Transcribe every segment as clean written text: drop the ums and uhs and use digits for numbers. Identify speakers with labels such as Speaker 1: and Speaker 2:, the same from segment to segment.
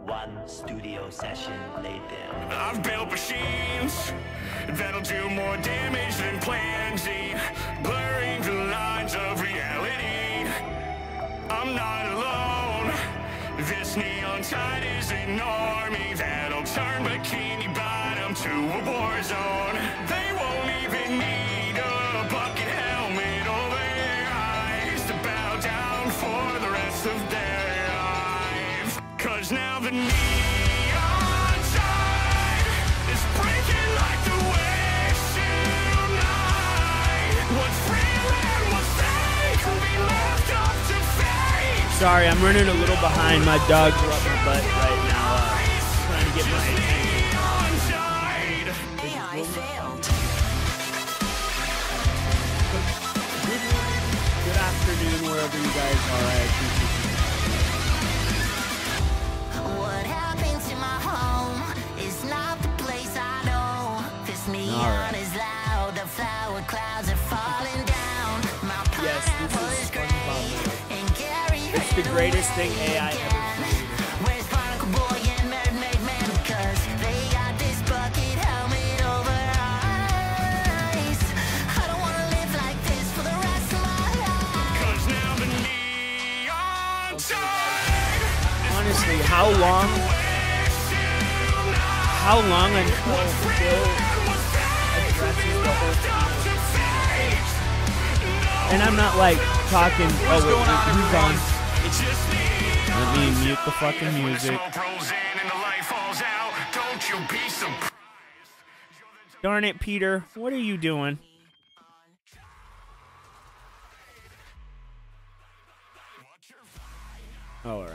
Speaker 1: One studio session later.
Speaker 2: I've built machines that'll do more damage than Plan Z, blurring the lines of reality. I'm not alone. This neon tide is an army that'll turn Bikini Bottom to a war zone. They won't even need a bucket helmet or their eyes to bow down for the rest of their lives. 'Cause now the neon tide is breaking like the waves tonight. What's real and what's fake will be left up to fate.
Speaker 3: Sorry, I'm running a little behind. My dogs are up my butt right now, trying to get my attention.
Speaker 4: AI failed.
Speaker 3: Good afternoon, wherever you guys are. I appreciate you.
Speaker 4: What happened to my home is not the place I know. This neon is loud, the flower clouds are falling down. My
Speaker 3: Yes, this
Speaker 4: pineapple
Speaker 3: is
Speaker 4: is great, and Gary
Speaker 3: It's the greatest thing AI ever created.
Speaker 4: Where's Barnacle Boy and Mermaid Man? Because they got this bucket helmet over eyes. I don't wanna live like this for the rest of my life.
Speaker 2: 'Cause now the neon tide.
Speaker 3: Honestly, how long until Bill addresses the whole thing? And I'm not like talking, oh wait, who's on?
Speaker 2: It's just me.
Speaker 3: Let me mute the fucking music.
Speaker 2: Smoke rolls in and the light falls out. Don't you be surprised.
Speaker 3: Darn it, Peter, what are you doing? Oh,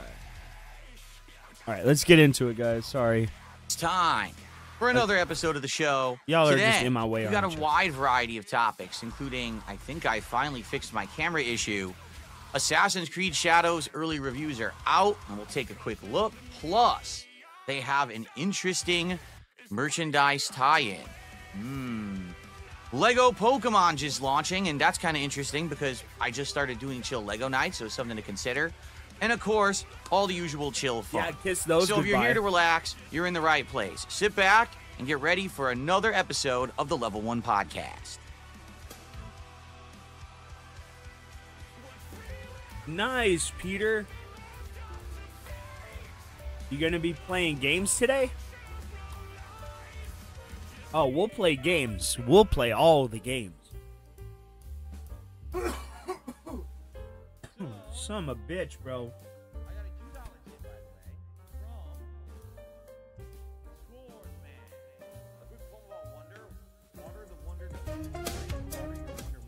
Speaker 3: alright, let's get into it, guys. Sorry.
Speaker 5: It's time for another episode of the show.
Speaker 3: Y'all are
Speaker 5: Today,
Speaker 3: just in my way,
Speaker 5: we've got a
Speaker 3: aren't you?
Speaker 5: wide variety of topics, including, I think I finally fixed my camera issue. Assassin's Creed Shadows early reviews are out, and we'll take a quick look. Plus, they have an interesting merchandise tie-in. Lego Pokemon just launching, and that's kind of interesting because I just started doing chill Lego nights, so it's something to consider. And of course, all the usual chill fun.
Speaker 3: Yeah, kiss those
Speaker 5: So if you're
Speaker 3: goodbye.
Speaker 5: here to relax, you're in the right place. Sit back and get ready for another episode of the Level 1 Podcast.
Speaker 3: Nice, Peter. You gonna be playing games today? Oh, we'll play games. We'll play all the games. Son of a bitch, bro.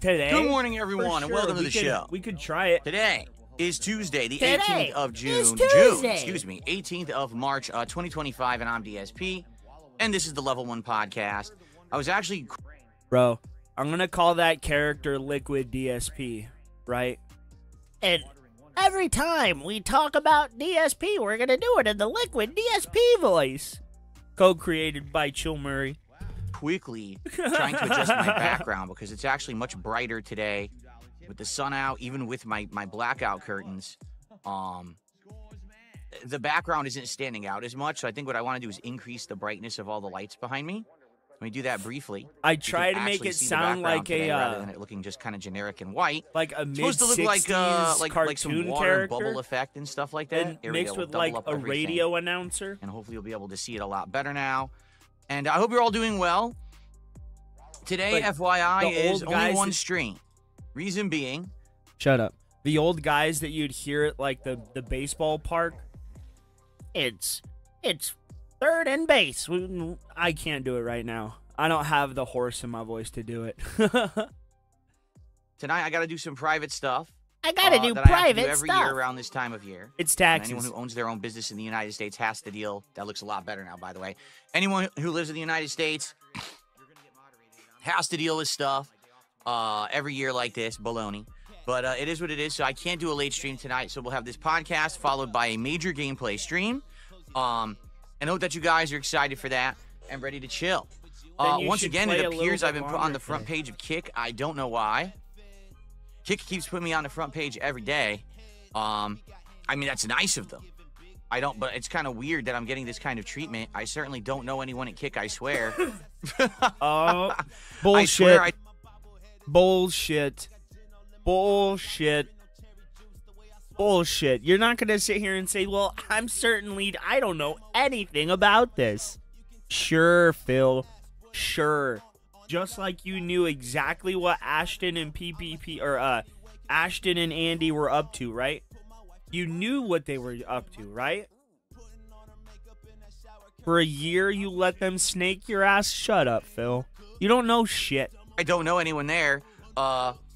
Speaker 3: Today?
Speaker 5: Good morning, everyone,
Speaker 3: For
Speaker 5: and welcome to
Speaker 3: we
Speaker 5: the
Speaker 3: could-
Speaker 5: show.
Speaker 3: We could try it.
Speaker 5: Today is Tuesday, the
Speaker 3: Today
Speaker 5: 18th of June.
Speaker 3: is Tuesday.
Speaker 5: Excuse me, 18th of March, 2025, and I'm DSP. and this is the Level 1 podcast. I was actually...
Speaker 3: Bro, I'm going to call that character Liquid DSP, right? And every time we talk about DSP, we're going to do it in the Liquid DSP voice. Co-created by Chill Murray.
Speaker 5: Quickly trying to adjust my background because it's actually much brighter today with the sun out, even with my blackout curtains. The background isn't standing out as much, so I think what I want to do is increase the brightness of all the lights behind me. Let me do that briefly.
Speaker 3: I try to make it sound like
Speaker 5: today, rather than it looking just kind of generic and white.
Speaker 3: Like a
Speaker 5: mid-60s supposed to look like some water
Speaker 3: character,
Speaker 5: bubble effect and stuff like that.
Speaker 3: And mixed with like a radio announcer.
Speaker 5: And hopefully you'll be able to see it a lot better now. And I hope you're all doing well. Today, FYI, is only one stream. Reason being...
Speaker 3: Shut up. The old guys that you'd hear at like the baseball park. It's third and base. I can't do it right now. I don't have the horse in my voice to do it.
Speaker 5: Tonight, I got to do some private stuff.
Speaker 4: I got to do
Speaker 5: that
Speaker 4: private
Speaker 5: I have to do every
Speaker 4: stuff.
Speaker 5: year around this time of year.
Speaker 3: It's taxes.
Speaker 5: And anyone who owns their own business in the United States has to deal. That looks a lot better now, by the way. Anyone who lives in the United States has to deal with stuff every year like this. Baloney. But it is what it is, so I can't do a late stream tonight. So we'll have this podcast followed by a major gameplay stream. And hope that you guys are excited for that and ready to chill. Once again, it appears I've been put on the front page of Kick. I don't know why. Kick keeps putting me on the front page every day. I mean, that's nice of them. But it's kind of weird that I'm getting this kind of treatment. I certainly don't know anyone at Kick, I swear.
Speaker 3: Bullshit. Bullshit. Bullshit. Bullshit. You're not going to sit here and say, well, I don't know anything about this. Sure, Phil. Sure. Just like you knew exactly what Ashton and Ashton and Andy were up to, right? You knew what they were up to, right? For a year, you let them snake your ass. Shut up, Phil. You don't know shit.
Speaker 5: I don't know anyone there.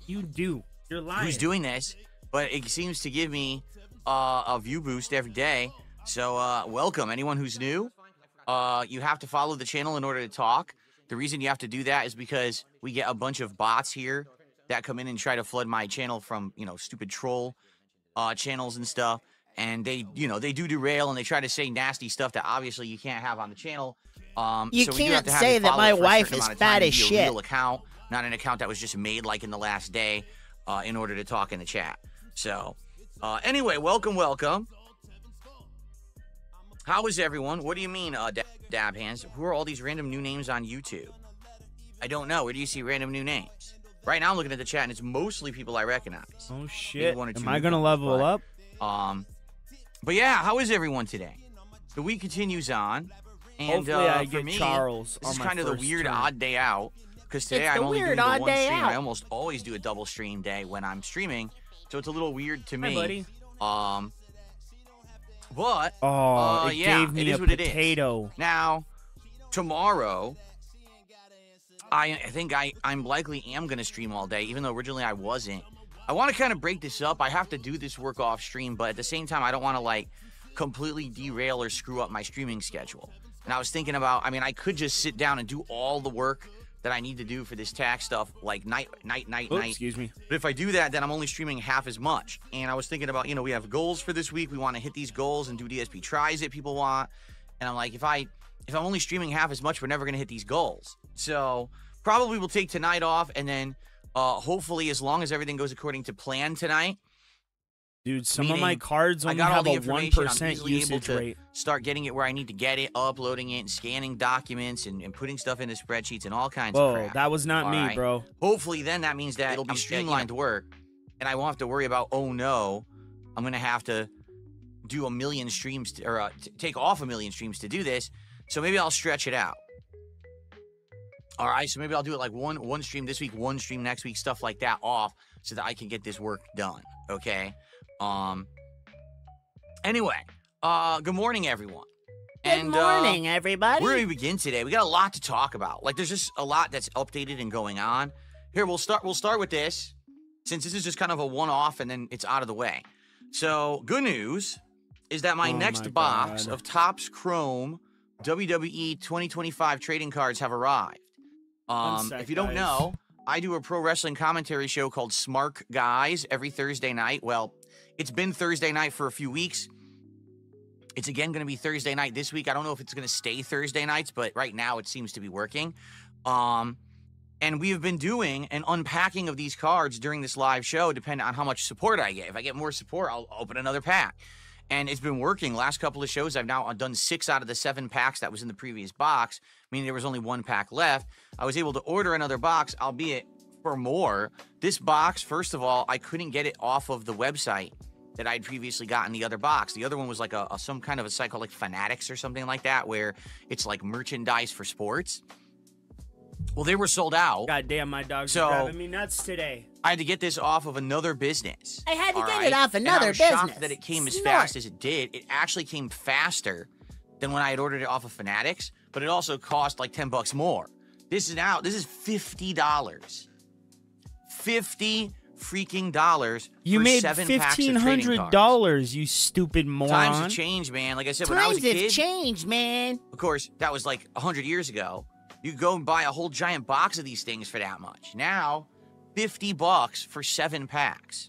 Speaker 3: You do. You're lying.
Speaker 5: Who's doing this? But it seems to give me a view boost every day. So welcome. Anyone who's new, you have to follow the channel in order to talk. The reason you have to do that is because we get a bunch of bots here that come in and try to flood my channel from, stupid troll channels and stuff. And they do derail and they try to say nasty stuff that obviously you can't have on the channel.
Speaker 4: You
Speaker 5: so
Speaker 4: can't say that my wife is fat as shit.
Speaker 5: Real account, not an account that was just made like in the last day in order to talk in the chat. So, anyway, welcome. How is everyone? What do you mean, Dab Hands? Who are all these random new names on YouTube? I don't know. Where do you see random new names? Right now, I'm looking at the chat, and it's mostly people I recognize.
Speaker 3: Oh, shit.
Speaker 5: Am
Speaker 3: I going to level up?
Speaker 5: But yeah, how is everyone today? The week continues on. And
Speaker 3: hopefully I
Speaker 5: for
Speaker 3: get
Speaker 5: me,
Speaker 3: Charles
Speaker 5: this
Speaker 3: on
Speaker 5: is
Speaker 3: my
Speaker 5: kind of the
Speaker 3: first
Speaker 5: weird
Speaker 3: turn.
Speaker 5: odd day out. Because today I'm only doing the one stream. I almost always do a double stream day when I'm streaming. So it's a little weird to me.
Speaker 3: Hi, buddy.
Speaker 5: But
Speaker 3: it
Speaker 5: yeah,
Speaker 3: gave me
Speaker 5: it is
Speaker 3: a
Speaker 5: what it is.
Speaker 3: potato.
Speaker 5: Now, tomorrow, I think I'm likely am going to stream all day, even though originally I wasn't. I want to kind of break this up. I have to do this work off stream, but at the same time, I don't want to like completely derail or screw up my streaming schedule. And I was thinking about, I could just sit down and do all the work that I need to do for this tax stuff, like night.
Speaker 3: Excuse me.
Speaker 5: But if I do that, then I'm only streaming half as much. And I was thinking about, we have goals for this week. We want to hit these goals and do DSP tries that people want. And I'm like, if I'm only streaming half as much, we're never going to hit these goals. So probably we'll take tonight off. And then hopefully, as long as everything goes according to plan tonight.
Speaker 3: Dude, some of my cards only have a 1% usage rate.
Speaker 5: Start getting it where I need to get it, uploading it, and scanning documents, and putting stuff into spreadsheets and all kinds of crap.
Speaker 3: That was not me, bro.
Speaker 5: Hopefully, then that means that it'll be streamlined work, and I won't have to worry about, oh no, I'm going to have to do a million streams, or take off a million streams to do this. So maybe I'll stretch it out. All right, so maybe I'll do it like one stream this week, one stream next week, stuff like that off, so that I can get this work done, okay? Anyway, good morning, everyone.
Speaker 4: Good morning, everybody.
Speaker 5: Where do we begin today? We got a lot to talk about. Like, there's just a lot that's updated and going on. Here, we'll start with this, since this is just kind of a one-off, and then it's out of the way. So, good news is that my next box of Topps Chrome WWE 2025 trading cards have arrived. If you don't know, I do a pro wrestling commentary show called Smart Guys every Thursday night. Well, it's been Thursday night for a few weeks. It's again going to be Thursday night this week. I don't know if it's going to stay Thursday nights, but right now it seems to be working. And we have been doing an unpacking of these cards during this live show, depending on how much support I get. If I get more support, I'll open another pack. And it's been working. Last couple of shows, I've now done 6 out of the 7 packs that was in the previous box, meaning there was only 1 pack left. I was able to order another box, albeit for more. This box, first of all, I couldn't get it off of the website that I'd previously gotten the other box. The other one was like some kind of a site called like Fanatics or something like that, where it's like merchandise for sports. Well, they were sold out.
Speaker 3: God damn, my dogs are driving me nuts today.
Speaker 5: I had to get this off of another business.
Speaker 6: I had to get
Speaker 5: right?
Speaker 6: it off another
Speaker 5: business. I was
Speaker 6: business.
Speaker 5: shocked that it came as fast as it did. It actually came faster than when I had ordered it off of Fanatics, but it also cost like $10 more. This is $50. $50 freaking dollars.
Speaker 3: You
Speaker 5: for
Speaker 3: made
Speaker 5: 7 packs of trading cards.
Speaker 3: $1,500, you stupid moron.
Speaker 5: Times have changed, man. Like I said, when I was a
Speaker 6: Times
Speaker 5: kid,
Speaker 6: have changed, man.
Speaker 5: of course, that was like 100 years ago. You could go and buy a whole giant box of these things for that much. Now, $50 for 7 packs.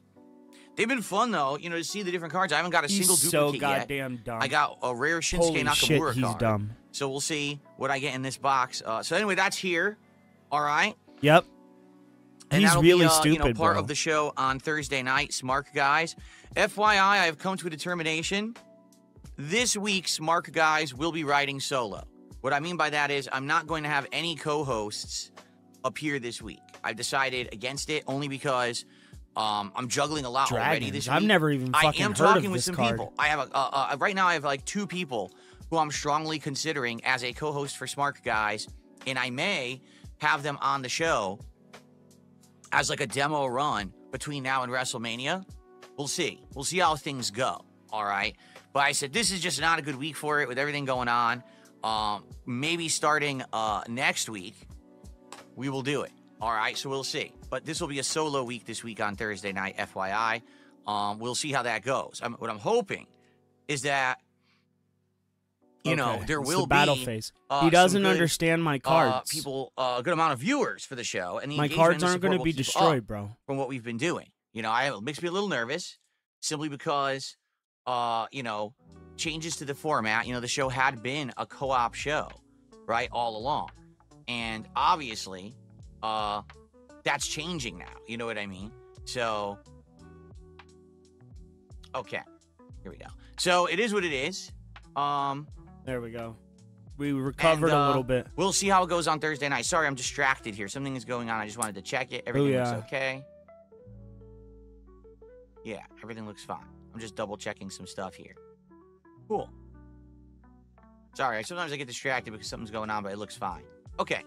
Speaker 5: They've been fun, though, to see the different cards. I haven't got a single duplicate
Speaker 3: so
Speaker 5: yet.
Speaker 3: goddamn dumb.
Speaker 5: I got a rare Shinsuke
Speaker 3: Holy
Speaker 5: Nakamura
Speaker 3: shit, he's
Speaker 5: card.
Speaker 3: dumb.
Speaker 5: So we'll see what I get in this box. So anyway, that's here. All right.
Speaker 3: Yep.
Speaker 5: And
Speaker 3: He's
Speaker 5: that'll
Speaker 3: really
Speaker 5: be,
Speaker 3: stupid,
Speaker 5: part
Speaker 3: bro.
Speaker 5: of the show on Thursday night, Smart Guys. FYI, I have come to a determination. This week, Smart Guys will be riding solo. What I mean by that is I'm not going to have any co-hosts appear this week. I've decided against it only because I'm juggling a lot already this week.
Speaker 3: I've never even fucking
Speaker 5: I am
Speaker 3: heard
Speaker 5: talking
Speaker 3: of
Speaker 5: with
Speaker 3: this
Speaker 5: some
Speaker 3: card.
Speaker 5: people. I have right now I have like 2 people who I'm strongly considering as a co-host for Smart Guys, and I may have them on the show as like a demo run between now and WrestleMania. We'll see. We'll see how things go. All right. But I said this is just not a good week for it with everything going on. Maybe starting next week, we will do it. All right, so we'll see. But this will be a solo week this week on Thursday night, FYI. We'll see how that goes. What I'm hoping is that, there
Speaker 3: It's
Speaker 5: will
Speaker 3: the battle
Speaker 5: be
Speaker 3: phase.
Speaker 5: some
Speaker 3: He doesn't
Speaker 5: good,
Speaker 3: understand my cards.
Speaker 5: people, a good amount of viewers for the show. And the
Speaker 3: My
Speaker 5: engagement
Speaker 3: cards
Speaker 5: and
Speaker 3: aren't going to
Speaker 5: support
Speaker 3: be
Speaker 5: will keep
Speaker 3: destroyed,
Speaker 5: up
Speaker 3: bro.
Speaker 5: from what we've been doing. It makes me a little nervous simply because, changes to the format. The show had been a co-op show, right, all along. And obviously, that's changing now. You know what I mean? So, okay. Here we go. So, it is what it is.
Speaker 3: There we go. We recovered a little bit.
Speaker 5: We'll see how it goes on Thursday night. Sorry, I'm distracted here. Something is going on. I just wanted to check it. Everything looks okay. Yeah, everything looks fine. I'm just double checking some stuff here. Cool. Sorry, sometimes I get distracted because something's going on, but it looks fine. Okay.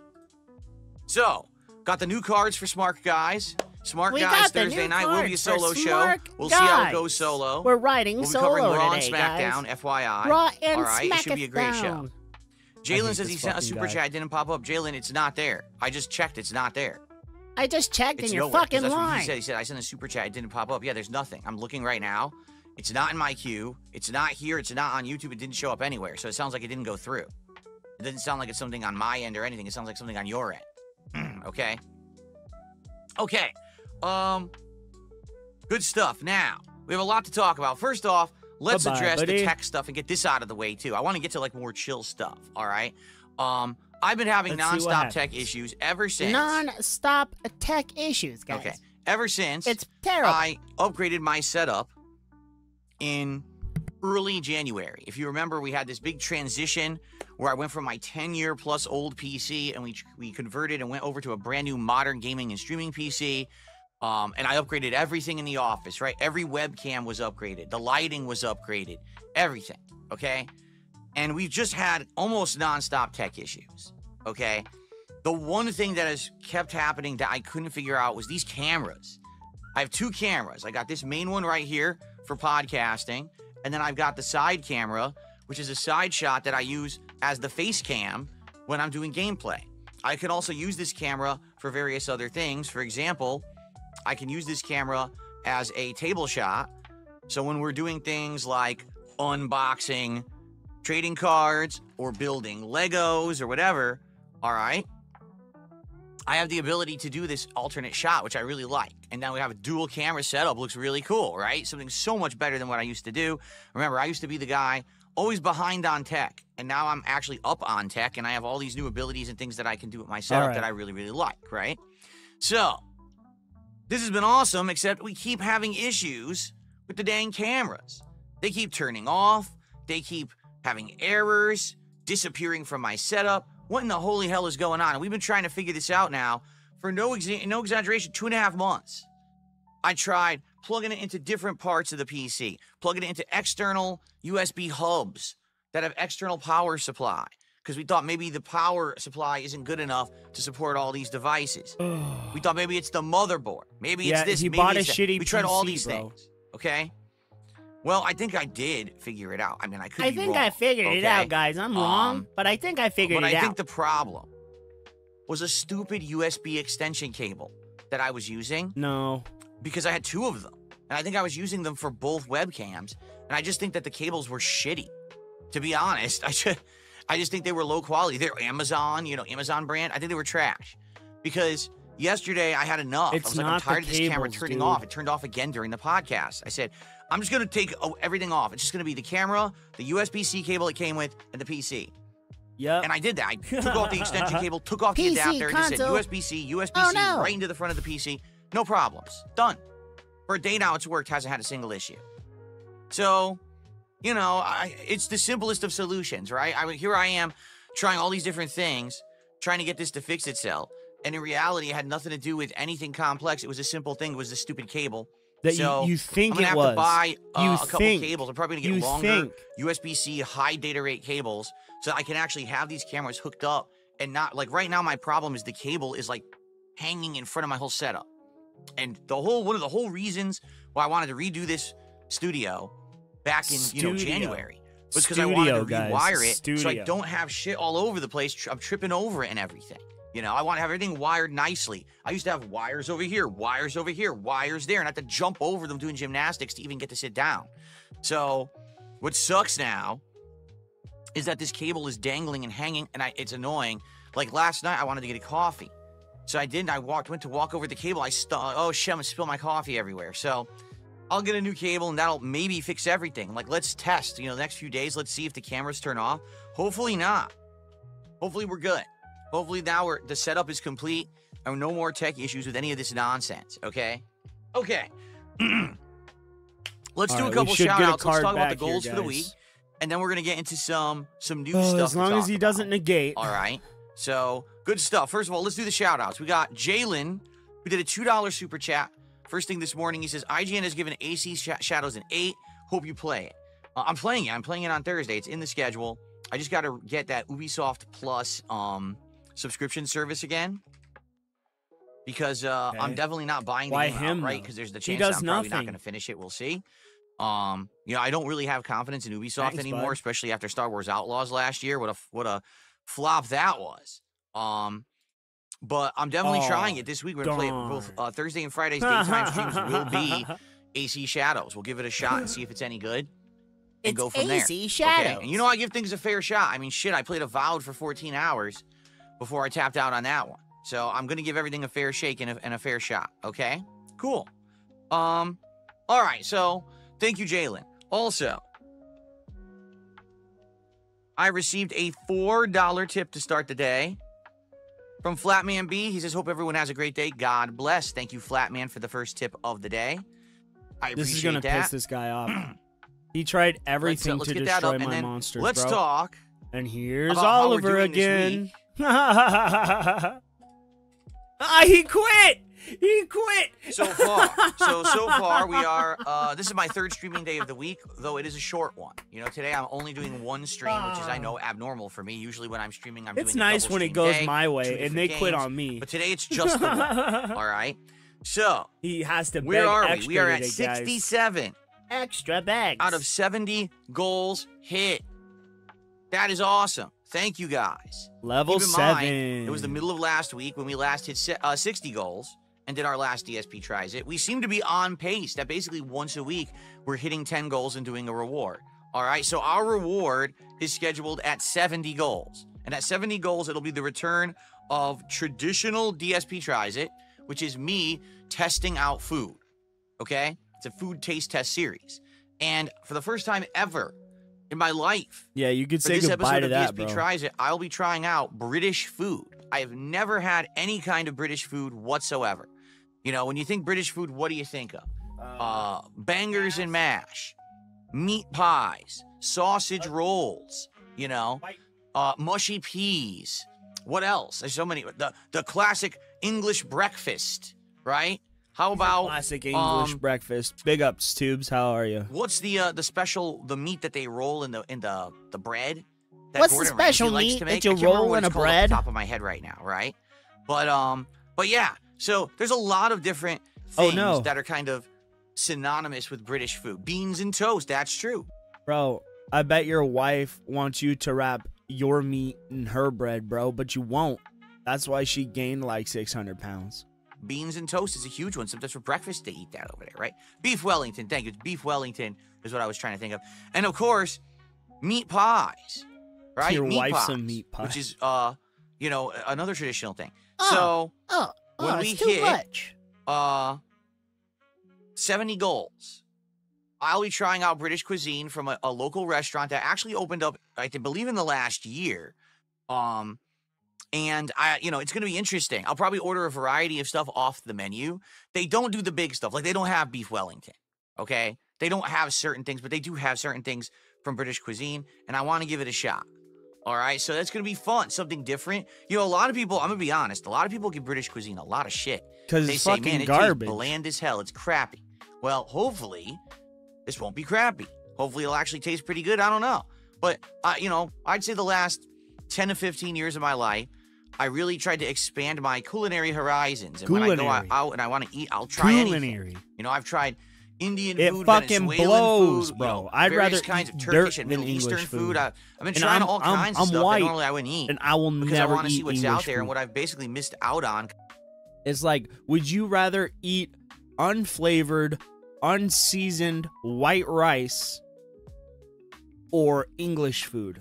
Speaker 5: So, got the new cards for Smart Guys. Smart Guys Thursday night will be a solo show. We'll see how it goes solo.
Speaker 6: We're riding
Speaker 5: We'll be
Speaker 6: solo
Speaker 5: covering Raw and
Speaker 6: today,
Speaker 5: SmackDown,
Speaker 6: guys.
Speaker 5: FYI.
Speaker 6: Raw and
Speaker 5: all right, it should be a great show.
Speaker 6: SmackDown.
Speaker 5: Jalen says he
Speaker 3: this
Speaker 5: sent a
Speaker 3: fucking
Speaker 5: super
Speaker 3: guy.
Speaker 5: chat. It didn't pop up. Jalen, it's not there. I just checked. It's not there.
Speaker 6: I just checked
Speaker 5: It's
Speaker 6: and you're
Speaker 5: nowhere, 'cause
Speaker 6: fucking
Speaker 5: that's what
Speaker 6: lying.
Speaker 5: he said. He said, I sent a super chat. It didn't pop up. Yeah, there's nothing. I'm looking right now. It's not in my queue. It's not here. It's not on YouTube. It didn't show up anywhere. So it sounds like it didn't go through. It doesn't sound like it's something on my end or anything. It sounds like something on your end. Okay. Okay. Good stuff. Now, we have a lot to talk about. First off, let's
Speaker 3: Bye-bye,
Speaker 5: address
Speaker 3: buddy.
Speaker 5: the tech stuff and get this out of the way, too. I want to get to, more chill stuff, all right? I've been having
Speaker 3: Let's see what
Speaker 5: nonstop tech
Speaker 3: happens.
Speaker 5: issues ever since.
Speaker 6: Non-stop tech issues, guys.
Speaker 5: Okay. Ever since
Speaker 6: It's terrible.
Speaker 5: I upgraded my setup in early January. If you remember, we had this big transition where I went from my 10-year plus old PC and we converted and went over to a brand new modern gaming and streaming PC. And I upgraded everything in the office, right? Every webcam was upgraded. The lighting was upgraded. Everything, okay? And we've just had almost nonstop tech issues, okay? The one thing that has kept happening that I couldn't figure out was these cameras. I have 2 cameras. I got this main one right here for podcasting, and then I've got the side camera, which is a side shot that I use as the face cam when I'm doing gameplay. I can also use this camera for various other things. For example, I can use this camera as a table shot. So when we're doing things like unboxing trading cards or building Legos or whatever, all right, I have the ability to do this alternate shot, which I really like. And now we have a dual camera setup. Looks really cool, right? Something so much better than what I used to do. Remember, I used to be the guy always behind on tech, and now I'm actually up on tech, and I have all these new abilities and things that I can do with my setup that I really, really like, right? So, this has been awesome, except we keep having issues with the dang cameras. They keep turning off. They keep having errors, disappearing from my setup. What in the holy hell is going on? And we've been trying to figure this out now for no exaggeration, 2.5 months. I tried plugging it into different parts of the PC, plugging it into external USB hubs that have external power supply, because we thought maybe the power supply isn't good enough to support all these devices. We thought maybe it's the motherboard. Maybe it's this.
Speaker 3: He
Speaker 5: maybe
Speaker 3: bought a
Speaker 5: it's that.
Speaker 3: shitty
Speaker 5: We tried all
Speaker 3: PC,
Speaker 5: these
Speaker 3: bro.
Speaker 5: things. Okay. Well, I think I did figure it out. I mean, I could be
Speaker 6: I think
Speaker 5: wrong,
Speaker 6: I figured it
Speaker 5: okay?
Speaker 6: out, guys. I'm wrong, but I think I figured
Speaker 5: But
Speaker 6: it
Speaker 5: I
Speaker 6: out.
Speaker 5: think the problem was a stupid USB extension cable that I was using
Speaker 3: No.
Speaker 5: because I had 2 of them. And I think I was using them for both webcams. And I just think that the cables were shitty. To be honest, I just think they were low quality. They're Amazon, Amazon brand. I think they were trash. Because yesterday I had enough.
Speaker 3: It's
Speaker 5: I was like, I'm
Speaker 3: not the
Speaker 5: tired of this camera
Speaker 3: cables,
Speaker 5: turning
Speaker 3: dude.
Speaker 5: off. It turned off again during the podcast. I said, I'm just going to take everything off. It's just going to be the camera, the USB-C cable it came with, and the PC.
Speaker 3: Yep.
Speaker 5: And I did that. I took off the extension cable, took off the
Speaker 6: PC
Speaker 5: adapter, and just said
Speaker 6: console.
Speaker 5: USB-C, USB-C,
Speaker 6: Oh, no.
Speaker 5: right into the front of the PC. No problems. Done. For a day now, it's worked. Hasn't had a single issue. So, it's the simplest of solutions, right? Here I am trying all these different things, trying to get this to fix itself. And in reality, it had nothing to do with anything complex. It was a simple thing. It was the stupid cable.
Speaker 3: That
Speaker 5: So,
Speaker 3: you think
Speaker 5: I'm going
Speaker 3: it
Speaker 5: to
Speaker 3: was.
Speaker 5: have to buy
Speaker 3: You
Speaker 5: a couple
Speaker 3: think.
Speaker 5: cables. I'm probably going to
Speaker 3: You
Speaker 5: get longer
Speaker 3: think.
Speaker 5: USB-C high data rate cables so I can actually have these cameras hooked up and not, like, right now my problem is the cable is, like, hanging in front of my whole setup. And one of the whole reasons why I wanted to redo this studio back in, January was because I wanted to
Speaker 3: Studio, guys.
Speaker 5: rewire it so I
Speaker 3: Studio.
Speaker 5: don't have shit all over the place. I'm tripping over it and everything. I want to have everything wired nicely. I used to have wires over here, wires over here, wires there, and I have to jump over them doing gymnastics to even get to sit down. So what sucks now is that this cable is dangling and hanging, and it's annoying. Like last night, I wanted to get a coffee. So I didn't. I went to walk over the cable. Oh shit, I'm gonna spill my coffee everywhere. So I'll get a new cable, and that'll maybe fix everything. Like, let's test, the next few days. Let's see if the cameras turn off. Hopefully not. Hopefully we're good. Hopefully now the setup is complete and no more tech issues with any of this nonsense, okay? Okay. Let's do a couple shout-outs. Let's talk about the goals for the week. And then we're going to get into some new stuff
Speaker 3: As long as he doesn't negate.
Speaker 5: All right. So, good stuff. First of all, let's do the shout-outs. We got Jalen, who did a $2 super chat. First thing this morning, he says, IGN has given AC Shadows an 8. Hope you play it. I'm playing it. I'm playing it on Thursday. It's in the schedule. I just got to get that Ubisoft Plus subscription service again. Because I'm definitely not buying the
Speaker 3: Why
Speaker 5: game
Speaker 3: him,
Speaker 5: outright,
Speaker 3: though?
Speaker 5: because there's the
Speaker 3: He
Speaker 5: chance that
Speaker 3: does
Speaker 5: I'm probably not
Speaker 3: nothing.
Speaker 5: going to finish it. We'll see. I don't really have confidence in Ubisoft
Speaker 3: Thanks,
Speaker 5: anymore,
Speaker 3: bud.
Speaker 5: especially after Star Wars Outlaws last year. What a flop that was. But I'm definitely trying it this week. We're going to play it both Thursday and Friday's daytime streams will be AC Shadows. We'll give it a shot and see if it's any good. And
Speaker 6: It's
Speaker 5: go from
Speaker 6: AC
Speaker 5: there.
Speaker 6: Shadows.
Speaker 5: Okay? And I give things a fair shot. I mean, shit, I played Avowed for 14 hours before I tapped out on that one. So I'm going to give everything a fair shake and a fair shot. Okay? Cool. All right. So thank you, Jalen. Also, I received a $4 tip to start the day from Flatman B. He says, hope everyone has a great day. God bless. Thank you, Flatman, for the first tip of the day. I
Speaker 3: This is
Speaker 5: appreciate
Speaker 3: gonna
Speaker 5: that.
Speaker 3: piss this guy off. He tried everything
Speaker 5: let's
Speaker 3: to
Speaker 5: get that
Speaker 3: destroy
Speaker 5: up, and
Speaker 3: my
Speaker 5: then
Speaker 3: monsters,
Speaker 5: let's
Speaker 3: bro.
Speaker 5: talk
Speaker 3: And here's
Speaker 5: about how we're
Speaker 3: Oliver
Speaker 5: doing this
Speaker 3: again.
Speaker 5: week.
Speaker 3: He quit. He quit.
Speaker 5: So far we are, this is my third streaming day of the week, though it is a short one. Today I'm only doing one stream, which is, I know, abnormal for me. Usually when I'm streaming, I'm
Speaker 3: It's
Speaker 5: doing a
Speaker 3: nice
Speaker 5: double
Speaker 3: when it
Speaker 5: stream
Speaker 3: goes
Speaker 5: day,
Speaker 3: my
Speaker 5: 2
Speaker 3: way, and
Speaker 5: different
Speaker 3: they quit
Speaker 5: games,
Speaker 3: on me.
Speaker 5: But today it's just the one. All right. So,
Speaker 3: He has to
Speaker 5: where
Speaker 3: beg
Speaker 5: are we?
Speaker 3: extra
Speaker 5: We are at
Speaker 3: today, guys.
Speaker 5: 67
Speaker 6: Extra bags.
Speaker 5: out of 70 goals hit. That is awesome. Thank you, guys.
Speaker 3: Level
Speaker 5: Keep in
Speaker 3: 7.
Speaker 5: mind, it was the middle of last week when we last hit 60 goals and did our last DSP tries it. We seem to be on pace that basically once a week we're hitting 10 goals and doing a reward. All right, so our reward is scheduled at 70 goals. And at 70 goals, it'll be the return of traditional DSP Tries It, which is me testing out food. Okay? It's a food taste test series. And for the first time ever in my life,
Speaker 3: Yeah, you could
Speaker 5: for
Speaker 3: say
Speaker 5: this
Speaker 3: goodbye
Speaker 5: episode
Speaker 3: to
Speaker 5: of
Speaker 3: that,
Speaker 5: DSP
Speaker 3: bro.
Speaker 5: Tries It, I'll be trying out British food. I have never had any kind of British food whatsoever. You know, when you think British food, what do you think of? Bangers and mash, meat pies, sausage rolls, you know, mushy peas. What else? There's so many. The classic English breakfast, right? How about
Speaker 3: Classic English breakfast. Big ups, Tubes. How are you?
Speaker 5: what's the special meat that they roll in the bread? That
Speaker 6: What's the
Speaker 5: Gordon Ramsay
Speaker 6: special
Speaker 5: likes
Speaker 6: meat
Speaker 5: to
Speaker 6: that
Speaker 5: make?
Speaker 6: you
Speaker 5: I can't remember
Speaker 6: roll
Speaker 5: what
Speaker 6: in
Speaker 5: it's
Speaker 6: a
Speaker 5: called off
Speaker 6: bread?
Speaker 5: the top of my head right now, right? But yeah. So there's a lot of different
Speaker 3: Oh,
Speaker 5: things
Speaker 3: no.
Speaker 5: that are kind of synonymous with British food. Beans and toast. That's true.
Speaker 3: Bro, I bet your wife wants you to wrap your meat in her bread, bro, but you won't. That's why she gained like 600 pounds.
Speaker 5: Beans and toast is a huge one. Sometimes for breakfast they eat that over there, right? Beef Wellington. Thank you. Beef Wellington is what I was trying to think of. And of course, meat pies, right?
Speaker 3: Your
Speaker 5: meat
Speaker 3: wife's
Speaker 5: pies,
Speaker 3: a meat pie.
Speaker 5: which is another traditional thing.
Speaker 6: Oh.
Speaker 5: So when we
Speaker 6: it's too
Speaker 5: hit
Speaker 6: much.
Speaker 5: 70 goals, I'll be trying out British cuisine from a local restaurant that actually opened up, I believe, in the last year. And it's going to be interesting. I'll probably order a variety of stuff off the menu. They don't do the big stuff. Like, they don't have beef Wellington, okay? They don't have certain things, but they do have certain things from British cuisine, and I want to give it a shot. All right, so that's going to be fun, something different. You know, a lot of people, I'm going to be honest, a lot of people give British cuisine a lot of shit.
Speaker 3: Because
Speaker 5: They
Speaker 3: it's
Speaker 5: say,
Speaker 3: fucking
Speaker 5: man, it
Speaker 3: garbage.
Speaker 5: tastes bland as hell. It's crappy. Well, hopefully, this won't be crappy. Hopefully, it'll actually taste pretty good. I don't know. But, I'd say the last 10 to 15 years of my life, I really tried to expand my culinary horizons. And when I go
Speaker 3: Culinary.
Speaker 5: out and I want to eat, I'll try anything.
Speaker 3: Culinary.
Speaker 5: You know, I've tried Indian
Speaker 3: It
Speaker 5: food,
Speaker 3: fucking
Speaker 5: Venezuelan
Speaker 3: blows,
Speaker 5: food,
Speaker 3: bro.
Speaker 5: you know,
Speaker 3: I'd
Speaker 5: various
Speaker 3: rather
Speaker 5: kinds
Speaker 3: eat
Speaker 5: of Turkish
Speaker 3: dirt
Speaker 5: and
Speaker 3: than
Speaker 5: Middle Eastern
Speaker 3: English
Speaker 5: food.
Speaker 3: food.
Speaker 5: I've been
Speaker 3: And
Speaker 5: trying all kinds of
Speaker 3: I'm
Speaker 5: stuff
Speaker 3: white,
Speaker 5: that normally I wouldn't eat.
Speaker 3: And I will
Speaker 5: because
Speaker 3: never
Speaker 5: I want to
Speaker 3: eat
Speaker 5: see what's
Speaker 3: English
Speaker 5: out there
Speaker 3: food.
Speaker 5: and what I've basically missed out on.
Speaker 3: It's like, would you rather eat unflavored, unseasoned white rice or English food?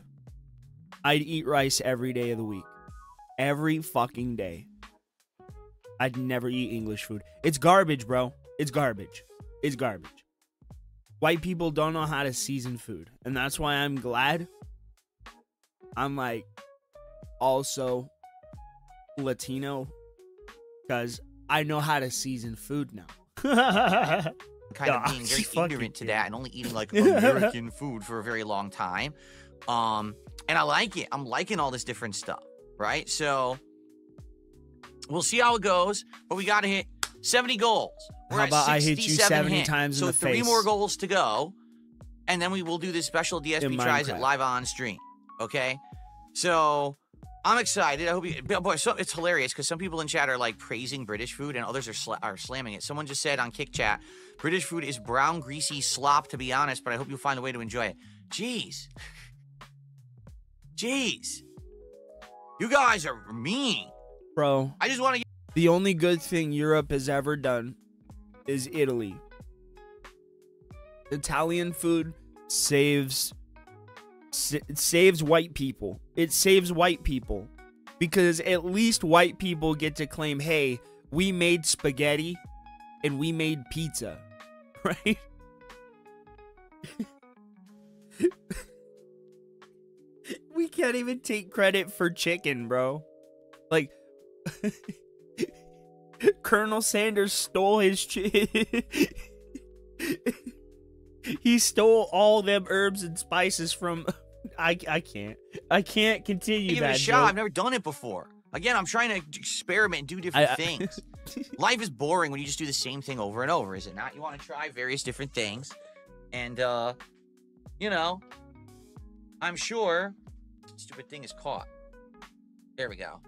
Speaker 3: I'd eat rice every day of the week. Every fucking day. I'd never eat English food. It's garbage, bro. It's garbage. It's garbage. White people don't know how to season food. And that's why I'm glad I'm like also Latino, because I know how to season food now.
Speaker 5: Kind
Speaker 3: Yeah,
Speaker 5: of being very
Speaker 3: fucking
Speaker 5: ignorant to
Speaker 3: kid.
Speaker 5: that and only eating like American food for a very long time. And I like it. I'm liking all this different stuff, right? So we'll see how it goes, but we got to hit 70 goals. We're
Speaker 3: How
Speaker 5: at
Speaker 3: about I hit you
Speaker 5: 67
Speaker 3: 70
Speaker 5: hits.
Speaker 3: times in
Speaker 5: so
Speaker 3: the
Speaker 5: three
Speaker 3: face?
Speaker 5: more goals to go, and then we will do this special
Speaker 3: In
Speaker 5: DSP Tries It
Speaker 3: Minecraft.
Speaker 5: live on stream, okay? So I'm excited. I hope you, boy, so it's hilarious because some people in chat are like praising British food and others are slamming it. Someone just said on Kick Chat, British food is brown, greasy slop, to be honest, but I hope you'll find a way to enjoy it. Jeez. Jeez. You guys are mean.
Speaker 3: Bro,
Speaker 5: I just want to get
Speaker 3: the only good thing Europe has ever done is Italy. Italian food saves white people. It saves white people. Because at least white people get to claim, hey, we made spaghetti and we made pizza. Right? We can't even take credit for chicken, bro. Like, Colonel Sanders stole his he stole all them herbs and spices from I can't continue
Speaker 5: give it
Speaker 3: that
Speaker 5: a shot.
Speaker 3: joke.
Speaker 5: I've never done it before. Again, I'm trying to experiment and do different things. Life is boring when you just do the same thing over and over, is it not? You want to try various different things. And, I'm sure... Stupid thing is caught. There we go.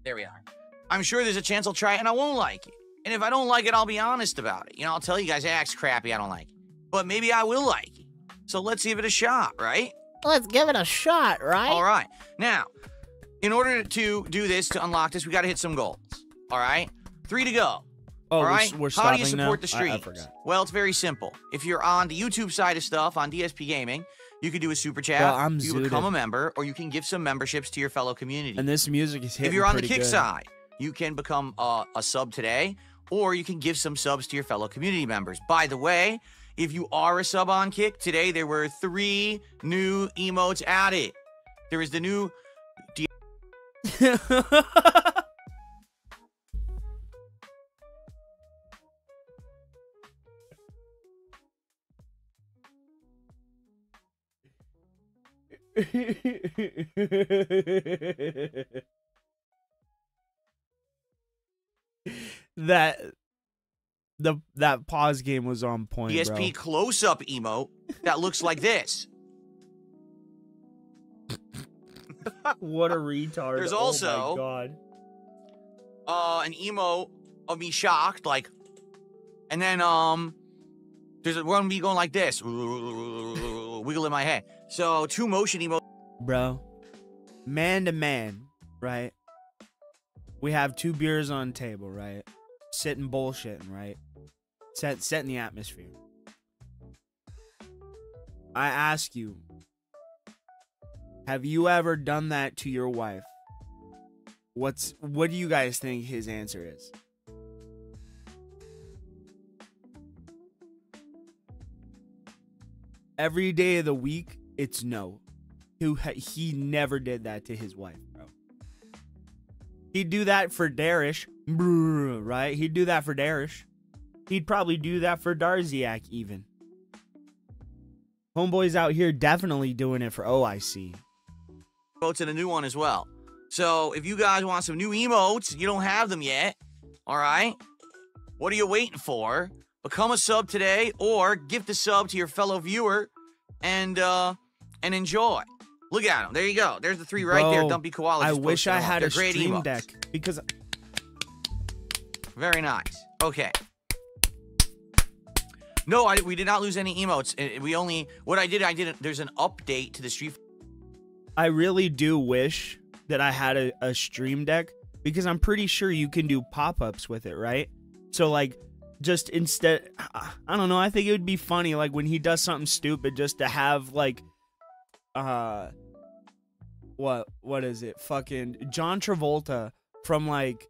Speaker 5: There we are. I'm sure there's a chance I'll try it and I won't like it. And if I don't like it, I'll be honest about it. You know, I'll tell you guys, hey, it's crappy, I don't like it. But maybe I will like it. So let's give it a shot, right?
Speaker 6: Let's give it a shot, right?
Speaker 5: All right. Now, in order to do this, to unlock this, we got to hit some goals. All right? 3 to go.
Speaker 3: Oh,
Speaker 5: All right?
Speaker 3: we're
Speaker 5: How do you
Speaker 3: stopping now?
Speaker 5: support the
Speaker 3: I
Speaker 5: stream?
Speaker 3: forgot.
Speaker 5: Well, it's very simple. If you're on the YouTube side of stuff, on DSP Gaming, you can do a super chat.
Speaker 3: Well, I'm
Speaker 5: you
Speaker 3: zooted.
Speaker 5: become a member, or you can give some memberships to your fellow community.
Speaker 3: And this music is hitting
Speaker 5: If you're on the
Speaker 3: pretty
Speaker 5: Kick
Speaker 3: good.
Speaker 5: side, you can become a sub today, or you can give some subs to your fellow community members. By the way, if you are a sub on Kick, today there were 3 new emotes added. There is the new...
Speaker 3: that pause game was on point,
Speaker 5: DSP close-up emote that looks like this.
Speaker 3: bro. What a retard.
Speaker 5: There's
Speaker 3: Oh my
Speaker 5: also-
Speaker 3: God.
Speaker 5: An emote of me shocked, like, and then there's one of me going like this, wiggling my head. So 2 motion emotes.
Speaker 3: Bro, man to man, right? We have 2 beers on the table, right? Sitting bullshitting, right? Setting the atmosphere. I ask you, have you ever done that to your wife? What do you guys think his answer is? Every day of the week, it's no. He never did that to his wife, bro. He'd do that for Darish, right? He'd do that for Darish. He'd probably do that for Dizzyeight even. Homeboy's out here definitely doing it for OIC.
Speaker 5: Emotes and a new one as well. So if you guys want some new emotes, you don't have them yet, all right? What are you waiting for? Become a sub today, or gift a sub to your fellow viewer, and enjoy. Look at them. There you go. There's the 3 right there.
Speaker 3: Bro,
Speaker 5: Dumpy koalas.
Speaker 3: I
Speaker 5: just
Speaker 3: wish
Speaker 5: posted
Speaker 3: I
Speaker 5: them up.
Speaker 3: had
Speaker 5: They're
Speaker 3: a
Speaker 5: great
Speaker 3: stream
Speaker 5: emotes.
Speaker 3: deck because
Speaker 5: Very nice. Okay. No, we did not lose any emotes. There's an update to the Street.
Speaker 3: I really do wish that I had a stream deck because I'm pretty sure you can do pop-ups with it, right? So like just instead, I don't know, I think it would be funny like when he does something stupid just to have like what is it? Fucking John Travolta from like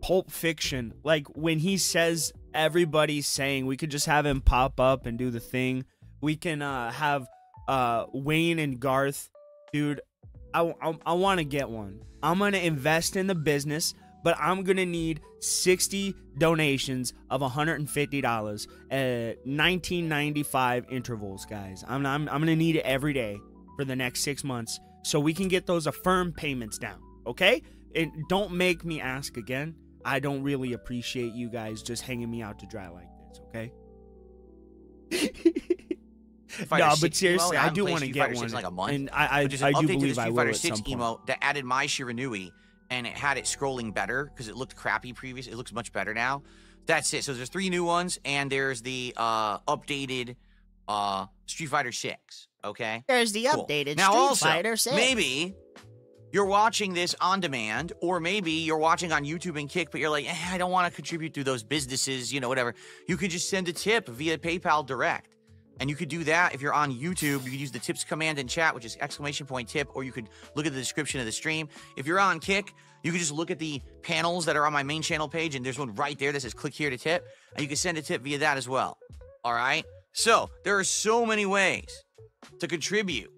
Speaker 3: Pulp Fiction. Like when he says everybody's saying, we could just have him pop up and do the thing. We can have Wayne and Garth. Dude, I want to get one. I'm going to invest in the business, but I'm going to need 60 donations of $150 at 1995 intervals, guys. I'm going to need it every day for the next 6 months so we can get those affirmed payments down, okay? And don't make me ask again. I don't really appreciate you guys just hanging me out to dry like this, okay? No, but seriously, I do want to get one,
Speaker 5: like a month,
Speaker 3: and I
Speaker 5: which is
Speaker 3: do
Speaker 5: an update to
Speaker 3: believe
Speaker 5: the
Speaker 3: I
Speaker 5: Street
Speaker 3: will
Speaker 5: Fighter
Speaker 3: at
Speaker 5: 6
Speaker 3: some point.
Speaker 5: emote that added my Shiranui, and it had it scrolling better because it looked crappy previously. It looks much better now. That's it. So there's 3 new ones, and there's the updated Street Fighter 6. Okay.
Speaker 6: There's the
Speaker 5: Cool.
Speaker 6: updated
Speaker 5: Now
Speaker 6: Street
Speaker 5: also,
Speaker 6: Fighter 6.
Speaker 5: maybe you're watching this on demand, or maybe you're watching on YouTube and Kick, but you're like, I don't want to contribute to those businesses, whatever. You could just send a tip via PayPal Direct. And you could do that if you're on YouTube. You could use the tips command in chat, which is !tip, or you could look at the description of the stream. If you're on Kick, you can just look at the panels that are on my main channel page, and there's one right there that says click here to tip, and you can send a tip via that as well. All right? So there are so many ways to contribute,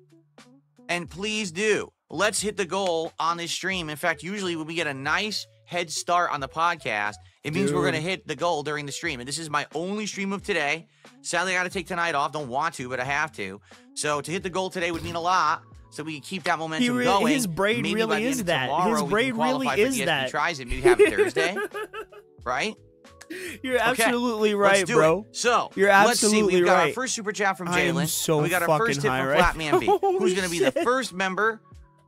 Speaker 5: and please do. Let's hit the goal on this stream. In fact, usually when we get a nice head start on the podcast, it means we're going to hit the goal during the stream. And this is my only stream of today. Sadly, I got to take tonight off. Don't want to, but I have to. So to hit the goal today would mean a lot, so we can keep that momentum going.
Speaker 3: His brain
Speaker 5: Maybe
Speaker 3: really
Speaker 5: by the end
Speaker 3: is
Speaker 5: of
Speaker 3: that.
Speaker 5: tomorrow,
Speaker 3: His
Speaker 5: we
Speaker 3: brain
Speaker 5: can qualify
Speaker 3: really
Speaker 5: for
Speaker 3: is
Speaker 5: DSP
Speaker 3: that.
Speaker 5: Tries it. Maybe have it Thursday, right?
Speaker 3: You're
Speaker 5: Okay,
Speaker 3: absolutely
Speaker 5: let's
Speaker 3: right,
Speaker 5: do
Speaker 3: bro.
Speaker 5: it. So
Speaker 3: You're
Speaker 5: let's see.
Speaker 3: absolutely
Speaker 5: We've got our
Speaker 3: right.
Speaker 5: first super chat from
Speaker 3: I am
Speaker 5: Jalen.
Speaker 3: so
Speaker 5: and we got our
Speaker 3: fucking
Speaker 5: first tip
Speaker 3: high
Speaker 5: from
Speaker 3: right
Speaker 5: Flatman B.
Speaker 3: now.
Speaker 5: Who's going to be the
Speaker 3: Shit.
Speaker 5: first member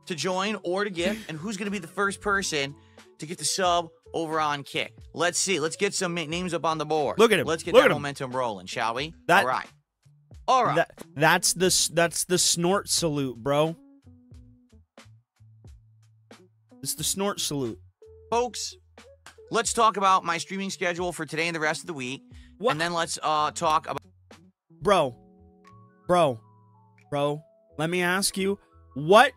Speaker 5: to join or to gift, and who's going to be the first person to get the sub over on Kick? Let's see. Let's get some names up on the board.
Speaker 3: Look at him.
Speaker 5: Let's get
Speaker 3: Look
Speaker 5: that
Speaker 3: at him.
Speaker 5: momentum rolling, shall we?
Speaker 3: That-
Speaker 5: All right. All right.
Speaker 3: That's the snort salute, bro. It's the snort salute.
Speaker 5: Folks, let's talk about my streaming schedule for today and the rest of the week.
Speaker 3: What?
Speaker 5: And then let's talk about...
Speaker 3: Bro, let me ask you, what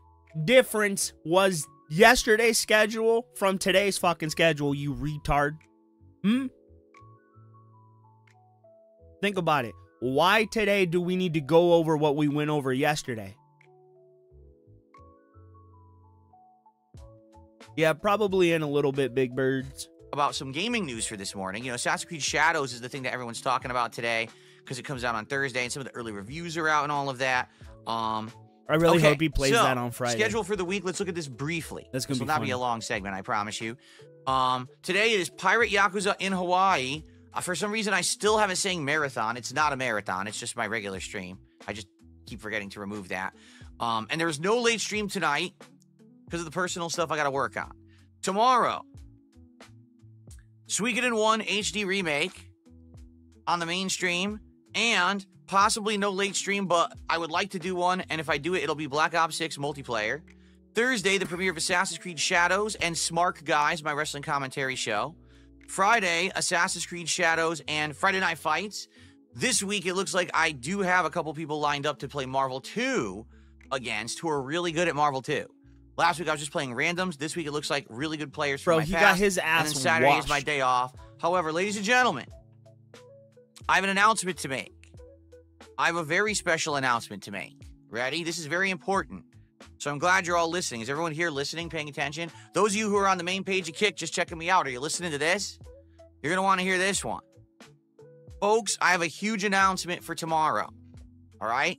Speaker 3: difference was yesterday's schedule from today's fucking schedule, you retard? Think about it. Why today do we need to go over what we went over yesterday? Yeah, probably in a little bit, Big Birds.
Speaker 5: About some gaming news for this morning. You know, Assassin's Creed Shadows is the thing that everyone's talking about today because it comes out on Thursday and some of the early reviews are out and all of that.
Speaker 3: I really hope he plays that on Friday.
Speaker 5: Schedule for the week. Let's look at this briefly.
Speaker 3: That's gonna
Speaker 5: this
Speaker 3: be
Speaker 5: will not
Speaker 3: fun.
Speaker 5: be a long segment, I promise you. Today it is Pirate Yakuza in Hawaii. For some reason, I still haven't saying marathon. It's not a marathon. It's just my regular stream. I just keep forgetting to remove that. And there is no late stream tonight because of the personal stuff I got to work on. Tomorrow, Suikoden 1 HD Remake on the main stream, and possibly no late stream, but I would like to do one, and if I do it, it'll be Black Ops 6 multiplayer. Thursday, the premiere of Assassin's Creed Shadows and Smark Guys, my wrestling commentary show. Friday, Assassin's Creed Shadows and Friday Night Fights. This week, it looks like I do have a couple people lined up to play Marvel 2 against who are really good at Marvel 2. Last week, I was just playing randoms. This week, it looks like really good players from
Speaker 3: Bro,
Speaker 5: my
Speaker 3: he
Speaker 5: past.
Speaker 3: got his ass
Speaker 5: And then Saturday
Speaker 3: washed.
Speaker 5: is my day off. However, ladies and gentlemen, I have an announcement to make. I have a very special announcement to make. Ready? This is very important. So I'm glad you're all listening. Is everyone here listening, paying attention? Those of you who are on the main page of Kick, just checking me out. Are you listening to this? You're going to want to hear this one. Folks, I have a huge announcement for tomorrow. All right?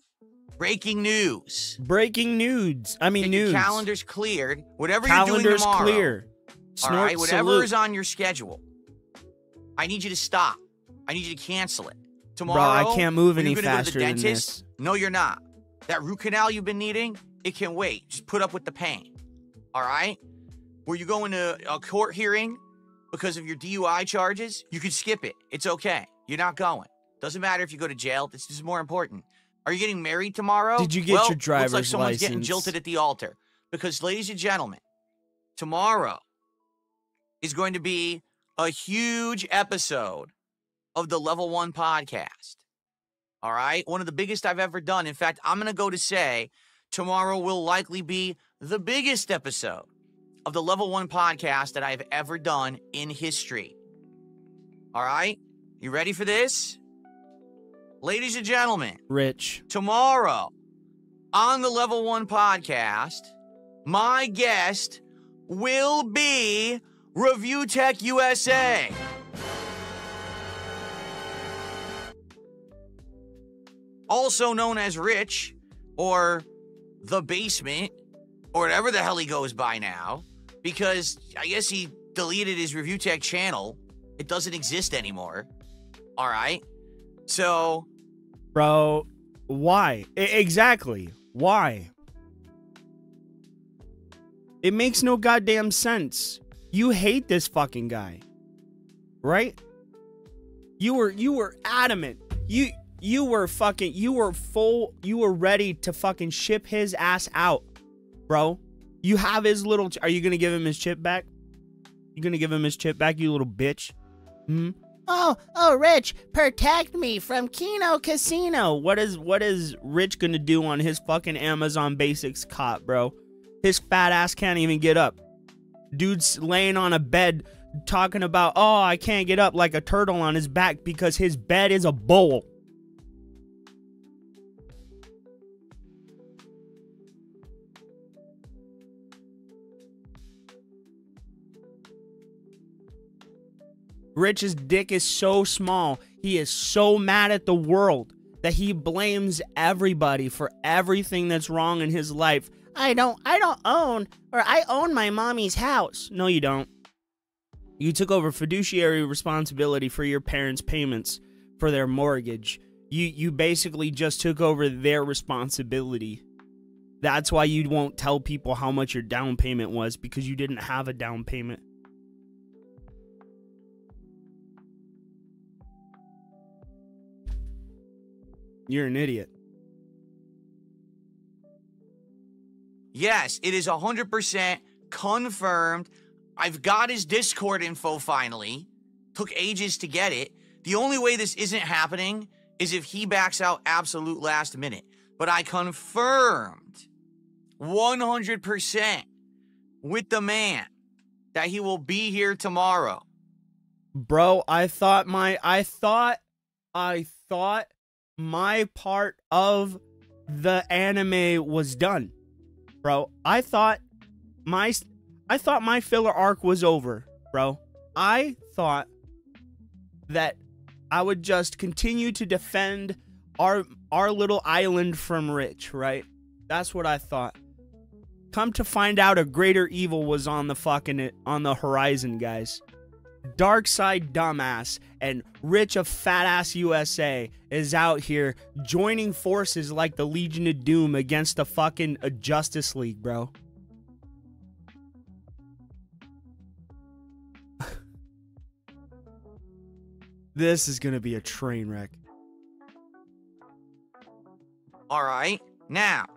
Speaker 5: Breaking news.
Speaker 3: Breaking news. I mean,
Speaker 5: Get
Speaker 3: news.
Speaker 5: your calendars cleared. Whatever you're doing
Speaker 3: Calendars
Speaker 5: tomorrow.
Speaker 3: clear.
Speaker 5: All
Speaker 3: Snort
Speaker 5: right? Whatever
Speaker 3: salute.
Speaker 5: is on your schedule. I need you to stop. I need you to cancel it.
Speaker 3: Bro,
Speaker 5: Tomorrow,
Speaker 3: I can't move
Speaker 5: when
Speaker 3: any
Speaker 5: you're gonna go to
Speaker 3: faster
Speaker 5: the
Speaker 3: than
Speaker 5: dentist,
Speaker 3: this.
Speaker 5: No, you're not. That root canal you've been needing, it can wait. Just put up with the pain. All right? Were you going to a court hearing because of your DUI charges? You could skip it. It's okay. You're not going. Doesn't matter if you go to jail. This is more important. Are you getting married tomorrow?
Speaker 3: Did you get
Speaker 5: Well,
Speaker 3: your driver's
Speaker 5: looks like someone's getting
Speaker 3: license?
Speaker 5: jilted at the altar. Because, ladies and gentlemen, tomorrow is going to be a huge episode of the Level 1 podcast. All right? One of the biggest I've ever done. In fact, I'm going to go to say tomorrow will likely be the biggest episode of the Level 1 podcast that I've ever done in history. All right? You ready for this? Ladies and gentlemen,
Speaker 3: Rich.
Speaker 5: tomorrow on the Level 1 podcast, my guest will be Review Tech USA. Also known as Rich, or The Basement, or whatever the hell he goes by now, because I guess he deleted his Review Tech channel. It doesn't exist anymore. All right? So,
Speaker 3: Bro, why? Exactly. Why? It makes no goddamn sense. You hate this fucking guy. Right? You were adamant. You were ready to fucking ship his ass out, bro. You have his little... Are you gonna give him his chip back? You gonna give him his chip back, you little bitch?
Speaker 6: Oh, Rich, protect me from Kino Casino.
Speaker 3: What is Rich gonna do on his fucking Amazon Basics cot, bro? His fat ass can't even get up. Dude's laying on a bed talking about, oh, I can't get up, like a turtle on his back because his bed is a bowl. Rich's dick is so small. He is so mad at the world that he blames everybody for everything that's wrong in his life.
Speaker 6: I own my mommy's house.
Speaker 3: No, you don't. You took over fiduciary responsibility for your parents' payments for their mortgage. You basically just took over their responsibility. That's why you won't tell people how much your down payment was, because you didn't have a down payment. You're an idiot.
Speaker 5: yes, it is 100% confirmed. I've got his Discord info finally. Took ages to get it. The only way this isn't happening is if he backs out absolute last minute. But I confirmed 100% with the man that he will be here tomorrow.
Speaker 3: Bro, I thought my part of the anime was done. Bro, I thought my filler arc was over, bro. I thought that I would just continue to defend our little island from Rich, right? That's what I thought. Come to find out, a greater evil was on the horizon, guys. Darkside dumbass and Rich of Fat Ass USA is out here joining forces like the Legion of Doom against the fucking Justice League, bro. This is gonna be a train wreck.
Speaker 5: All right. Now,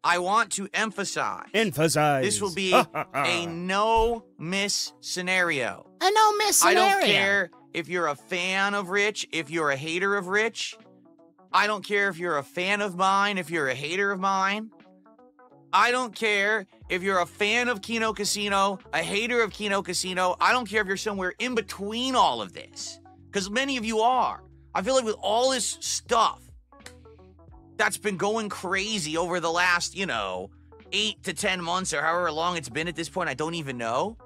Speaker 5: I want to emphasize. This will be a no-miss scenario.
Speaker 6: A no-miss scenario.
Speaker 5: I don't care if you're a fan of Rich, if you're a hater of Rich. I don't care if you're a fan of mine, if you're a hater of mine. I don't care if you're a fan of Kino Casino, a hater of Kino Casino. I don't care if you're somewhere in between all of this, because many of you are. I feel like with all this stuff that's been going crazy over the last, 8 to 10 months or however long it's been at this point, I don't even know.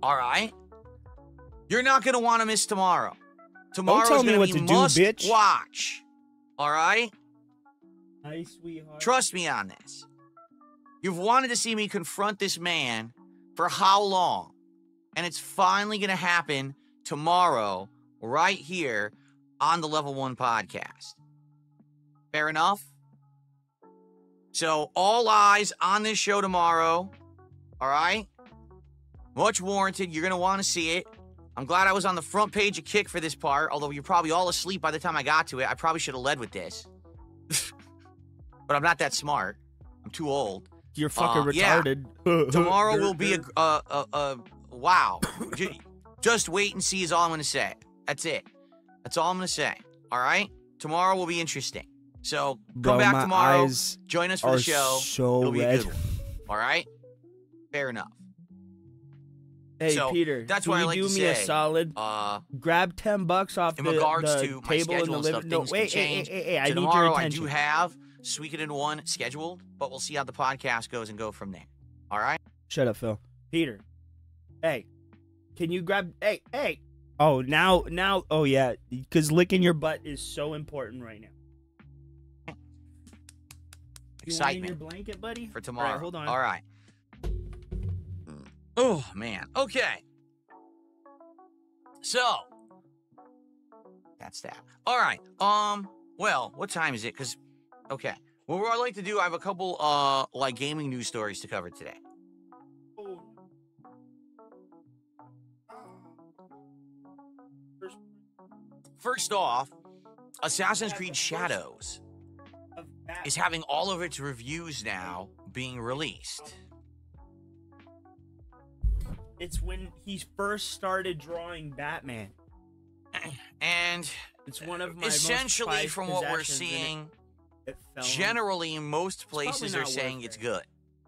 Speaker 5: All right? You're not going to want to miss tomorrow. Tomorrow's going to be must watch. All right?
Speaker 3: Hi, sweetheart.
Speaker 5: Trust me on this. You've wanted to see me confront this man for how long? And it's finally going to happen tomorrow, right here on the Level 1 podcast. Fair enough? So, all eyes on this show tomorrow. All right? Much warranted. You're going to want to see it. I'm glad I was on the front page of Kick for this part, although you're probably all asleep by the time I got to it. I probably should have led with this. But I'm not that smart. I'm too old.
Speaker 3: You're fucking retarded.
Speaker 5: Yeah. Tomorrow will be wow. Just wait and see is all I'm going to say. That's it. That's all I'm going to say. All right? Tomorrow will be interesting. So, come back tomorrow. Join us for the show. It'll be a good one. All right? Fair enough.
Speaker 3: Hey, so, Peter,
Speaker 5: that's why I like to say,
Speaker 3: do me a solid? Grab $10 off
Speaker 5: in regards
Speaker 3: the
Speaker 5: to my
Speaker 3: table
Speaker 5: schedule
Speaker 3: in the
Speaker 5: and stuff,
Speaker 3: living room.
Speaker 5: things can change.
Speaker 3: Hey, I
Speaker 5: so
Speaker 3: need
Speaker 5: tomorrow
Speaker 3: your attention.
Speaker 5: I do have Sweet It in One scheduled, but we'll see how the podcast goes and go from there. All right?
Speaker 3: Shut up, Phil. Peter. Hey, can you grab... Hey. Oh, now, oh, yeah, because licking your butt is so important right now.
Speaker 5: Excitement.
Speaker 3: You want in your blanket, buddy?
Speaker 5: For tomorrow.
Speaker 3: All right, hold on.
Speaker 5: All right. Oh, man. Okay. So, that's that. All right. Well, what time is it? Because, okay. Well, what I'd like to do, I have a couple, gaming news stories to cover today. First off, Assassin's Creed Shadows is having all of its reviews now being released.
Speaker 3: It's when he first started drawing Batman.
Speaker 5: And
Speaker 3: it's one of my
Speaker 5: essentially
Speaker 3: most
Speaker 5: from what we're seeing, generally in most places are saying it's good.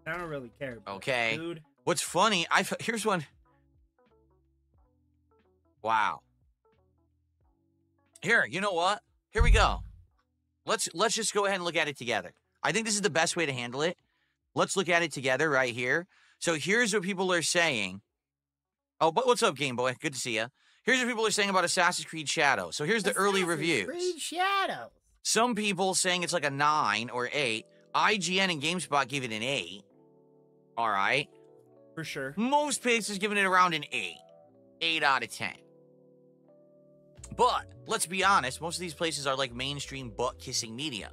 Speaker 3: I don't really care.
Speaker 5: Okay.
Speaker 3: Dude.
Speaker 5: What's funny, here's one. Wow. Here, you know what? Here we go. Let's just go ahead and look at it together. I think this is the best way to handle it. Let's look at it together right here. So here's what people are saying. Oh, but what's up, Game Boy? Good to see you. Here's what people are saying about Assassin's Creed Shadow. So here's the early reviews.
Speaker 6: Creed Shadow.
Speaker 5: Some people saying it's like a 9 or 8. IGN and GameSpot give it an 8. All right.
Speaker 3: For sure.
Speaker 5: Most places giving it around an 8. 8 out of 10. But let's be honest, most of these places are like mainstream butt-kissing media.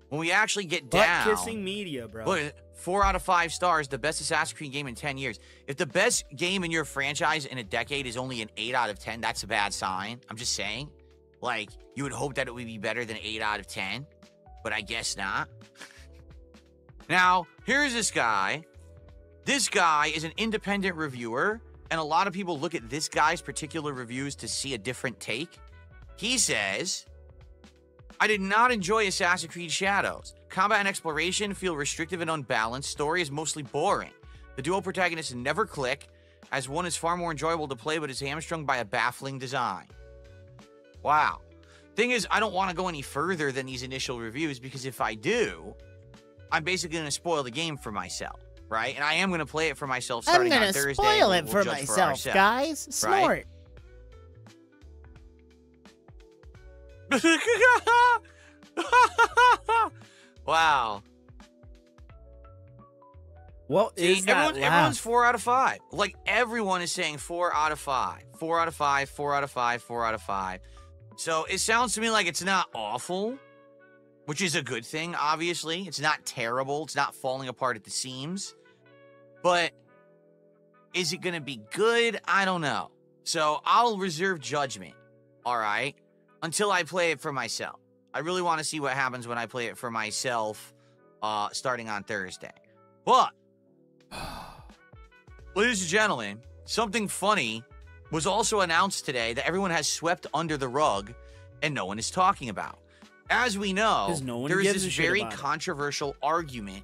Speaker 5: When we actually get down...
Speaker 3: Butt-kissing media, bro.
Speaker 5: Look, 4 out of 5 stars, the best Assassin's Creed game in 10 years. If the best game in your franchise in a decade is only an 8 out of 10, that's a bad sign. I'm just saying. Like, you would hope that it would be better than 8 out of 10, but I guess not. Now, here's this guy This guy is an independent reviewer, and a lot of people look at this guy's particular reviews to see a different take. He says, I did not enjoy Assassin's Creed Shadows. Combat and exploration feel restrictive and unbalanced. Story is mostly boring. The dual protagonists never click, as one is far more enjoyable to play but is hamstrung by a baffling design. Wow. Thing is, I don't want to go any further than these initial reviews, because if I do, I'm basically going to spoil the game for myself, right? And I am going to play it for myself starting on Thursday.
Speaker 6: I'm gonna spoil it
Speaker 5: We'll
Speaker 6: for
Speaker 5: judge
Speaker 6: myself,
Speaker 5: ourselves,
Speaker 6: guys. Snort.
Speaker 5: Right? Wow.
Speaker 3: What is that?
Speaker 5: Everyone's 4 out of 5. Like, everyone is saying 4 out of 5. 4 out of 5, 4 out of 5, 4 out of 5. So it sounds to me like it's not awful, which is a good thing, obviously. It's not terrible. It's not falling apart at the seams. But is it going to be good? I don't know. So I'll reserve judgment, all right, until I play it for myself. I really want to see what happens when I play it for myself starting on Thursday. But, ladies and gentlemen, something funny was also announced today that everyone has swept under the rug and no one is talking about. As we know, there is this very controversial argument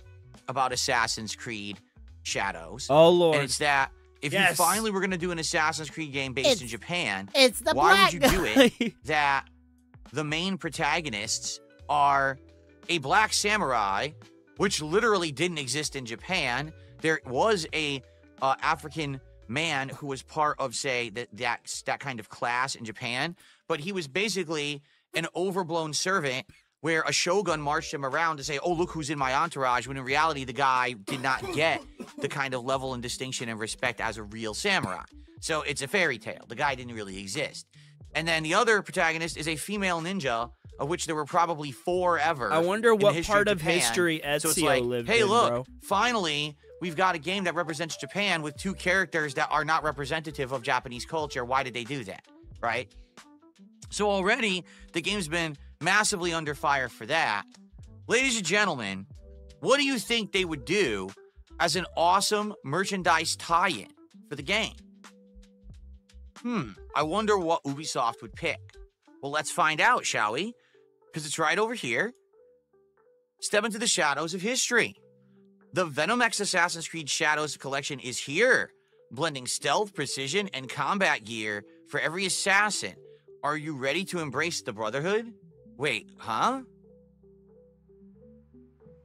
Speaker 5: about Assassin's Creed Shadows.
Speaker 3: Oh, Lord.
Speaker 5: And it's that if you finally were going to do an Assassin's Creed game based in Japan,
Speaker 6: It's the
Speaker 5: why
Speaker 6: black
Speaker 5: would you do it that the main protagonists are a black samurai, which literally didn't exist in Japan? There was a African man who was part of, say, that kind of class in Japan, but he was basically an overblown servant where a shogun marched him around to say, oh, look who's in my entourage, when in reality, the guy did not get the kind of level and distinction and respect as a real samurai. So it's a fairy tale. The guy didn't really exist. And then the other protagonist is a female ninja, of which there were probably 4 ever.
Speaker 3: I wonder what part of
Speaker 5: Japan.
Speaker 3: history Ezio
Speaker 5: So it's like,
Speaker 3: lived
Speaker 5: hey,
Speaker 3: in,
Speaker 5: look,
Speaker 3: bro.
Speaker 5: finally, we've got a game that represents Japan with 2 characters that are not representative of Japanese culture. Why did they do that, right? So already, the game's been massively under fire for that. Ladies and gentlemen, what do you think they would do as an awesome merchandise tie-in for the game? I wonder what Ubisoft would pick. Well, let's find out, shall we? Because it's right over here. Step into the shadows of history. The Venom X Assassin's Creed Shadows collection is here, blending stealth, precision, and combat gear for every assassin. Are you ready to embrace the Brotherhood? Wait, huh?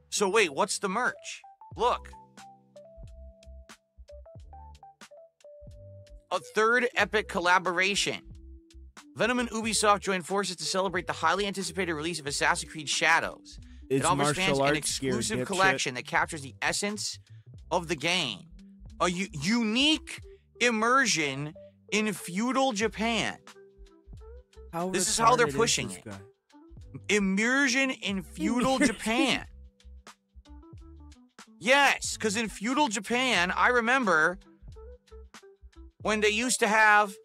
Speaker 5: So wait, what's the merch? Look. A third epic collaboration. Venom and Ubisoft joined forces to celebrate the highly anticipated release of Assassin's Creed Shadows. It offers fans an exclusive collection that captures the essence of the game. A unique immersion in feudal Japan. This is how they're pushing it. Immersion in feudal Japan. Yes, because in feudal Japan, I remember when they used to have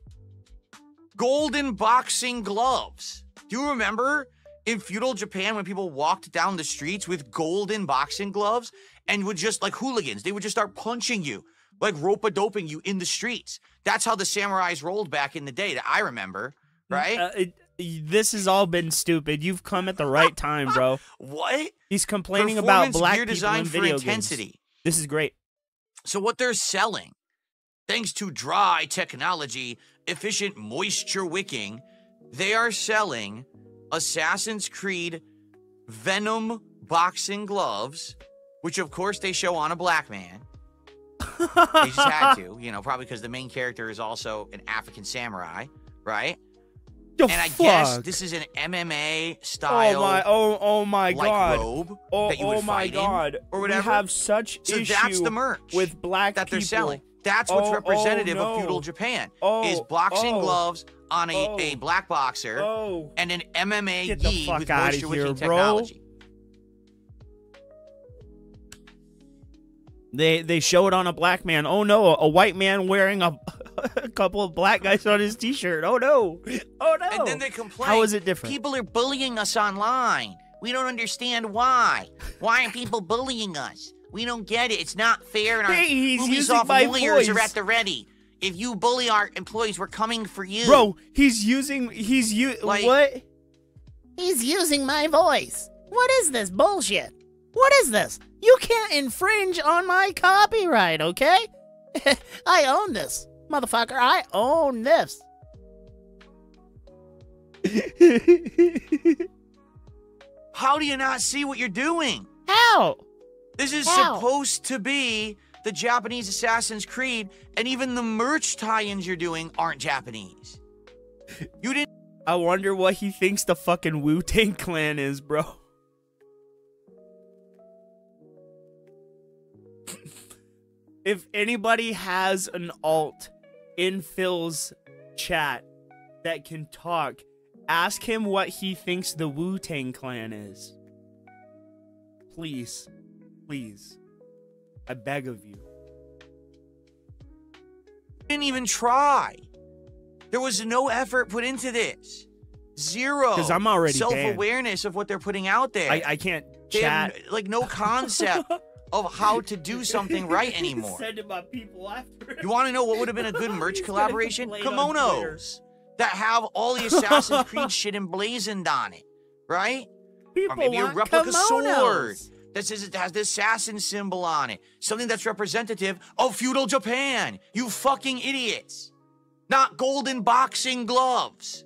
Speaker 5: golden boxing gloves. Do you remember in feudal Japan when people walked down the streets with golden boxing gloves and would just, like hooligans, they would just start punching you, like rope-a-doping you in the streets? That's how the samurais rolled back in the day that I remember, right?
Speaker 3: This has all been stupid. You've come at the right time, bro.
Speaker 5: What?
Speaker 3: He's complaining about black
Speaker 5: gear
Speaker 3: people
Speaker 5: design
Speaker 3: in
Speaker 5: for
Speaker 3: video
Speaker 5: intensity.
Speaker 3: games. This is great.
Speaker 5: So what they're selling, thanks to dry technology, efficient moisture wicking, they are selling Assassin's Creed Venom boxing gloves, which of course they show on a black man. They just had to, you know, probably because the main character is also an African samurai, right?
Speaker 3: The
Speaker 5: and I guess this is an MMA style.
Speaker 3: Oh my
Speaker 5: like
Speaker 3: god.
Speaker 5: robe
Speaker 3: Oh,
Speaker 5: that you would
Speaker 3: my
Speaker 5: fight
Speaker 3: god.
Speaker 5: in or whatever.
Speaker 3: We have such
Speaker 5: so
Speaker 3: issue
Speaker 5: that's the merch
Speaker 3: with black
Speaker 5: that they're
Speaker 3: people.
Speaker 5: selling. That's what's representative
Speaker 3: no.
Speaker 5: of feudal Japan.
Speaker 3: Oh,
Speaker 5: is boxing
Speaker 3: oh,
Speaker 5: gloves on a black boxer and an MMA gi with moisture wicking technology.
Speaker 3: They show it on a black man. Oh no, a white man wearing a couple of black guys on his t-shirt. Oh no. Oh no.
Speaker 5: And then they complain.
Speaker 3: How is it different?
Speaker 5: People are bullying us online. We don't understand why. Why are people bullying us? We don't get it. It's not fair, and our
Speaker 3: Hey, he's using
Speaker 5: Ubisoft
Speaker 3: my
Speaker 5: lawyers are
Speaker 3: voice.
Speaker 5: at the ready. If you bully our employees, we're coming for you.
Speaker 3: Bro, what?
Speaker 6: He's using my voice. What is this bullshit? What is this? You can't infringe on my copyright, okay? I own this. Motherfucker, I own this.
Speaker 5: How do you not see what you're doing?
Speaker 6: How?
Speaker 5: This is
Speaker 6: How?
Speaker 5: supposed to be the Japanese Assassin's Creed, and even the merch tie-ins you're doing aren't Japanese. You didn't.
Speaker 3: I wonder what he thinks the fucking Wu-Tang Clan is, bro. If anybody has an alt in Phil's chat that can talk, ask him what he thinks the Wu-Tang Clan is. Please. Please. I beg of you.
Speaker 5: didn't even try. There was no effort put into this. Zero.
Speaker 3: 'Cause I'm already
Speaker 5: self-awareness of what they're putting out there.
Speaker 3: I can't
Speaker 5: They
Speaker 3: chat.
Speaker 5: have, like, no concept of how to do something right anymore.
Speaker 3: Send my people after.
Speaker 5: You want to know what would have been a good merch
Speaker 3: He's gonna
Speaker 5: collaboration?
Speaker 3: complain on Twitter.
Speaker 5: Kimonos that have all the Assassin's Creed shit emblazoned on it, right?
Speaker 3: People
Speaker 5: Or maybe a
Speaker 3: want
Speaker 5: replica sword
Speaker 3: kimonos.
Speaker 5: that says it has the assassin symbol on it. Something that's representative of feudal Japan. You fucking idiots. Not golden boxing gloves.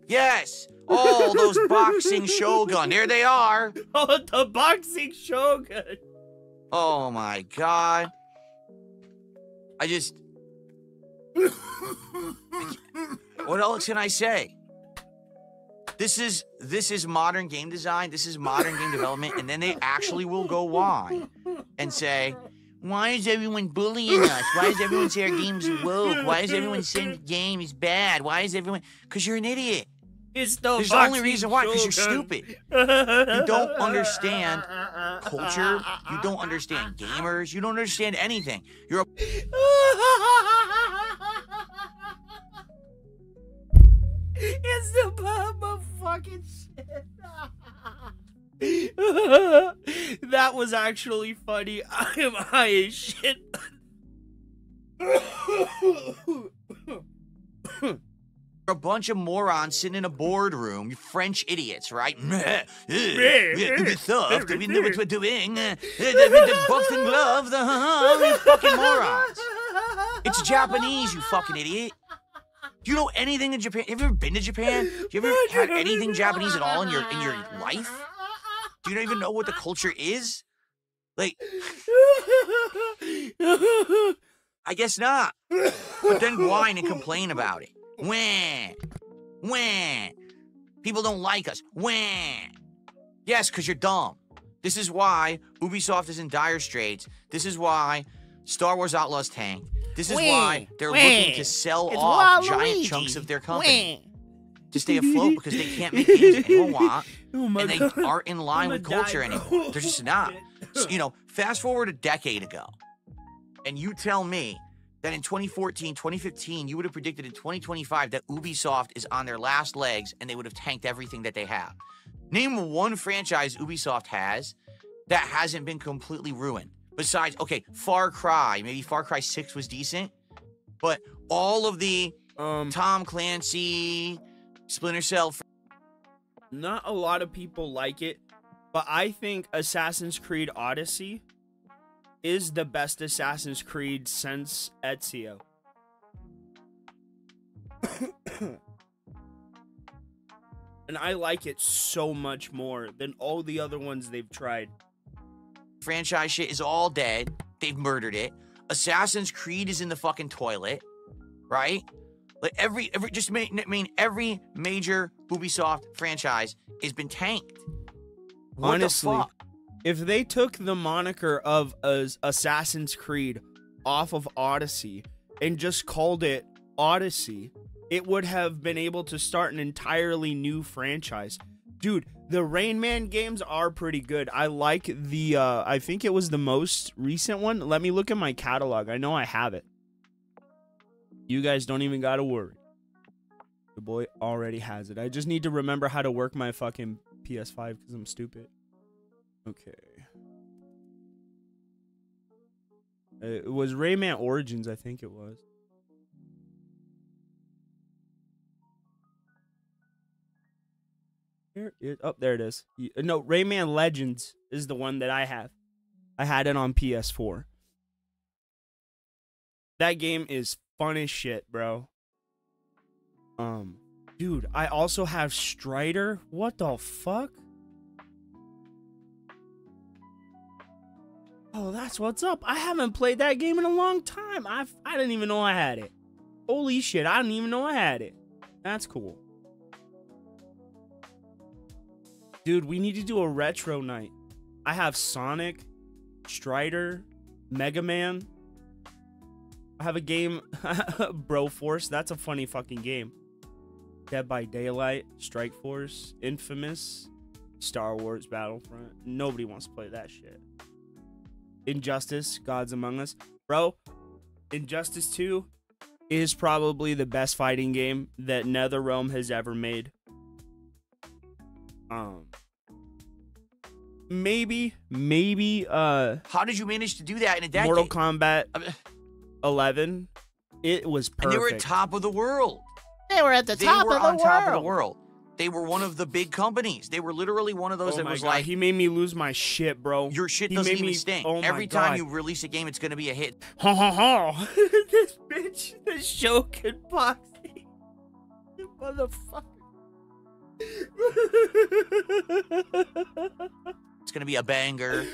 Speaker 5: Yes. Oh, those boxing shogun. There they are.
Speaker 3: Oh, the boxing shogun.
Speaker 5: Oh my god. I just... What else can I say? This is modern game design. This is modern game development. And then they actually will go on and say, why is everyone bullying us? Why does everyone say our game's woke? Why is everyone saying the game is bad? Why is everyone... Because you're an idiot.
Speaker 3: It's the
Speaker 5: There's the only reason why, because you're
Speaker 3: shogun.
Speaker 5: stupid. You don't understand culture. You don't understand gamers. You don't understand anything. You're a...
Speaker 3: It's the motherfucking shit. That was actually funny. I am high as shit.
Speaker 5: a bunch of morons sitting in a boardroom, you French idiots, right? Ubisoft, we know what we're doing. The boxing gloves, you fucking morons. It's Japanese, you fucking idiot. Do you know anything in Japan? Have you ever been to Japan? Do you ever had anything Japanese at all in your life? Do you not even know what the culture is? Like, I guess not. But then whine and complain about it. Wah. People don't like us. Wah. Yes, because you're dumb. This is why Ubisoft is in dire straits. This is why Star Wars Outlaws tanked. This is why they're looking to sell off giant chunks of their company to stay afloat because they can't make games anyone want, and they aren't in line with culture anymore. They're just not. So, you know, fast forward a decade ago, and you tell me that in 2014, 2015, you would have predicted in 2025 that Ubisoft is on their last legs and they would have tanked everything that they have. Name one franchise Ubisoft has that hasn't been completely ruined. Besides, okay, Far Cry. Maybe Far Cry 6 was decent. But all of the Tom Clancy, Splinter Cell...
Speaker 3: Not a lot of people like it, but I think Assassin's Creed Odyssey is the best Assassin's Creed since Ezio. And I like it so much more than all the other ones they've tried.
Speaker 5: franchise shit is all dead. They've murdered it. Assassin's Creed is in the fucking toilet, right? Like every major Ubisoft franchise has been tanked. What
Speaker 3: Honestly,
Speaker 5: the fuck?
Speaker 3: if they took the moniker of Assassin's Creed off of Odyssey and just called it Odyssey, it would have been able to start an entirely new franchise. Dude, the Rain Man games are pretty good. I like the, I think it was the most recent one. Let me look at my catalog. I know I have it. You guys don't even gotta worry. The boy already has it. I just need to remember how to work my fucking PS5 because I'm stupid. Okay. It was Rayman Origins, I think it was. There it is. No, Rayman Legends is the one that I have. I had it on PS4. That game is fun as shit, bro. Dude, I also have Strider. What the fuck? Oh, that's what's up. I haven't played that game in a long time. I didn't even know I had it. Holy shit, I didn't even know I had it. That's cool. Dude, we need to do a retro night. I have Sonic, Strider, Mega Man. I have a game, Broforce. That's a funny fucking game. Dead by Daylight, Strike Force, Infamous, Star Wars Battlefront. Nobody wants to play that shit. Injustice, Gods Among Us. Bro, Injustice 2 is probably the best fighting game that NetherRealm has ever made. Maybe,
Speaker 5: How did you manage to do that in a decade?
Speaker 3: Mortal Kombat 11. It was perfect.
Speaker 5: And they were at top of the world.
Speaker 6: They were at the top of the world.
Speaker 5: They were on top of the world. They were one of the big companies. They were literally one of those
Speaker 3: Oh
Speaker 5: that
Speaker 3: my
Speaker 5: was
Speaker 3: God,
Speaker 5: like,
Speaker 3: he made me lose my shit, bro.
Speaker 5: your shit
Speaker 3: He
Speaker 5: doesn't
Speaker 3: made
Speaker 5: even
Speaker 3: me-
Speaker 5: stink.
Speaker 3: oh my
Speaker 5: Every time
Speaker 3: God.
Speaker 5: you release a game, it's going to be a hit.
Speaker 3: Ha ha ha. This bitch, this show kickboxing. You motherfucker.
Speaker 5: It's going to be a banger.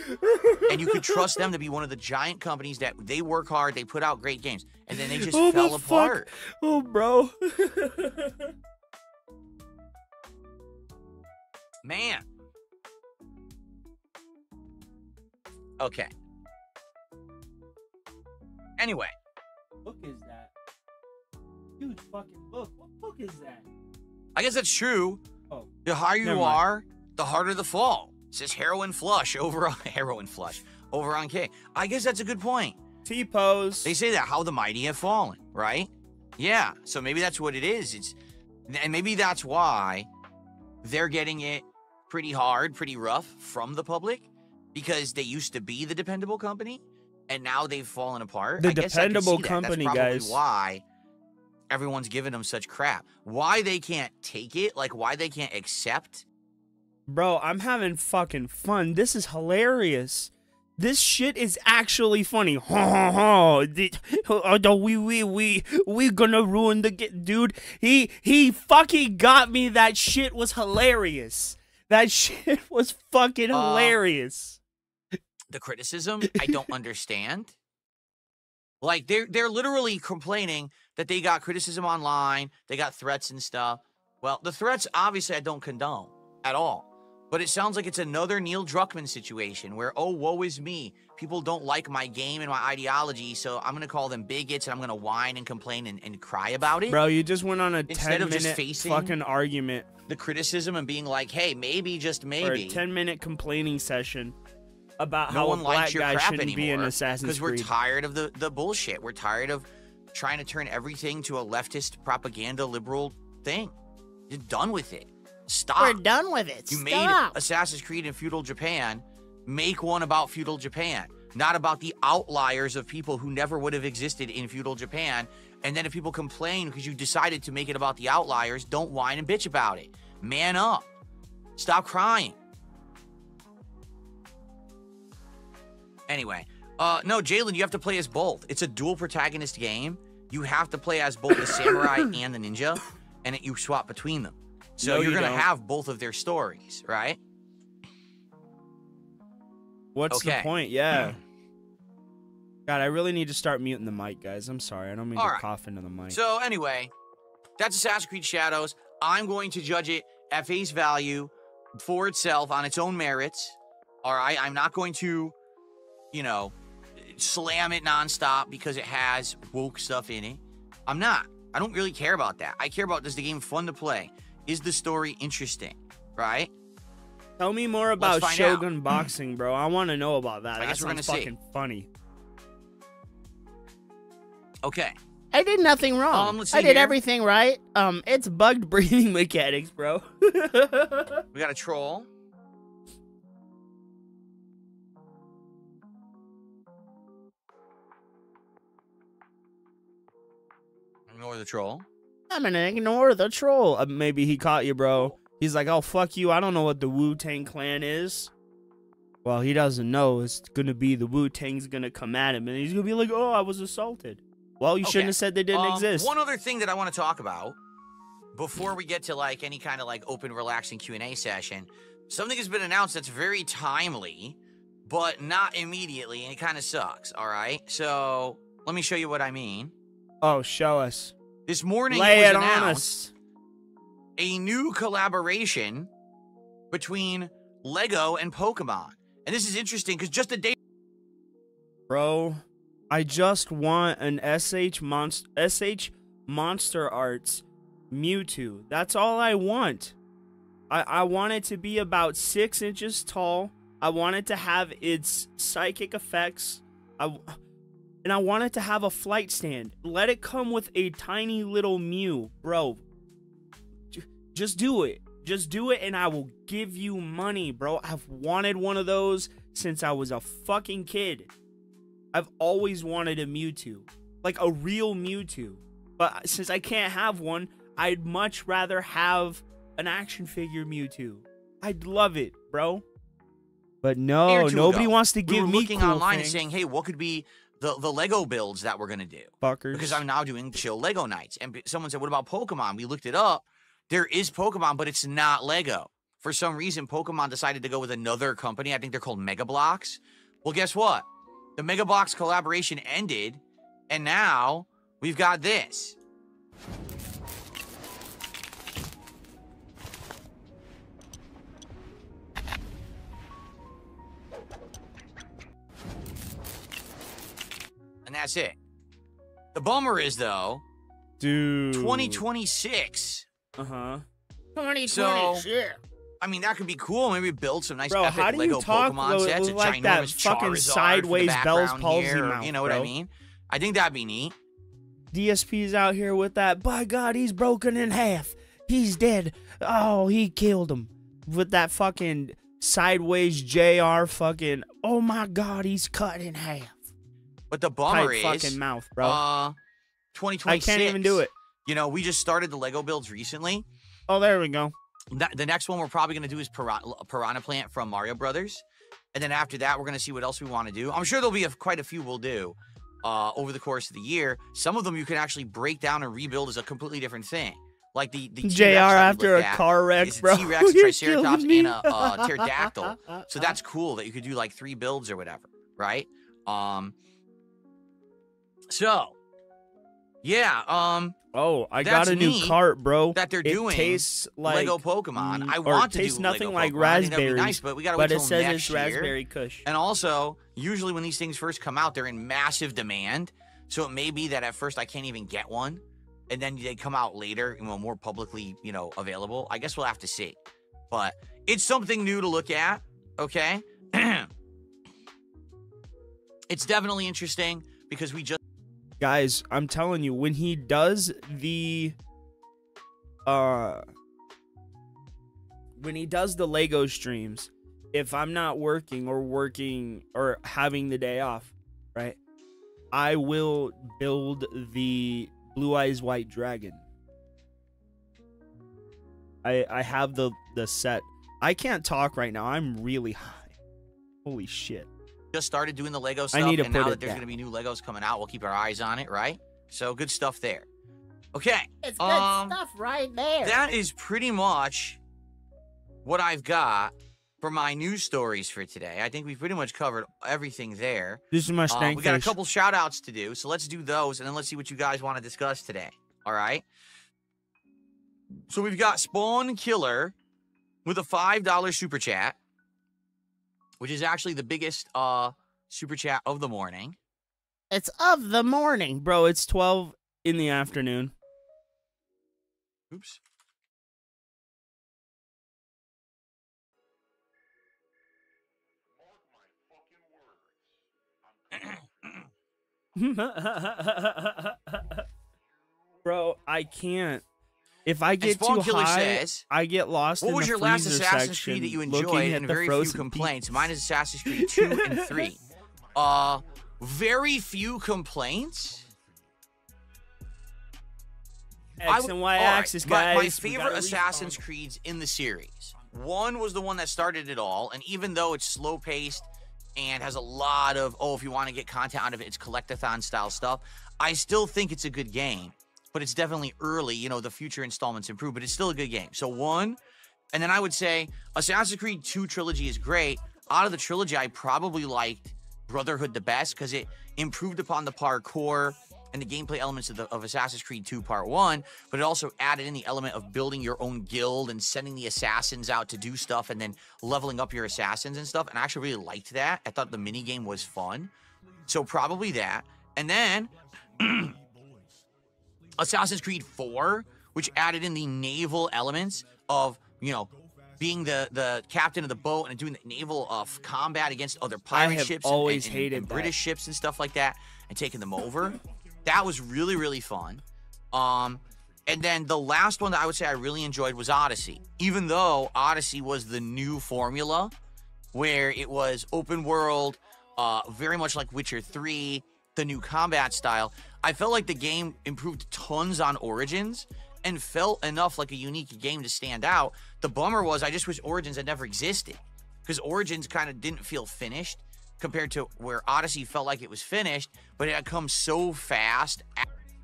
Speaker 5: And you could trust them to be one of the giant companies that they work hard, they put out great games, and then they just
Speaker 3: Oh,
Speaker 5: fell
Speaker 3: my fuck.
Speaker 5: apart.
Speaker 3: Oh, bro.
Speaker 5: Man. Okay. Anyway,
Speaker 3: What book is that? Huge fucking book. What book is that?
Speaker 5: I guess that's true.
Speaker 3: Oh,
Speaker 5: The higher
Speaker 3: Never
Speaker 5: you
Speaker 3: mind.
Speaker 5: are, the harder the fall. It says heroin flush over on over on K. I guess that's a good point.
Speaker 3: T-pose.
Speaker 5: They say that how the mighty have fallen, right? Yeah. So maybe that's what it is. And maybe that's why they're getting it pretty hard, pretty rough from the public, because they used to be the dependable company and now they've fallen apart.
Speaker 3: The
Speaker 5: I guess I can
Speaker 3: dependable
Speaker 5: see that.
Speaker 3: company,
Speaker 5: That's probably
Speaker 3: guys.
Speaker 5: why everyone's giving them such crap. Why they can't take it, like why they can't accept.
Speaker 3: Bro, I'm having fucking fun. This is hilarious. This shit is actually funny. Ha ha ha. We gonna ruin the dude. He fucking got me. That shit was hilarious. That shit was fucking hilarious.
Speaker 5: The criticism, I don't understand. Like they're literally complaining that they got criticism online, they got threats and stuff. Well, the threats obviously I don't condone at all. But it sounds like it's another Neil Druckmann situation where, oh, woe is me. People don't like my game and my ideology, so I'm going to call them bigots and I'm going to whine and complain and cry about it.
Speaker 3: Bro, you just went on a
Speaker 5: Instead of just
Speaker 3: 10-minute
Speaker 5: facing
Speaker 3: fucking argument.
Speaker 5: The criticism and being like, hey, maybe, just
Speaker 3: Or a
Speaker 5: maybe.
Speaker 3: 10-minute complaining session about
Speaker 5: No
Speaker 3: how a
Speaker 5: one
Speaker 3: black
Speaker 5: likes your
Speaker 3: guy
Speaker 5: crap
Speaker 3: shouldn't be in
Speaker 5: anymore
Speaker 3: Assassin's
Speaker 5: because we're
Speaker 3: Creed.
Speaker 5: tired of the bullshit. We're tired of trying to turn everything to a leftist propaganda liberal thing. You're done with it. Stop.
Speaker 6: We're done with it.
Speaker 5: You made
Speaker 6: Stop.
Speaker 5: Assassin's Creed in feudal Japan. Make one about feudal Japan, not about the outliers of people who never would have existed in feudal Japan. And then if people complain because you decided to make it about the outliers, don't whine and bitch about it. Man up. Stop crying. Anyway, no, Jalen, you have to play as both. It's a dual protagonist game. You have to play as both the samurai and the ninja, and you swap between them. So
Speaker 3: No,
Speaker 5: you're
Speaker 3: you
Speaker 5: going to
Speaker 3: don't.
Speaker 5: have both of their stories, right?
Speaker 3: What's the
Speaker 5: Okay.
Speaker 3: point? Yeah. God, I really need to start muting the mic, guys. I'm sorry. I don't mean
Speaker 5: All
Speaker 3: to
Speaker 5: right.
Speaker 3: cough into the mic.
Speaker 5: So anyway, that's Assassin's Creed Shadows. I'm going to judge it at face value for itself on its own merits. All right, I'm not going to, you know, slam it nonstop because it has woke stuff in it. I'm not. I don't really care about that. I care about, is the game fun to play? Is the story interesting? Right?
Speaker 3: Tell me more about
Speaker 5: find
Speaker 3: Shogun boxing, bro. I want to know about that.
Speaker 5: I
Speaker 3: That
Speaker 5: guess we're
Speaker 3: sounds
Speaker 5: gonna see.
Speaker 3: fucking funny.
Speaker 5: Okay.
Speaker 6: I did nothing wrong.
Speaker 5: Let's see
Speaker 6: I did
Speaker 5: here.
Speaker 6: everything right.
Speaker 3: It's bugged breathing mechanics, bro.
Speaker 5: We got a troll. Ignore the troll.
Speaker 6: I'm gonna ignore the troll. Maybe he caught you, bro. He's like, oh, fuck you. I don't know what the Wu-Tang Clan is. Well, he doesn't know. It's gonna be the Wu-Tang's gonna come at him, and he's gonna be like, oh, I was assaulted. Well, you shouldn't have said they didn't exist.
Speaker 5: One other thing that I want to talk about before we get to like any kind of like open, relaxing Q&A session, something has been announced that's very timely, but not immediately, and it kind of sucks, all right? So let me show you what I mean.
Speaker 6: Oh, show us.
Speaker 5: This morning
Speaker 6: Lay
Speaker 5: it was
Speaker 6: it on
Speaker 5: announced
Speaker 6: us.
Speaker 5: a new collaboration between Lego and Pokemon. And this is interesting because just a day...
Speaker 6: Bro, I just want an SH Monster Arts Mewtwo. That's all I want. I want it to be about 6 inches tall. I want it to have its psychic effects. And I want it to have a flight stand. Let it come with a tiny little Mew. Bro, just do it. Just do it and I will give you money, bro. I've wanted one of those since I was a fucking kid. I've always wanted a Mewtwo. Like a real Mewtwo. But since I can't have one, I'd much rather have an action figure Mewtwo. I'd love it, bro. But no, nobody wants to give me
Speaker 5: looking
Speaker 6: cool
Speaker 5: online
Speaker 6: things.
Speaker 5: and saying, hey, what could be the Lego builds that we're going to do?
Speaker 6: Fuckers.
Speaker 5: Because I'm now doing chill Lego nights. And someone said, what about Pokemon? We looked it up. There is Pokemon, but it's not Lego. For some reason, Pokemon decided to go with another company. I think they're called Mega Bloks. Well, guess what? The Mega Bloks collaboration ended, and now we've got this. And that's it. The bummer is, though,
Speaker 6: dude,
Speaker 5: 2026.
Speaker 6: 2020,
Speaker 5: so,
Speaker 6: shit.
Speaker 5: I mean, that could be cool. Maybe build some nice
Speaker 6: bro,
Speaker 5: epic
Speaker 6: how do
Speaker 5: Lego
Speaker 6: you talk
Speaker 5: Pokemon sets. A
Speaker 6: like
Speaker 5: ginormous
Speaker 6: that fucking
Speaker 5: Charizard
Speaker 6: sideways
Speaker 5: for the
Speaker 6: Bell's
Speaker 5: background
Speaker 6: palsy
Speaker 5: here,
Speaker 6: mouth,
Speaker 5: you know what
Speaker 6: bro.
Speaker 5: I mean? I think that'd be neat.
Speaker 6: DSP's out here with that. By God, he's broken in half. He's dead. Oh, he killed him with that fucking sideways JR fucking. Oh my God, he's cut in half.
Speaker 5: But the bummer is
Speaker 6: fucking mouth, bro.
Speaker 5: 2026.
Speaker 6: I can't even do it.
Speaker 5: You know, we just started the Lego builds recently.
Speaker 6: Oh, there we go.
Speaker 5: The next one we're probably going to do is Piranha Plant from Mario Brothers. And then after that, we're going to see what else we want to do. I'm sure there'll be quite a few we'll do over the course of the year. Some of them you can actually break down and rebuild as a completely different thing. Like the
Speaker 6: JR after a car wreck, bro.
Speaker 5: T-Rex, a Triceratops, and a pterodactyl. So that's cool that you could do like 3 builds or whatever, right? So, yeah,
Speaker 6: oh, I got a new cart, bro.
Speaker 5: That they're doing
Speaker 6: tastes like
Speaker 5: Lego Pokemon. I want to do
Speaker 6: tastes nothing
Speaker 5: Lego
Speaker 6: like
Speaker 5: Pokemon. I think that'd
Speaker 6: raspberries,
Speaker 5: be nice, but we gotta wait till
Speaker 6: it says
Speaker 5: next
Speaker 6: it's
Speaker 5: year.
Speaker 6: raspberry kush.
Speaker 5: And also, usually when these things first come out, they're in massive demand. So it may be that at first I can't even get one, and then they come out later, you know, more publicly, you know, available. I guess we'll have to see. But it's something new to look at. Okay, it's definitely interesting because we just.
Speaker 6: Guys, I'm telling you, when he does the Lego streams, if I'm not working or having the day off, right, I will build the Blue Eyes White Dragon. I have the set. I can't talk right now. I'm really high. Holy shit.
Speaker 5: Just started doing the Lego stuff,
Speaker 6: and
Speaker 5: now that there's going to be new Legos coming out, we'll keep our eyes on it, right? So, good stuff there. Okay.
Speaker 6: It's good stuff right there.
Speaker 5: That is pretty much what I've got for my news stories for today. I think we've pretty much covered everything there.
Speaker 6: This is my stank
Speaker 5: We got a
Speaker 6: fish.
Speaker 5: couple shout-outs to do, so let's do those, and then let's see what you guys want to discuss today. All right? So, we've got Spawn Killer with a $5 super chat, which is actually the biggest super chat of the morning.
Speaker 6: It's of the morning, bro. It's 12 in the afternoon.
Speaker 5: Oops.
Speaker 6: Bro, I can't. If I get too
Speaker 5: Killer
Speaker 6: high,
Speaker 5: says,
Speaker 6: I get lost in the
Speaker 5: what was your last
Speaker 6: freezer
Speaker 5: Assassin's
Speaker 6: section
Speaker 5: Creed that you
Speaker 6: looking
Speaker 5: enjoyed
Speaker 6: at
Speaker 5: and
Speaker 6: the
Speaker 5: very few
Speaker 6: frozen
Speaker 5: complaints?
Speaker 6: peaks.
Speaker 5: Mine is Assassin's Creed 2 and 3. Very few complaints.
Speaker 3: X and Y
Speaker 5: all right,
Speaker 3: axis, guys.
Speaker 5: My
Speaker 3: We
Speaker 5: favorite
Speaker 3: gotta
Speaker 5: Assassin's
Speaker 3: respawn.
Speaker 5: Creeds in the series. One was the one that started it all, and even though it's slow paced and has a lot of, if you want to get content out of it, it's collectathon style stuff, I still think it's a good game. But it's definitely early. You know, the future installments improve, but it's still a good game. So one, and then I would say Assassin's Creed 2 trilogy is great. Out of the trilogy, I probably liked Brotherhood the best because it improved upon the parkour and the gameplay elements of Assassin's Creed 2 Part 1, but it also added in the element of building your own guild and sending the assassins out to do stuff and then leveling up your assassins and stuff. And I actually really liked that. I thought the minigame was fun. So probably that. And then Assassin's Creed 4, which added in the naval elements of, you know, being the captain of the boat and doing the naval combat against other pirate
Speaker 3: have
Speaker 5: ships
Speaker 3: always
Speaker 5: and
Speaker 3: hated that.
Speaker 5: British ships and stuff like that and taking them over. That was really, really fun. And then the last one that I would say I really enjoyed was Odyssey. Even though Odyssey was the new formula where it was open world, very much like Witcher 3, the new combat style, I felt like the game improved tons on Origins and felt enough like a unique game to stand out. The bummer was I just wish Origins had never existed because Origins kind of didn't feel finished compared to where Odyssey felt like it was finished, but it had come so fast.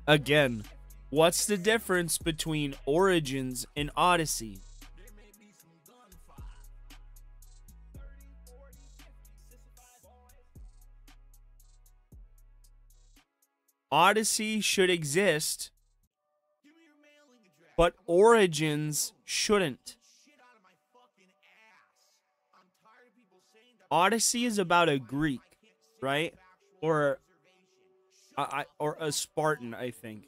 Speaker 3: Again, what's the difference between Origins and Odyssey? Odyssey should exist, but Origins shouldn't. Odyssey is about a Greek, right? Or a Spartan, I think.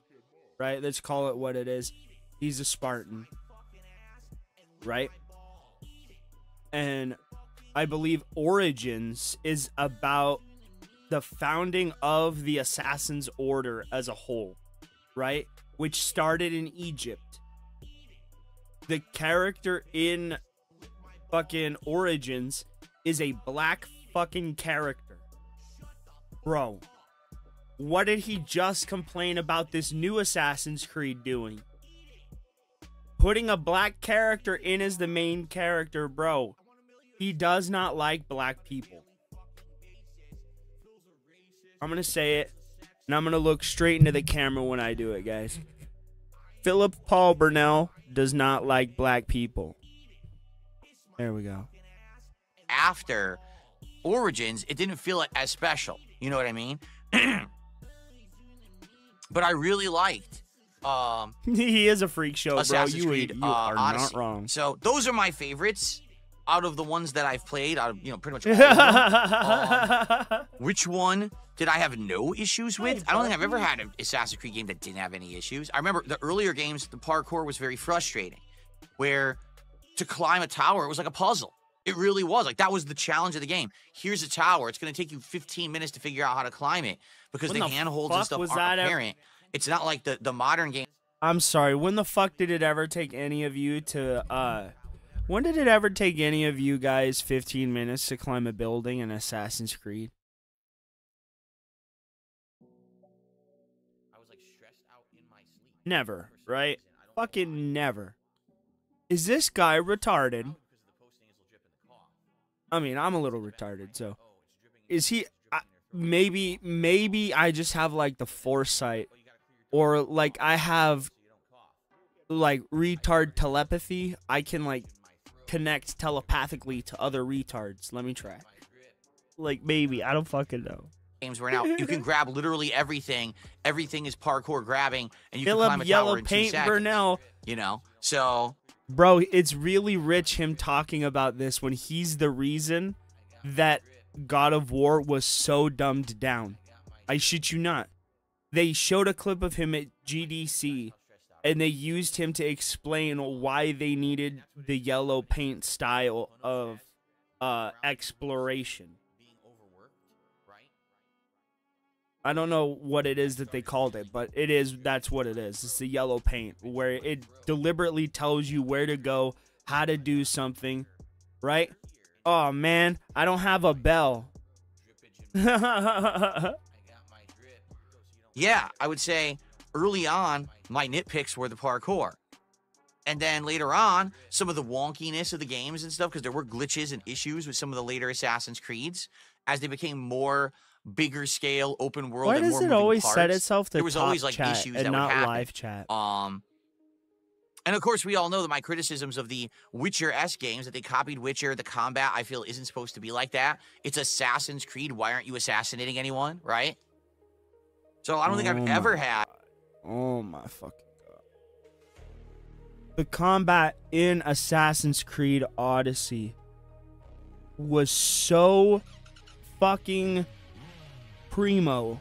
Speaker 3: Right? Let's call it what it is. He's a Spartan. Right? And I believe Origins is about the founding of the Assassin's Order as a whole, right? Which started in Egypt. The character in fucking Origins is a black fucking character. Bro, what did he just complain about this new Assassin's Creed doing? Putting a black character in as the main character, bro. He does not like black people. I'm going to say it, and I'm going to look straight into the camera when I do it, guys. Philip Paul Burnell does not like black people. There we go.
Speaker 5: After Origins, it didn't feel as special. You know what I mean? But I really liked
Speaker 3: He is a freak show, bro.
Speaker 5: Assassin's
Speaker 3: You
Speaker 5: Creed
Speaker 3: are
Speaker 5: Odyssey.
Speaker 3: not wrong.
Speaker 5: So those are my favorites out of the ones that I've played. Out of, you know, pretty much all of them. Which one did I have no issues with? I don't think I've ever had an Assassin's Creed game that didn't have any issues. I remember the earlier games, the parkour was very frustrating, where to climb a tower, it was like a puzzle. It really was. Like, that was the challenge of the game. Here's a tower. It's going to take you 15 minutes to figure out how to climb it because
Speaker 3: When
Speaker 5: the
Speaker 3: the
Speaker 5: handholds and
Speaker 3: fuck
Speaker 5: stuff
Speaker 3: was
Speaker 5: aren't
Speaker 3: that ever-
Speaker 5: apparent. It's not like the modern game.
Speaker 3: I'm sorry. When the fuck did it ever take any of you to, when did it ever take any of you guys 15 minutes to climb a building in Assassin's Creed?
Speaker 5: I was like stressed out in my sleep.
Speaker 3: Never, right? Fucking never. Is this guy retarded? I mean, I'm a little retarded, so. Is he, maybe I just have, like, the foresight. Or, like, I have, like, retard telepathy. I can, like, connect telepathically to other retards. Let me try. Like, maybe. I don't fucking know.
Speaker 5: Games where now you can grab literally everything. Everything is parkour grabbing, and you can
Speaker 3: Philip
Speaker 5: climb a
Speaker 3: Yellow
Speaker 5: tower in 2
Speaker 3: Paint
Speaker 5: seconds.
Speaker 3: Burnell.
Speaker 5: You know, so
Speaker 3: Bro, it's really rich him talking about this when he's the reason that God of War was so dumbed down. I shit you not. They showed a clip of him at GDC, and they used him to explain why they needed the yellow paint style of exploration. I don't know what it is that they called it, but that's what it is. It's the yellow paint, where it deliberately tells you where to go, how to do something, right? Oh, man, I don't have a bell.
Speaker 5: yeah, I would say early on, my nitpicks were the parkour. And then later on, some of the wonkiness of the games and stuff, because there were glitches and issues with some of the later Assassin's Creeds, as they became more bigger scale, open world,
Speaker 3: Why
Speaker 5: and more
Speaker 3: does it
Speaker 5: moving
Speaker 3: always
Speaker 5: parts,
Speaker 3: set itself to
Speaker 5: there was
Speaker 3: top
Speaker 5: always like
Speaker 3: chat
Speaker 5: issues
Speaker 3: and
Speaker 5: that would
Speaker 3: not
Speaker 5: happen.
Speaker 3: live chat?
Speaker 5: And of course, we all know that my criticisms of the Witcher-esque games, that they copied Witcher, the combat, I feel, isn't supposed to be like that. It's Assassin's Creed. Why aren't you assassinating anyone, right? So I don't think I've ever had...
Speaker 3: Oh my fucking god. The combat in Assassin's Creed Odyssey was so fucking primo.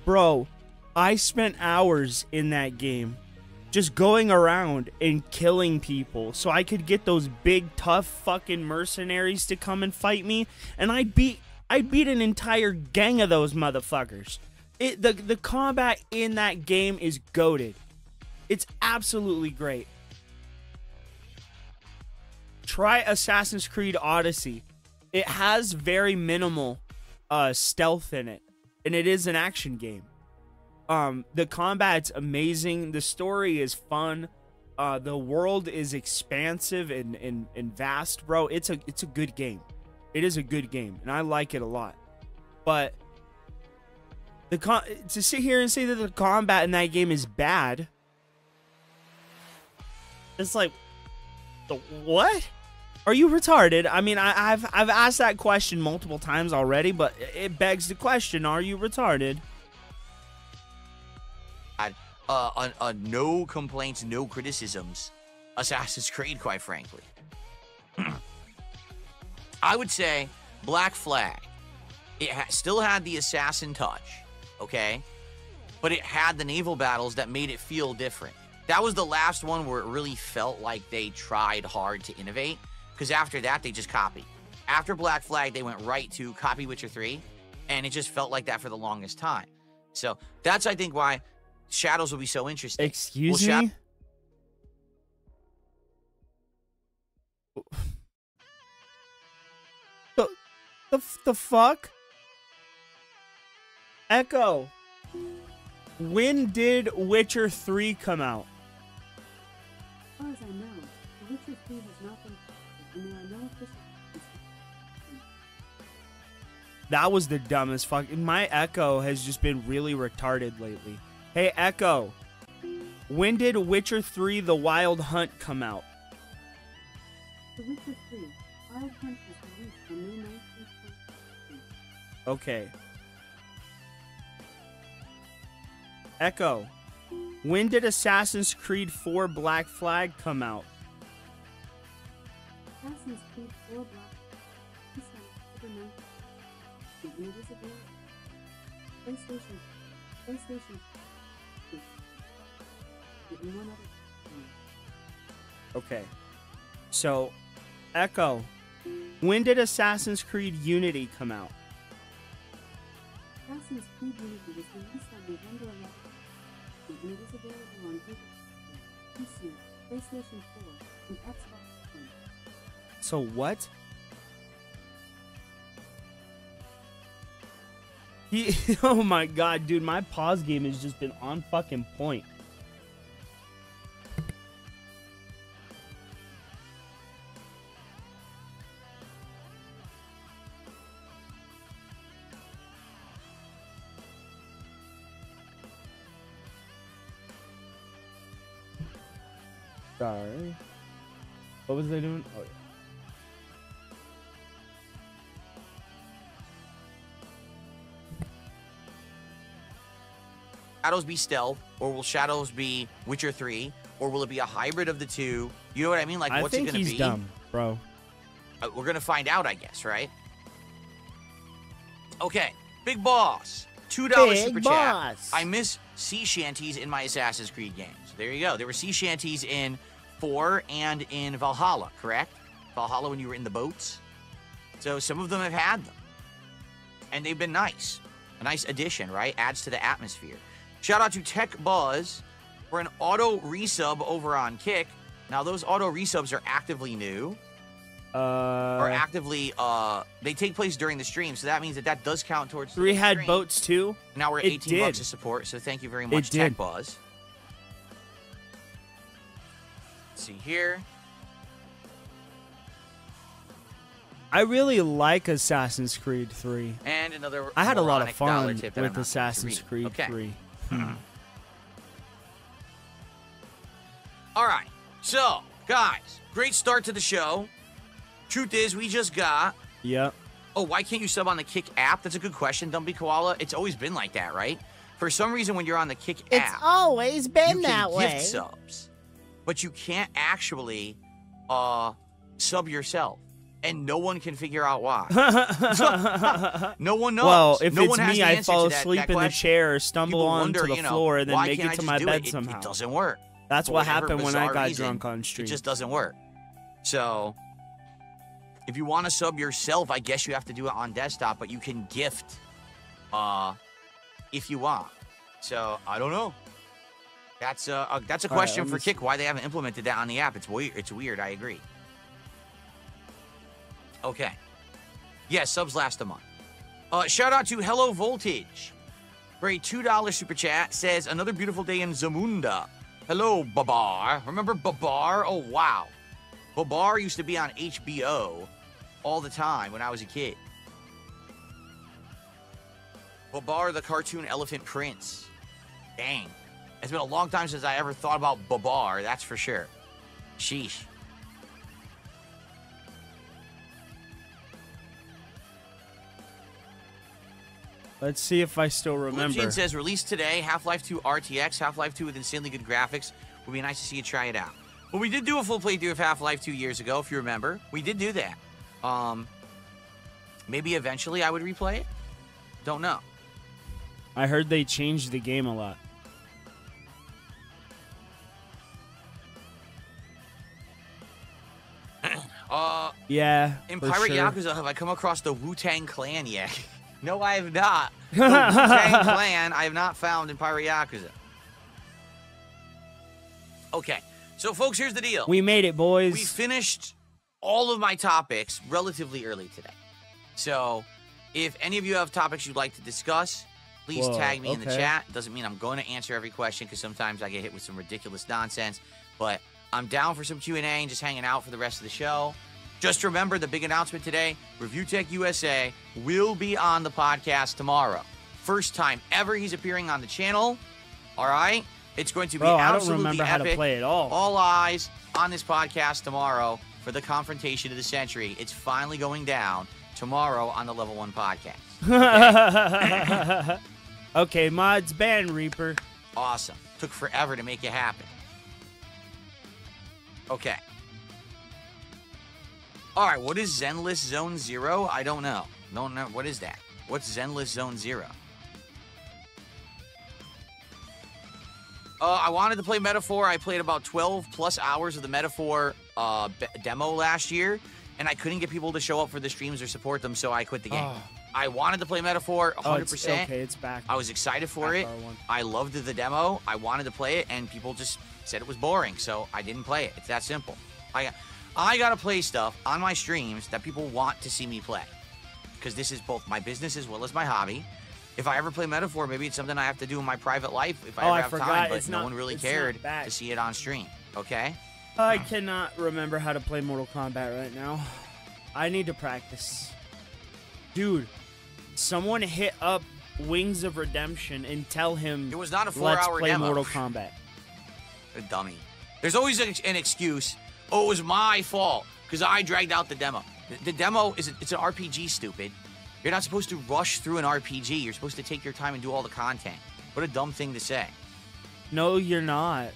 Speaker 3: Bro, I spent hours in that game just going around and killing people so I could get those big tough fucking mercenaries to come and fight me, and I beat an entire gang of those motherfuckers. The combat in that game is goated. It's absolutely great. Try Assassin's Creed Odyssey. It has very minimal stealth in it, and it is an action game. The combat's amazing. The story is fun. The world is expansive and vast, bro. It's a good game. It is a good game, and I like it a lot. But to sit here and say that the combat in that game is bad, it's like, what? Are you retarded? I mean, I've asked that question multiple times already, but it begs the question: are you retarded?
Speaker 5: No complaints, no criticisms Assassin's Creed, quite frankly. I would say Black Flag. It still had the assassin touch, okay? But it had the naval battles that made it feel different. That was the last one where it really felt like they tried hard to innovate, because after that, they just copied. After Black Flag, they went right to copy Witcher 3, and it just felt like that for the longest time. So that's, I think, why Shadows will be so interesting.
Speaker 3: Excuse me? The fuck? Echo. When did Witcher 3 come out?
Speaker 7: As far as I know, The Witcher 3 has not been and there are no official.
Speaker 3: That was the dumbest fucking... My Echo has just been really retarded lately. Hey, Echo. When did Witcher 3 The Wild Hunt come out?
Speaker 7: The Witcher 3 Wild Hunt was released on May 19th.
Speaker 3: Okay. Echo. When did Assassin's Creed 4 Black Flag come out?
Speaker 7: Assassin's Creed 4 Black Flag and it is available PlayStation and one other.
Speaker 3: Okay. So, Echo. When did Assassin's Creed Unity come out?
Speaker 7: Assassin's Creed Unity was released on November 11th, and it is available on PC, PlayStation 4, and Xbox One.
Speaker 3: So what? Oh my god, dude, my pause game has just been on fucking point. Sorry. What was I doing? Oh, yeah.
Speaker 5: Shadows be stealth, or will Shadows be Witcher 3, or will it be a hybrid of the two? You know what I mean? Like, what's it going to be?
Speaker 3: I think he's dumb, bro.
Speaker 5: We're going to find out, I guess, right? Okay, Big Boss. $2 super chat. I miss sea shanties in my Assassin's Creed games. There you go. There were sea shanties in 4 and in Valhalla, correct? Valhalla when you were in the boats. So some of them have had them. And they've been nice. A nice addition, right? Adds to the atmosphere. Shout out to Tech Buzz for an auto resub over on Kick. Now, those auto resubs are actively new. Or actively, they take place during the stream, so that means that does count towards
Speaker 3: 3
Speaker 5: the
Speaker 3: had
Speaker 5: stream.
Speaker 3: boats too.
Speaker 5: Now we're at
Speaker 3: It
Speaker 5: 18 bucks
Speaker 3: did.
Speaker 5: to support, so thank you very much,
Speaker 3: did.
Speaker 5: Tech Buzz. Let's see here.
Speaker 3: I really like Assassin's Creed 3.
Speaker 5: And another
Speaker 3: I had a lot of
Speaker 5: moronic dollar
Speaker 3: fun
Speaker 5: tip that I'm
Speaker 3: with
Speaker 5: not going to
Speaker 3: Assassin's
Speaker 5: read.
Speaker 3: Creed
Speaker 5: Okay.
Speaker 3: 3.
Speaker 5: All right. So, guys, great start to the show. Truth is, we just got...
Speaker 3: Yep.
Speaker 5: Oh, why can't you sub on the Kick app? That's a good question, Dumpy Koala. It's always been like that, right? For some reason, when you're on the Kick
Speaker 6: It's
Speaker 5: app,
Speaker 6: always
Speaker 5: you
Speaker 6: been
Speaker 5: can
Speaker 6: that
Speaker 5: gift
Speaker 6: way.
Speaker 5: subs. But you can't actually sub yourself. And no one can figure out why. No one knows.
Speaker 3: Well, if
Speaker 5: no
Speaker 3: it's
Speaker 5: one has
Speaker 3: me,
Speaker 5: the
Speaker 3: I
Speaker 5: answer
Speaker 3: fall
Speaker 5: to that
Speaker 3: asleep in the
Speaker 5: question.
Speaker 3: chair, stumble
Speaker 5: People
Speaker 3: onto
Speaker 5: wonder,
Speaker 3: the floor, and then
Speaker 5: why
Speaker 3: make
Speaker 5: can't
Speaker 3: it
Speaker 5: I
Speaker 3: to
Speaker 5: just
Speaker 3: my
Speaker 5: do
Speaker 3: bed
Speaker 5: it?
Speaker 3: somehow.
Speaker 5: It doesn't work.
Speaker 3: That's
Speaker 5: For
Speaker 3: what
Speaker 5: whatever
Speaker 3: happened when I
Speaker 5: bizarre
Speaker 3: got
Speaker 5: reason,
Speaker 3: drunk on stream.
Speaker 5: It just doesn't work. So, if you want to sub yourself, I guess you have to do it on desktop, but you can gift if you want. So, I don't know. That's a question for Kick, why they haven't implemented that on the app. It's weird. It's weird. I agree. Okay. Yes, subs last a month. Shout out to Hello Voltage for a $2 super chat. Says, another beautiful day in Zamunda. Hello, Babar. Remember Babar? Oh, wow. Babar used to be on HBO all the time when I was a kid. Babar, the cartoon elephant prince. Dang. It's been a long time since I ever thought about Babar, that's for sure. Sheesh.
Speaker 3: Let's see if I still remember.
Speaker 5: Gene says, released today, Half-Life 2 RTX, Half-Life 2 with insanely good graphics. Would be nice to see you try it out. Well, we did do a full playthrough of Half-Life 2 years ago, if you remember. We did do that. Maybe eventually I would replay it. Don't know.
Speaker 3: I heard they changed the game a lot. Yeah.
Speaker 5: In
Speaker 3: for
Speaker 5: Pirate
Speaker 3: sure.
Speaker 5: Yakuza, have I come across the Wu-Tang Clan yet? No, I have not. The Wu-Tang Clan I have not found in Pirate Yakuza. Okay, so folks, here's the deal.
Speaker 3: We made it, boys.
Speaker 5: We finished all of my topics relatively early today. So, if any of you have topics you'd like to discuss, please
Speaker 3: Whoa,
Speaker 5: tag me in the
Speaker 3: okay.
Speaker 5: chat. Doesn't mean I'm going to answer every question because sometimes I get hit with some ridiculous nonsense. But I'm down for some Q&A and just hanging out for the rest of the show. Just remember the big announcement today, Review Tech USA will be on the podcast tomorrow. First time ever he's appearing on the channel. All right? It's going to be
Speaker 3: Bro, I don't
Speaker 5: absolutely
Speaker 3: remember how to
Speaker 5: epic.
Speaker 3: play at all.
Speaker 5: All eyes on this podcast tomorrow for the confrontation of the century. It's finally going down tomorrow on the Level 1 podcast.
Speaker 3: Okay, mods ban Reaper.
Speaker 5: Awesome. Took forever to make it happen. Okay. All right, what is Zenless Zone 0? I don't know. Don't know. What is that? What's Zenless Zone 0? I wanted to play Metaphor. I played about 12 plus hours of the Metaphor demo last year, and I couldn't get people to show up for the streams or support them, so I quit the game.
Speaker 3: Oh.
Speaker 5: I wanted to play Metaphor 100%.
Speaker 3: Oh, it's, okay, it's back.
Speaker 5: I was excited for it.
Speaker 3: Half-hour one.
Speaker 5: I loved the demo. I wanted to play it, and people just said it was boring, so I didn't play it. It's that simple. I gotta play stuff on my streams that people want to see me play, because this is both my business as well as my hobby. If I ever play Metaphor, maybe it's something I have to do in my private life if I ever have
Speaker 3: forgot.
Speaker 5: time, but
Speaker 3: It's
Speaker 5: no
Speaker 3: not-
Speaker 5: one really
Speaker 3: it's not
Speaker 5: cared
Speaker 3: back.
Speaker 5: to see it on stream, okay?
Speaker 3: I cannot remember how to play Mortal Kombat right now. I need to practice. Dude, someone hit up Wings of Redemption and tell him
Speaker 5: It was not a
Speaker 3: let's
Speaker 5: 4-hour
Speaker 3: play
Speaker 5: demo.
Speaker 3: Mortal Kombat.
Speaker 5: A dummy. There's always an excuse. Oh, it was my fault because I dragged out the demo. The demo it's an RPG, stupid. You're not supposed to rush through an RPG. You're supposed to take your time and do all the content. What a dumb thing to say.
Speaker 3: No, you're not.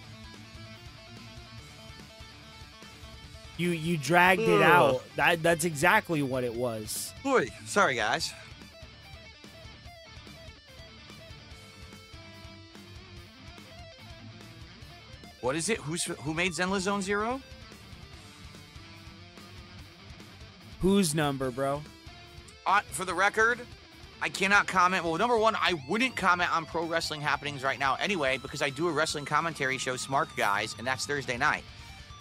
Speaker 3: You dragged it out. That's exactly what it was.
Speaker 5: Boy, sorry guys. What is it? Who made Zenless Zone 0?
Speaker 3: Whose number, bro?
Speaker 5: For the record, I cannot comment. Well, number one, I wouldn't comment on pro wrestling happenings right now anyway, because I do a wrestling commentary show, Smart Guys, and that's Thursday night.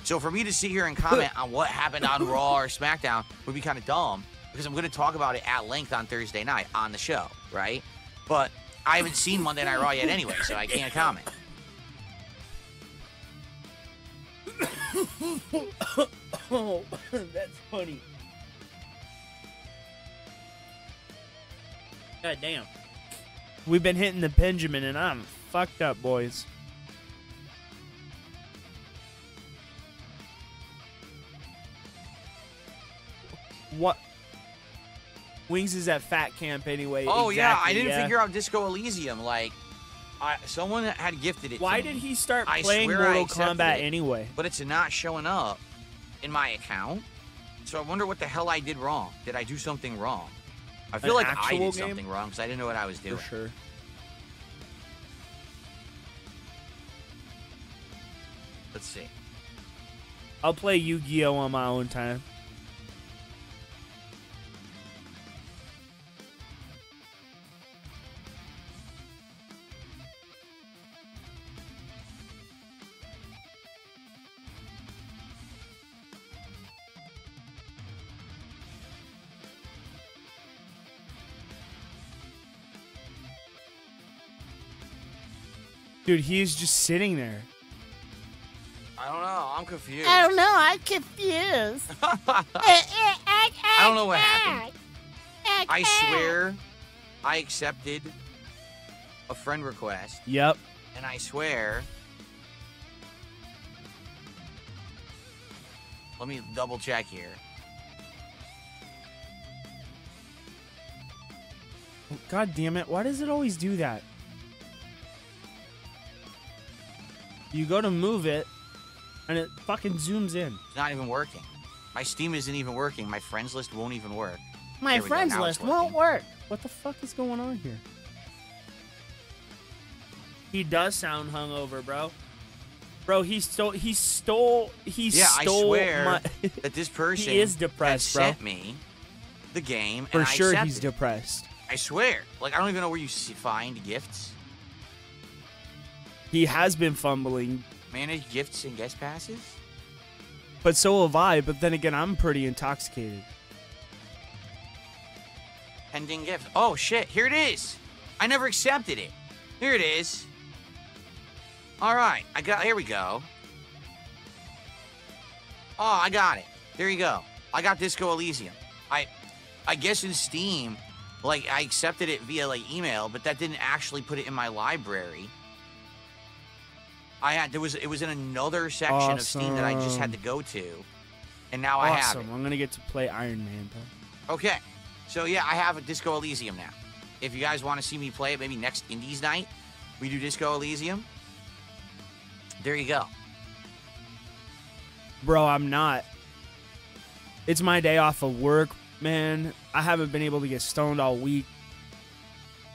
Speaker 5: So for me to sit here and comment on what happened on Raw or SmackDown would be kind of dumb because I'm going to talk about it at length on Thursday night on the show, right? But I haven't seen Monday Night Raw yet anyway, so I can't comment.
Speaker 3: Oh, that's funny. God damn. We've been hitting the Benjamin, and I'm fucked up, boys. What? Wings is at Fat Camp anyway.
Speaker 5: Oh,
Speaker 3: exactly,
Speaker 5: yeah, I didn't figure out Disco Elysium. Like, someone had gifted it
Speaker 3: Why
Speaker 5: to me.
Speaker 3: did he start
Speaker 5: I
Speaker 3: playing
Speaker 5: swear I
Speaker 3: Mortal
Speaker 5: accepted
Speaker 3: Kombat
Speaker 5: it,
Speaker 3: anyway?
Speaker 5: But it's not showing up in my account. So I wonder what the hell I did wrong. Did I do something wrong? I feel like I
Speaker 3: actual
Speaker 5: did
Speaker 3: game?
Speaker 5: something wrong because I didn't know what I was doing.
Speaker 3: For sure.
Speaker 5: Let's see.
Speaker 3: I'll play Yu-Gi-Oh on my own time. Dude, he's just sitting there.
Speaker 5: I don't know. I'm confused.
Speaker 6: I don't know. I'm confused.
Speaker 5: I don't know what happened. I swear I accepted a friend request,
Speaker 3: Yep.
Speaker 5: and I swear... Let me double check here.
Speaker 3: God damn it. Why does it always do that? You go to move it, and it fucking zooms in.
Speaker 5: It's not even working. My Steam isn't even working. My friends list won't even work.
Speaker 6: My
Speaker 5: There we go,
Speaker 6: friends
Speaker 5: now it's
Speaker 6: list won't
Speaker 5: working.
Speaker 6: work.
Speaker 3: What the fuck is going on here? He does sound hungover, bro. Bro, he stole
Speaker 5: Yeah, I swear
Speaker 3: my
Speaker 5: that this person
Speaker 3: He is depressed,
Speaker 5: had
Speaker 3: bro.
Speaker 5: sent me the game,
Speaker 3: For
Speaker 5: and
Speaker 3: sure
Speaker 5: I
Speaker 3: he's
Speaker 5: accepted.
Speaker 3: depressed.
Speaker 5: I swear. Like, I don't even know where you find gifts.
Speaker 3: He has been fumbling,
Speaker 5: Manage gifts and guest passes?
Speaker 3: but so have I, but then again, I'm pretty intoxicated.
Speaker 5: Pending gift. Oh, shit. Here it is. I never accepted it. Here it is. All right. Here we go. Oh, I got it. There you go. I got Disco Elysium. I guess in Steam, like, I accepted it via, like, email, but that didn't actually put it in my library. It was in another section of Steam that I just had to go to, and now I have it.
Speaker 3: Awesome. I'm gonna get to play Iron Man, bro.
Speaker 5: Okay, so yeah, I have a Disco Elysium now. If you guys want to see me play it, maybe next Indies night, we do Disco Elysium. There you go.
Speaker 3: Bro, I'm not. It's my day off of work, man. I haven't been able to get stoned all week,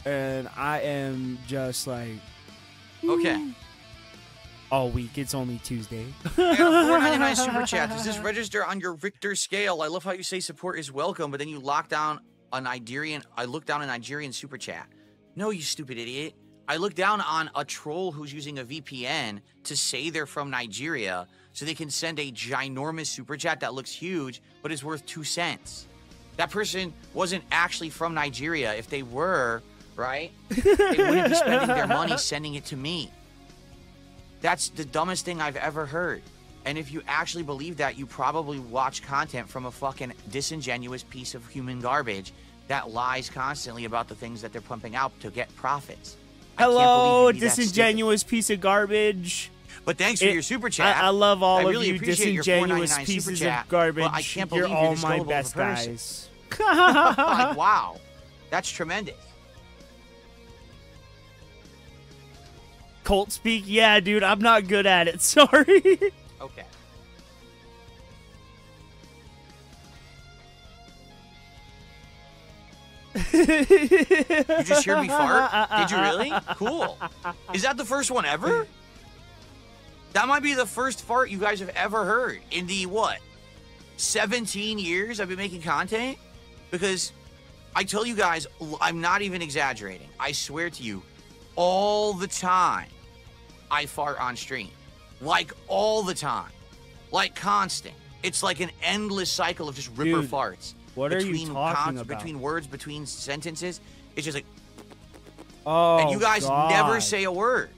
Speaker 3: and I am just like
Speaker 5: Okay.
Speaker 3: all week. It's only Tuesday.
Speaker 5: I got a $4.99 super chat. Does this register on your Richter scale? I love how you say support is welcome, but then you lock down a Nigerian. I look down a Nigerian super chat. No, you stupid idiot. I look down on a troll who's using a VPN to say they're from Nigeria so they can send a ginormous super chat that looks huge but is worth 2 cents. That person wasn't actually from Nigeria. If they were, right, they wouldn't be spending their money sending it to me. That's the dumbest thing I've ever heard. And if you actually believe that, you probably watch content from a fucking disingenuous piece of human garbage that lies constantly about the things that they're pumping out to get profits. I can't
Speaker 3: Hello,
Speaker 5: believe you'd be that
Speaker 3: disingenuous piece of garbage.
Speaker 5: stupid. But thanks for your super chat.
Speaker 3: I love all
Speaker 5: I
Speaker 3: of
Speaker 5: really
Speaker 3: you
Speaker 5: appreciate your
Speaker 3: disingenuous
Speaker 5: $4.99
Speaker 3: pieces
Speaker 5: super
Speaker 3: of
Speaker 5: chat,
Speaker 3: garbage.
Speaker 5: but I can't
Speaker 3: You're
Speaker 5: believe
Speaker 3: all
Speaker 5: you're this
Speaker 3: my
Speaker 5: gullible of a
Speaker 3: best
Speaker 5: person.
Speaker 3: guys.
Speaker 5: Like, wow. That's tremendous.
Speaker 3: Colt speak? Yeah, dude, I'm not good at it. Sorry.
Speaker 5: Okay. You just heard me fart? Did you really? Cool. Is that the first one ever? That might be the first fart you guys have ever heard in the, what, 17 years I've been making content? Because I tell you guys, I'm not even exaggerating. I swear to you, all the time I fart on stream. Like, all the time. Like constant. It's like an endless cycle of just ripper
Speaker 3: Dude,
Speaker 5: farts.
Speaker 3: what are you talking about?
Speaker 5: Between words, between sentences. It's just like,
Speaker 3: Oh,
Speaker 5: and you guys
Speaker 3: God.
Speaker 5: never say a word.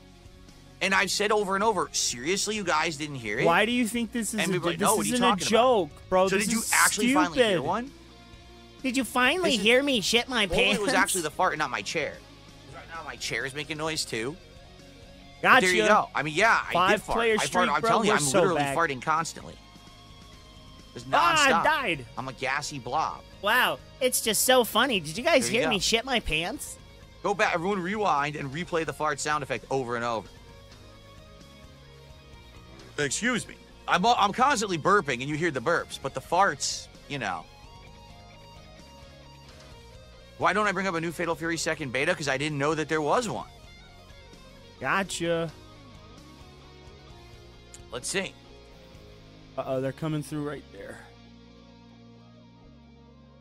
Speaker 5: And I've said over and over, seriously, you guys didn't hear it?
Speaker 3: Why do you think this is
Speaker 5: And
Speaker 3: a,
Speaker 5: people are like,
Speaker 3: this
Speaker 5: no, what are you
Speaker 3: isn't a
Speaker 5: talking about?
Speaker 3: joke, bro?
Speaker 5: So
Speaker 3: this
Speaker 5: did you
Speaker 3: is
Speaker 5: actually
Speaker 3: stupid.
Speaker 5: finally hear one?
Speaker 6: Did you finally
Speaker 5: This is-
Speaker 6: hear me shit my
Speaker 5: Only
Speaker 6: pants?
Speaker 5: it was actually the fart and not my chair. Right now, my chair is making noise too. But
Speaker 3: Gotcha.
Speaker 5: there you go. I mean, yeah, I did fart.
Speaker 3: Five-player
Speaker 5: I
Speaker 3: streak,
Speaker 5: farted. I'm
Speaker 3: bro,
Speaker 5: telling you,
Speaker 3: we're
Speaker 5: I'm
Speaker 3: so
Speaker 5: literally
Speaker 3: back.
Speaker 5: farting constantly. It's
Speaker 3: Ah,
Speaker 5: nonstop.
Speaker 3: I died.
Speaker 5: I'm a gassy blob.
Speaker 6: Wow, it's just so funny. Did you guys
Speaker 5: There you
Speaker 6: hear
Speaker 5: go.
Speaker 6: me shit my pants?
Speaker 5: Go back, everyone rewind and replay the fart sound effect over and over. Excuse me. I'm constantly burping and you hear the burps, but the farts, you know. Why don't I bring up a new Fatal Fury second beta? Because I didn't know that there was one.
Speaker 3: Gotcha.
Speaker 5: Let's see.
Speaker 3: Uh-oh, they're coming through right there.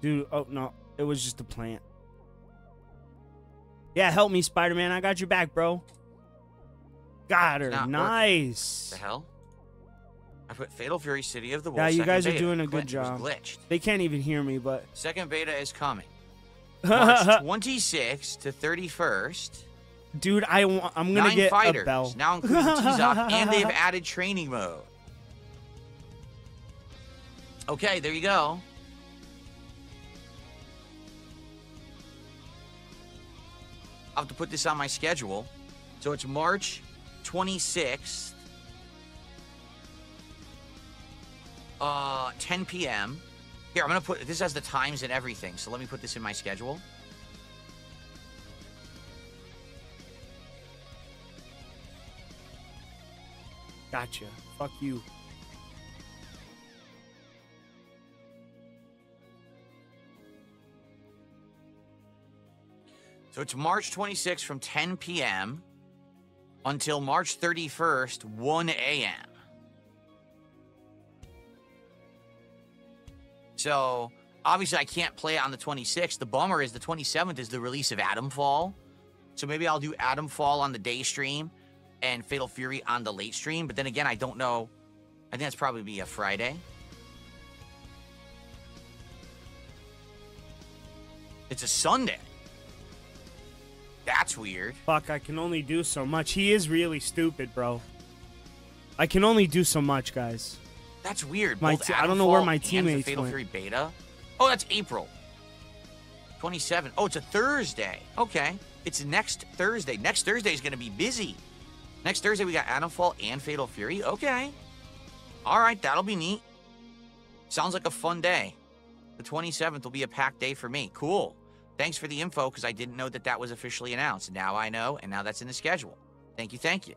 Speaker 3: Dude, oh, no. It was just a plant. Yeah, help me, Spider-Man. I got your back, bro. Got her.
Speaker 5: Not working.
Speaker 3: Nice.
Speaker 5: The hell? I put Fatal Fury City of the Wolves.
Speaker 3: Yeah, you
Speaker 5: second
Speaker 3: guys are
Speaker 5: beta.
Speaker 3: doing a good
Speaker 5: It was
Speaker 3: job.
Speaker 5: glitched.
Speaker 3: They can't even hear me, but...
Speaker 5: Second beta is coming. March 26th to 31st.
Speaker 3: Dude, I'm going to
Speaker 5: 9
Speaker 3: get
Speaker 5: fighters,
Speaker 3: a bell.
Speaker 5: now including T-Zop, and they've added training mode. Okay, there you go. I'll have to put this on my schedule. So it's March 26th, 10 p.m. Here, I'm going to put, this has the times and everything, so let me put this in my schedule.
Speaker 3: Gotcha. Fuck you.
Speaker 5: So it's March 26th from 10 p.m. until March 31st, 1 a.m. So, obviously, I can't play it on the 26th. The bummer is the 27th is the release of Atomfall. So maybe I'll do Atomfall on the day stream and Fatal Fury on the late stream. But then again, I don't know. I think that's probably be a Friday. It's a Sunday. That's weird.
Speaker 3: Fuck, I can only do so much. He is really stupid, bro. I can only do so much, guys.
Speaker 5: That's weird.
Speaker 3: My
Speaker 5: Both
Speaker 3: I don't know where
Speaker 5: Atomfall
Speaker 3: my
Speaker 5: and the
Speaker 3: teammates
Speaker 5: Fatal
Speaker 3: went.
Speaker 5: Fury beta. Oh, that's April 27. Oh, it's a Thursday. Okay, it's next Thursday. Next Thursday is going to be busy. Next Thursday we got Atomfall and Fatal Fury. Okay, all right, that'll be neat. Sounds like a fun day. The 27th will be a packed day for me. Cool. Thanks for the info, because I didn't know that that was officially announced. Now I know, and now that's in the schedule. Thank you, thank you.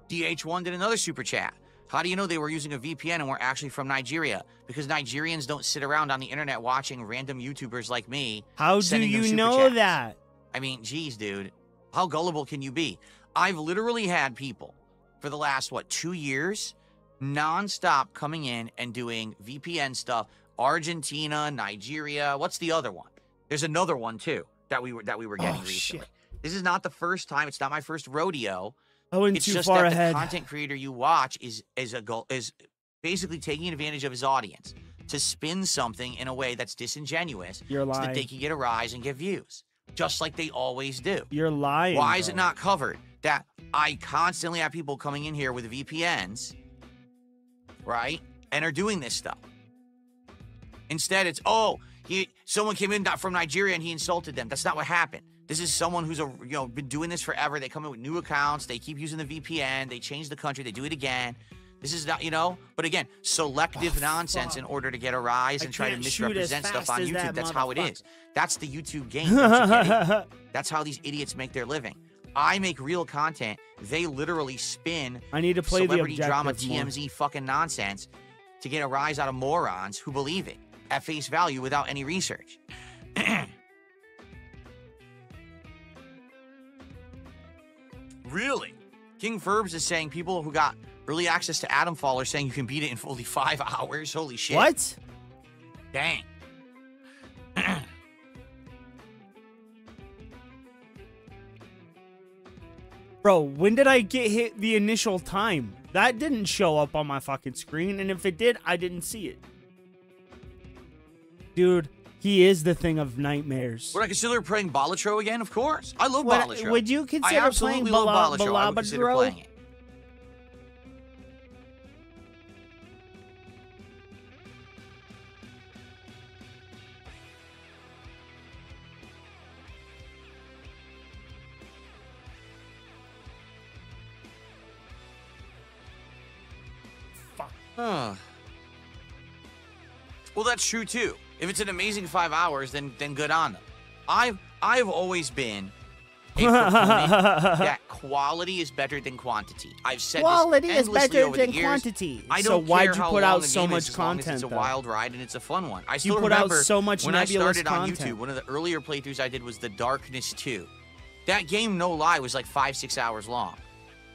Speaker 5: DH1 did another super chat. How do you know they were using a VPN and weren't actually from Nigeria? Because Nigerians don't sit around on the internet watching random YouTubers like me.
Speaker 3: How do
Speaker 5: sending them
Speaker 3: you
Speaker 5: super
Speaker 3: know
Speaker 5: chats.
Speaker 3: that?
Speaker 5: I mean, geez, dude. How gullible can you be? I've literally had people for the last, 2 years, nonstop coming in and doing VPN stuff. Argentina, Nigeria. What's the other one? There's another one, too, that we were getting recently.
Speaker 3: Shit.
Speaker 5: This is not the first time. It's not my first rodeo.
Speaker 3: I went
Speaker 5: It's
Speaker 3: too
Speaker 5: just
Speaker 3: far
Speaker 5: that
Speaker 3: ahead.
Speaker 5: the content creator you watch is basically taking advantage of his audience to spin something in a way that's disingenuous
Speaker 3: You're
Speaker 5: so that
Speaker 3: lying.
Speaker 5: they can get a rise and get views, just like they always do.
Speaker 3: You're lying.
Speaker 5: Why is it
Speaker 3: bro.
Speaker 5: not covered? That I constantly have people coming in here with VPNs, right, and are doing this stuff. Instead, it's, someone came in from Nigeria and he insulted them. That's not what happened. This is someone who's been doing this forever. They come in with new accounts. They keep using the VPN. They change the country. They do it again. This is not, but again, selective nonsense in order to get a rise
Speaker 3: I
Speaker 5: and try to
Speaker 3: can't shoot as
Speaker 5: misrepresent stuff
Speaker 3: fast
Speaker 5: on
Speaker 3: as
Speaker 5: YouTube.
Speaker 3: that
Speaker 5: That's how it
Speaker 3: motherfucker.
Speaker 5: is. That's the YouTube game. Don't you get it? That's how these idiots make their living. I make real content. They literally spin
Speaker 3: I need to play the
Speaker 5: celebrity
Speaker 3: objective
Speaker 5: drama
Speaker 3: more.
Speaker 5: TMZ fucking nonsense to get a rise out of morons who believe it at face value without any research. Really? King Ferbs is saying people who got early access to Atomfall are saying you can beat it in only 5 hours. Holy shit.
Speaker 3: What?
Speaker 5: Dang.
Speaker 3: Bro, when did I get hit the initial time? That didn't show up on my fucking screen, and if it did, I didn't see it. Dude, he is the thing of nightmares.
Speaker 5: Would I consider playing Balatro again? Of course. I love Balatro.
Speaker 3: Would you
Speaker 5: I
Speaker 3: consider playing
Speaker 5: absolutely love Balatro. I would consider playing it. Huh. Well, that's true too. If it's an amazing 5 hours, then good on them. I've always been a proponent that quality is better than quantity. I've said
Speaker 6: Quality
Speaker 5: this
Speaker 6: is
Speaker 5: endlessly
Speaker 6: better
Speaker 5: over the
Speaker 6: than
Speaker 5: years.
Speaker 6: quantity.
Speaker 5: I
Speaker 3: So
Speaker 5: don't
Speaker 3: why'd
Speaker 5: care
Speaker 3: you
Speaker 5: how
Speaker 3: put
Speaker 5: long
Speaker 3: out
Speaker 5: the
Speaker 3: so
Speaker 5: game
Speaker 3: much
Speaker 5: is, as long as
Speaker 3: content,
Speaker 5: it's a
Speaker 3: though?
Speaker 5: wild ride and it's a fun one. I still
Speaker 3: put out
Speaker 5: remember
Speaker 3: so much
Speaker 5: when I
Speaker 3: nebulous
Speaker 5: started on
Speaker 3: content.
Speaker 5: YouTube. One of the earlier playthroughs I did was The Darkness 2. That game, no lie, was like 5-6 hours long,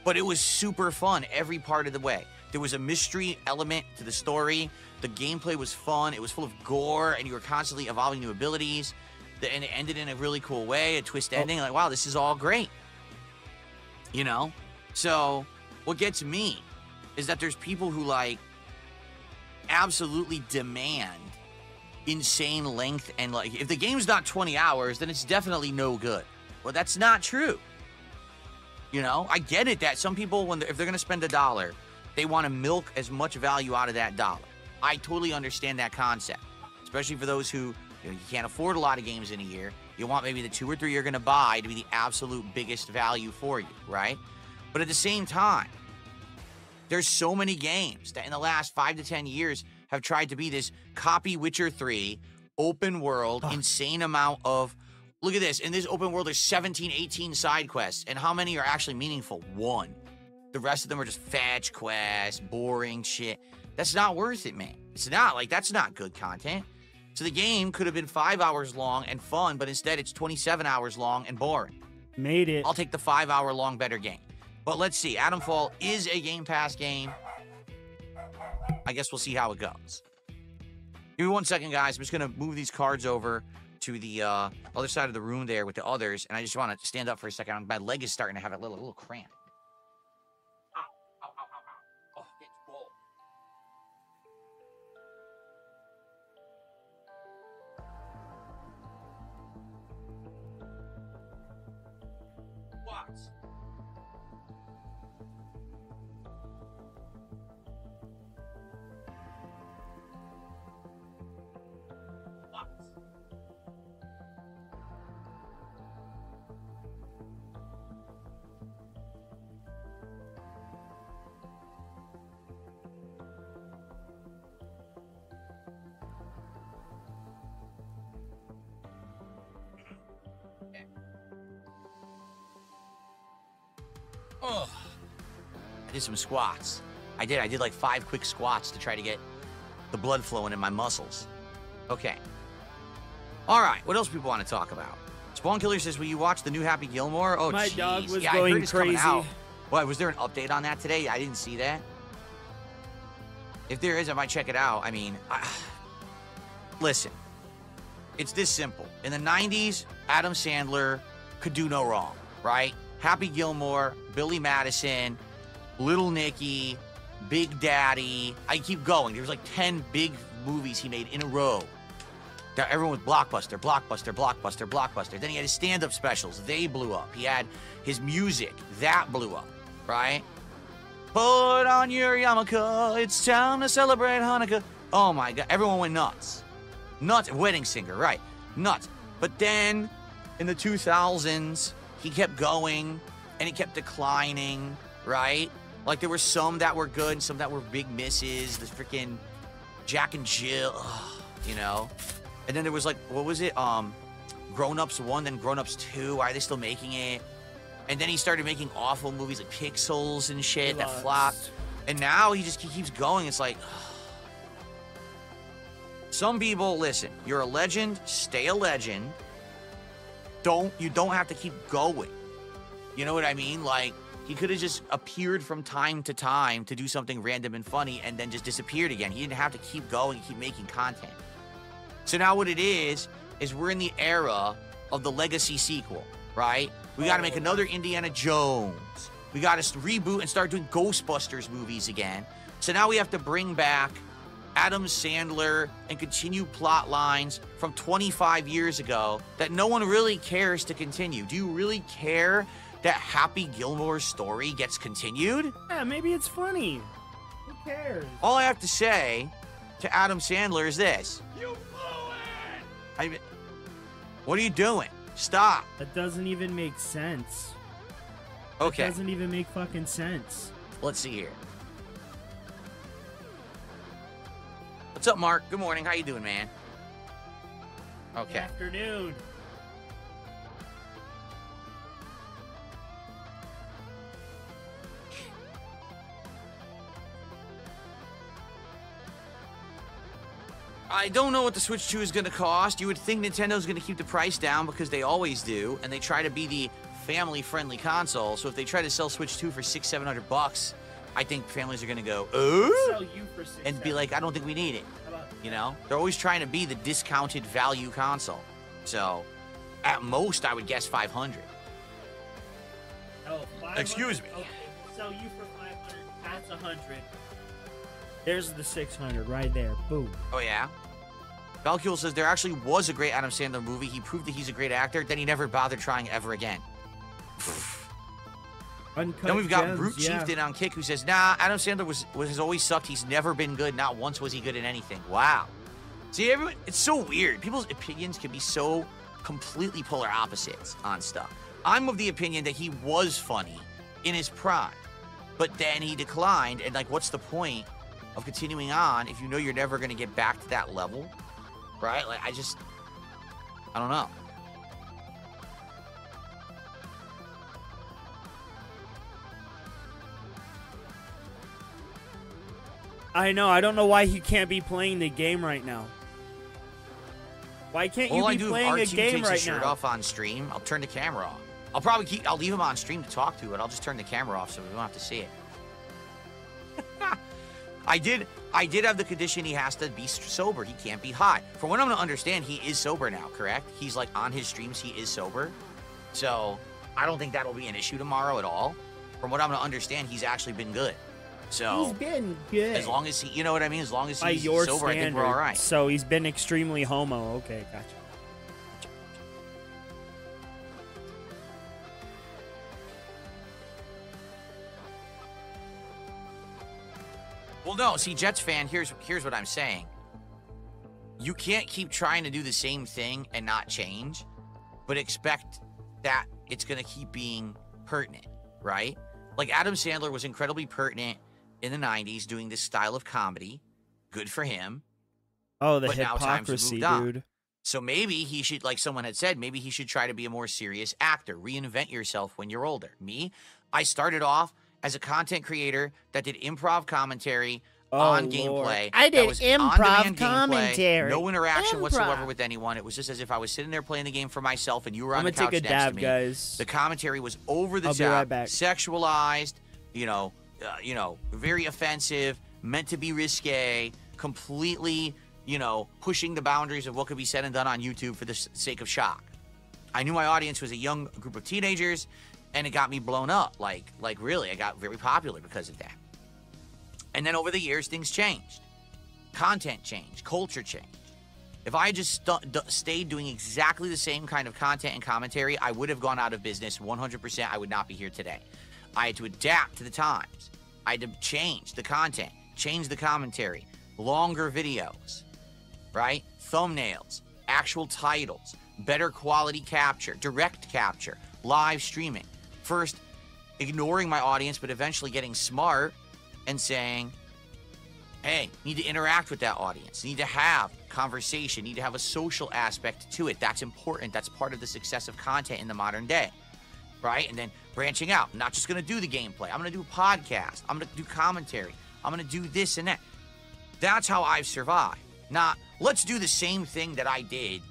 Speaker 5: but it was super fun every part of the way. There was a mystery element to the story. The gameplay was fun. It was full of gore, and you were constantly evolving new abilities. And it ended in a really cool way, a twist ending. Like, wow, this is all great. You know? So, what gets me is that there's people who, like, absolutely demand insane length. And, like, if the game's not 20 hours, then it's definitely no good. Well, that's not true. You know? I get it that some people, if they're going to spend $1, they want to milk as much value out of that dollar. I totally understand that concept, especially for those who, you can't afford a lot of games in a year. You want maybe the 2 or 3 you're going to buy to be the absolute biggest value for you, right? But at the same time, there's so many games that in the last 5 to 10 years have tried to be this copy Witcher 3, open world, insane amount of, look at this, in this open world there's 17, 18 side quests, and how many are actually meaningful? 1. The rest of them are just fetch quests, boring shit. That's not worth it, man. It's not. Like, that's not good content. So the game could have been 5 hours long and fun, but instead it's 27 hours long and boring.
Speaker 3: Made it.
Speaker 5: I'll take the 5 hour long better game. But let's see. Adamfall is a Game Pass game. I guess we'll see how it goes. Give me 1 second, guys. I'm just going to move these cards over to the other side of the room there with the others, and I just want to stand up for a second. My leg is starting to have a little cramp. Oh, I did some squats. I did like 5 quick squats to try to get the blood flowing in my muscles. Okay. All right, what else people want to talk about? Spawn Killer says, will you watch the new Happy Gilmore? Oh,
Speaker 3: My
Speaker 5: geez.
Speaker 3: dog was
Speaker 5: yeah, I
Speaker 3: going
Speaker 5: heard it's coming
Speaker 3: crazy.
Speaker 5: out. What, was there an update on that today? I didn't see that. If there is, I might check it out. I mean, listen, it's this simple. In the 90s, Adam Sandler could do no wrong, right? Happy Gilmore, Billy Madison, Little Nicky, Big Daddy. I keep going. There was like 10 big movies he made in a row. Everyone was blockbuster, blockbuster, blockbuster, blockbuster. Then he had his stand-up specials. They blew up. He had his music. That blew up, right? Put on your yarmulke. It's time to celebrate Hanukkah. Oh, my God. Everyone went nuts. Nuts. Wedding singer, right. Nuts. But then, in the 2000s, he kept going, and he kept declining, right? Like, there were some that were good and some that were big misses. The freaking Jack and Jill, you know? And then there was, like, what was it? Grown Ups 1, then Grown Ups 2. Why are they still making it? And then he started making awful movies like Pixels and shit that flopped. And now he keeps going. It's like, some people, listen, you're a legend, stay a legend. You don't have to keep going. You know what I mean? Like, he could have just appeared from time to time to do something random and funny and then just disappeared again. He didn't have to keep going, keep making content. So now what it is we're in the era of the legacy sequel. right? We got to make another Indiana Jones. We got to reboot and start doing Ghostbusters movies again. So now we have to bring back Adam Sandler and continue plot lines from 25 years ago that no one really cares to continue. Do you really care that Happy Gilmore's story gets continued?
Speaker 3: Yeah, maybe it's funny. Who cares?
Speaker 5: All I have to say to Adam Sandler is this. You blew it! What are you doing? Stop.
Speaker 3: That doesn't even make sense.
Speaker 5: Okay.
Speaker 3: That doesn't even make fucking sense.
Speaker 5: Let's see here. What's up, Mark? Good morning. How you doing, man? Okay.
Speaker 3: Good afternoon.
Speaker 5: I don't know what the Switch 2 is going to cost. You would think Nintendo's going to keep the price down because they always do, and they try to be the family-friendly console. So if they try to sell Switch 2 for $600-700, I think families are going to go,
Speaker 3: Sell you for $600.
Speaker 5: and be like, I don't think we need it.
Speaker 3: How about
Speaker 5: You know? They're always trying to be the discounted value console. So at most, I would guess 500.
Speaker 3: Oh, 500?
Speaker 5: Excuse me.
Speaker 3: Okay, we'll sell you for 500. That's 100. There's the 600 right there. Boom.
Speaker 5: Oh, yeah? Valkyl says there actually was a great Adam Sandler movie. He proved that he's a great actor, then he never bothered trying ever again.
Speaker 3: Uncut
Speaker 5: Then we've got
Speaker 3: Gems,
Speaker 5: Brute
Speaker 3: yeah.
Speaker 5: Chieftain on Kick who says, nah, Adam Sandler has always sucked. He's never been good. Not once was he good in anything. Wow. See, everyone, it's so weird. People's opinions can be so completely polar opposites on stuff. I'm of the opinion that he was funny in his prime, but then he declined, and like, what's the point of continuing on if you know you're never going to get back to that level? Right? Like, I don't know.
Speaker 3: I know. I don't know why he can't be playing the game right now. Why can't
Speaker 5: All I
Speaker 3: you
Speaker 5: do
Speaker 3: be
Speaker 5: if
Speaker 3: playing a
Speaker 5: R2
Speaker 3: game
Speaker 5: takes
Speaker 3: right
Speaker 5: his shirt
Speaker 3: now?
Speaker 5: off on stream, I'll turn the camera off. I'll leave him on stream to talk to it. I'll just turn the camera off so we don't have to see it. I did have the condition he has to be sober. He can't be high. From what I'm going to understand, he is sober now, correct? He's like on his streams, he is sober. So I don't think that'll be an issue tomorrow at all. From what I'm going to understand, he's actually been good. So
Speaker 3: He's been good.
Speaker 5: as long as he, you know what I mean? As long as
Speaker 3: By
Speaker 5: he's
Speaker 3: your
Speaker 5: sober, I think we're
Speaker 3: standards.
Speaker 5: all right.
Speaker 3: So he's been extremely homo. Okay, gotcha.
Speaker 5: Well, no, see, Jets fan, here's what I'm saying. You can't keep trying to do the same thing and not change, but expect that it's going to keep being pertinent, right? Like Adam Sandler was incredibly pertinent in the 90s doing this style of comedy. Good for him.
Speaker 3: Oh, the
Speaker 5: But now times have
Speaker 3: hypocrisy,
Speaker 5: moved on.
Speaker 3: dude.
Speaker 5: So maybe he should, like someone had said, maybe he should try to be a more serious actor. Reinvent yourself when you're older. Me, I started off as a content creator that did improv commentary on
Speaker 3: Lord.
Speaker 5: gameplay.
Speaker 6: I
Speaker 5: That
Speaker 6: did
Speaker 5: was
Speaker 6: improv
Speaker 5: on-demand gameplay,
Speaker 6: commentary.
Speaker 5: no interaction whatsoever
Speaker 6: Improv.
Speaker 5: with anyone. It was just as if I was sitting there playing the game for myself and you were on
Speaker 3: I'm
Speaker 5: the
Speaker 3: gonna
Speaker 5: couch
Speaker 3: take a
Speaker 5: next
Speaker 3: dab,
Speaker 5: to me.
Speaker 3: guys.
Speaker 5: The commentary was over the
Speaker 3: I'll be
Speaker 5: top,
Speaker 3: right back.
Speaker 5: sexualized, very offensive, meant to be risque, completely, pushing the boundaries of what could be said and done on YouTube for the sake of shock. I knew my audience was a young group of teenagers, and it got me blown up. Like really, I got very popular because of that. And then over the years, things changed. Content changed, culture changed. If I had just stayed doing exactly the same kind of content and commentary, I would have gone out of business 100%. I would not be here today. I had to adapt to the times. I had to change the content, change the commentary, longer videos, right? Thumbnails, actual titles, better quality capture, direct capture, live streaming. First, ignoring my audience, but eventually getting smart and saying, hey, need to interact with that audience, need to have conversation, need to have a social aspect to it. That's important. That's part of the success of content in the modern day, right? And then branching out, not just going to do the gameplay. I'm going to do a podcast. I'm going to do commentary. I'm going to do this and that. That's how I've survived. Not, let's do the same thing that I did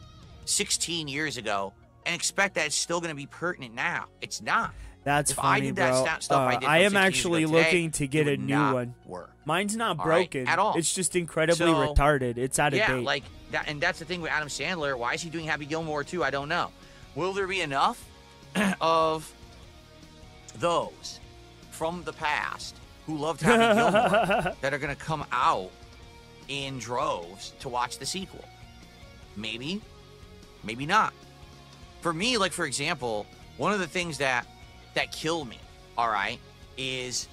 Speaker 5: 16 years ago and expect that it's still going to be pertinent now. It's not.
Speaker 3: That's
Speaker 5: If I
Speaker 3: funny,
Speaker 5: did that
Speaker 3: bro.
Speaker 5: stuff I did from
Speaker 3: I
Speaker 5: 16
Speaker 3: am
Speaker 5: years
Speaker 3: actually
Speaker 5: ago today,
Speaker 3: looking to get
Speaker 5: it
Speaker 3: a
Speaker 5: would
Speaker 3: new
Speaker 5: not
Speaker 3: one.
Speaker 5: work.
Speaker 3: Mine's not
Speaker 5: All right,
Speaker 3: broken
Speaker 5: at all.
Speaker 3: It's just incredibly
Speaker 5: So,
Speaker 3: retarded. It's out of
Speaker 5: Yeah,
Speaker 3: date.
Speaker 5: like that, and that's the thing with Adam Sandler. Why is he doing Happy Gilmore too? I don't know. Will there be enough of those from the past who loved Happy Gilmore that are going to come out in droves to watch the sequel. Maybe, maybe not. For me, like, for example, one of the things that killed me, all right, is